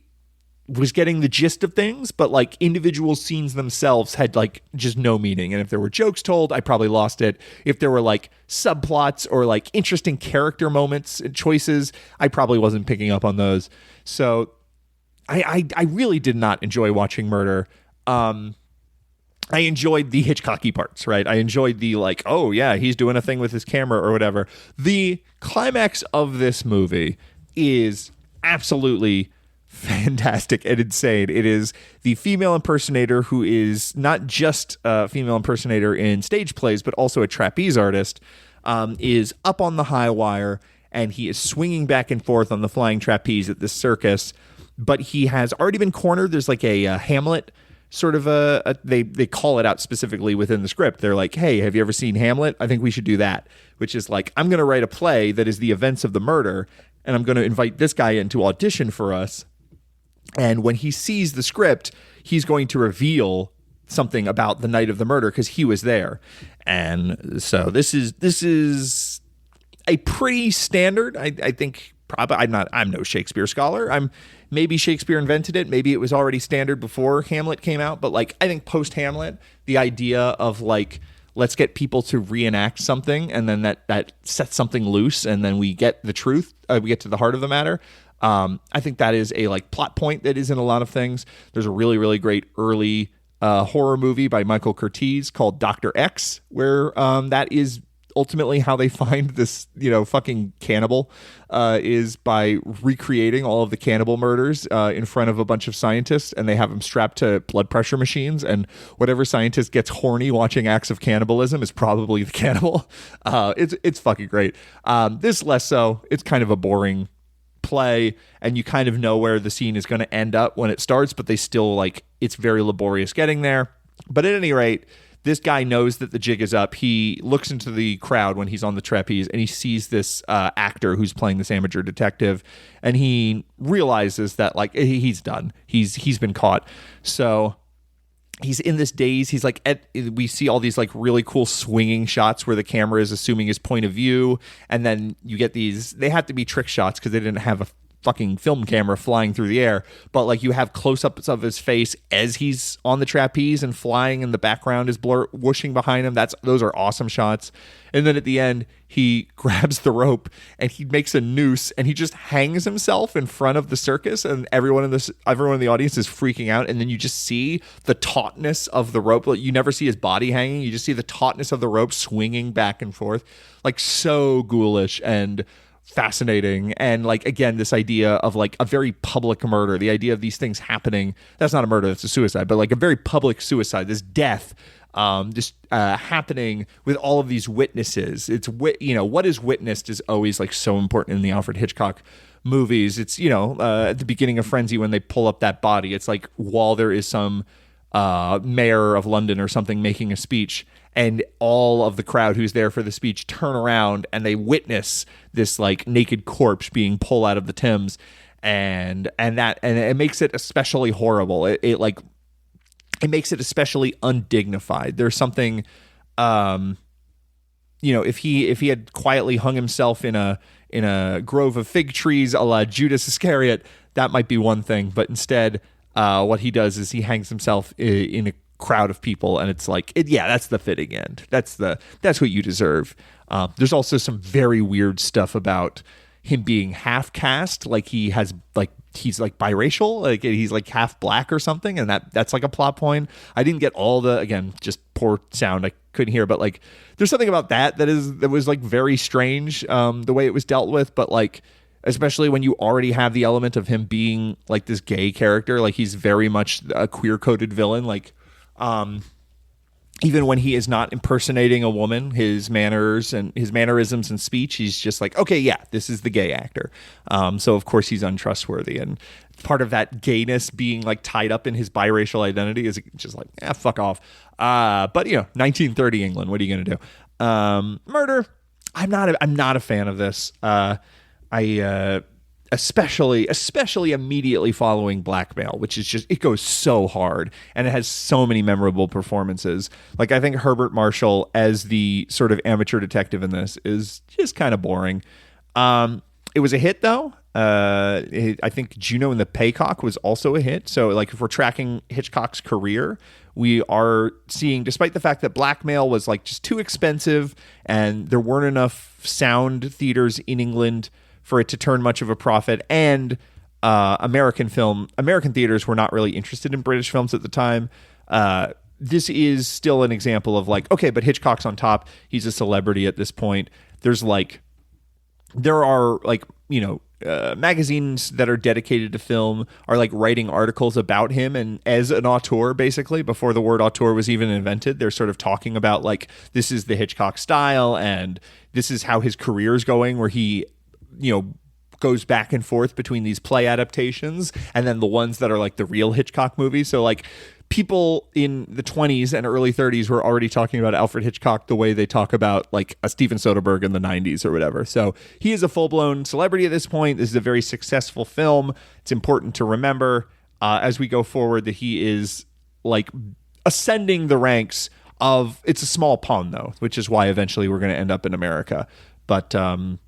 was getting the gist of things, but like individual scenes themselves had like just no meaning. And if there were jokes told, I probably lost it. If there were like subplots or like interesting character moments and choices, I probably wasn't picking up on those. So I really did not enjoy watching Murder. I enjoyed the Hitchcocky parts, right? I enjoyed the like, oh yeah, he's doing a thing with his camera or whatever. The climax of this movie is absolutely fantastic and insane. It is the female impersonator who is not just a female impersonator in stage plays, but also a trapeze artist, is up on the high wire, and he is swinging back and forth on the flying trapeze at this circus, but he has already been cornered. There's like a Hamlet sort of they call it out specifically within the script. They're like, hey, have you ever seen Hamlet? I think we should do that, which is like, I'm going to write a play that is the events of the murder, and I'm going to invite this guy in to audition for us. And when he sees the script, he's going to reveal something about the night of the murder because he was there. And so this is a pretty standard. I think probably I'm no Shakespeare scholar. Maybe Shakespeare invented it. Maybe it was already standard before Hamlet came out. But like I think post Hamlet, the idea of like, let's get people to reenact something, and then that sets something loose, and then we get the truth. We get to the heart of the matter. I think that is a like plot point that is in a lot of things. There's a really, really great early horror movie by Michael Curtiz called Dr. X, where that is ultimately how they find this, fucking cannibal, is by recreating all of the cannibal murders in front of a bunch of scientists, and they have them strapped to blood pressure machines, and whatever scientist gets horny watching acts of cannibalism is probably the cannibal. It's fucking great. This less so. It's kind of a boring play, and you kind of know where the scene is going to end up when it starts, but they still like, it's very laborious getting there. But at any rate, this guy knows that the jig is up. He looks into the crowd when he's on the trapeze, and he sees this actor who's playing this amateur detective, and he realizes that like he's done. He's been caught. So he's in this daze. He's like, we see all these like really cool swinging shots where the camera is assuming his point of view. And then you get these, they had to be trick shots because they didn't have a fucking film camera flying through the air. But like you have close-ups of his face as he's on the trapeze and flying, and the background is whooshing behind him. Those are awesome shots. And then at the end, he grabs the rope and he makes a noose, and he just hangs himself in front of the circus, and everyone in the audience is freaking out. And then you just see the tautness of the rope. You never see his body hanging. You just see the tautness of the rope swinging back and forth, like so ghoulish and fascinating. And like, again, this idea of like a very public murder, the idea of these things happening. That's not a murder, that's a suicide, but like a very public suicide, this death just happening with all of these witnesses. It's what is witnessed is always like so important in the Alfred Hitchcock movies. It's at the beginning of Frenzy when they pull up that body. It's like while there is some mayor of London or something making a speech, and all of the crowd who's there for the speech turn around and they witness this like naked corpse being pulled out of the Thames, and it makes it especially horrible. It makes it especially undignified. There's something, if he had quietly hung himself in a grove of fig trees a la Judas Iscariot, that might be one thing. But instead, what he does is he hangs himself in a crowd of people, and it's like, that's the fitting end. That's what you deserve. There's also some very weird stuff about him being half caste, like he's like biracial, like he's like half black or something, and that's like a plot point. I didn't get all again, just poor sound, I couldn't hear, but like there's something about that was like very strange, the way it was dealt with. But like, especially when you already have the element of him being like this gay character, like he's very much a queer coded villain, like even when he is not impersonating a woman, his manners and his mannerisms and speech, he's just like, okay, yeah, this is the gay actor. So of course he's untrustworthy, and part of that gayness being like tied up in his biracial identity is just like, fuck off. But 1930 England, what are you gonna do? Murder. I'm not a fan of this. Especially immediately following Blackmail, which is just, it goes so hard and it has so many memorable performances. Like, I think Herbert Marshall as the sort of amateur detective in this is just kind of boring. It was a hit though. I think Juno and the Paycock was also a hit. So like, if we're tracking Hitchcock's career, we are seeing, despite the fact that Blackmail was like just too expensive and there weren't enough sound theaters in England for it to turn much of a profit, and American theaters were not really interested in British films at the time. This is still an example of like, okay, but Hitchcock's on top. He's a celebrity at this point. There are magazines that are dedicated to film are like writing articles about him, and as an auteur, basically, before the word auteur was even invented, they're sort of talking about like, this is the Hitchcock style and this is how his career is going, where he goes back and forth between these play adaptations and then the ones that are like the real Hitchcock movies. So like, people in the 20s and early 30s were already talking about Alfred Hitchcock the way they talk about like a Steven Soderbergh in the 90s or whatever. So he is a full-blown celebrity at this point. This is a very successful film. It's important to remember as we go forward that he is like ascending the ranks of, it's a small pawn though, which is why eventually we're going to end up in America. But not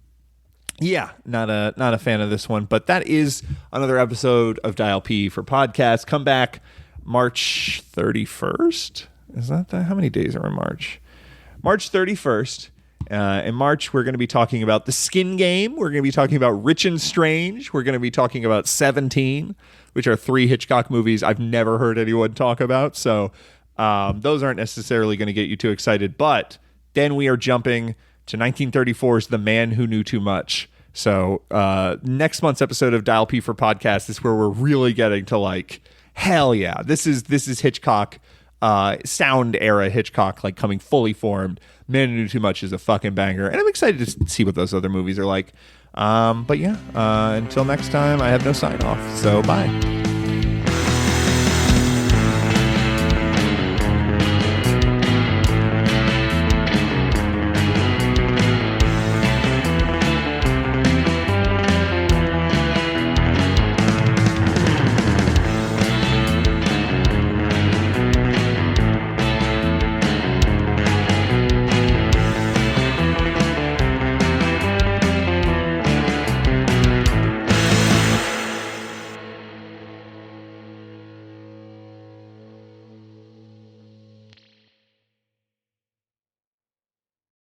a fan of this one. But that is another episode of Dial P for podcast. Come back March 31st. Is that how many days are in March? March 31st. In March, we're going to be talking about The Skin Game. We're going to be talking about Rich and Strange. We're going to be talking about 17, which are 3 Hitchcock movies I've never heard anyone talk about. So those aren't necessarily going to get you too excited. But then we are jumping to 1934's The Man Who Knew Too Much. So next month's episode of Dial P for podcast is where we're really getting to like, hell yeah, this is Hitchcock, sound era Hitchcock, like coming fully formed. Man Who Knew Too Much is a fucking banger, and I'm excited to see what those other movies are like. But yeah, until next time, I have no sign off, so bye.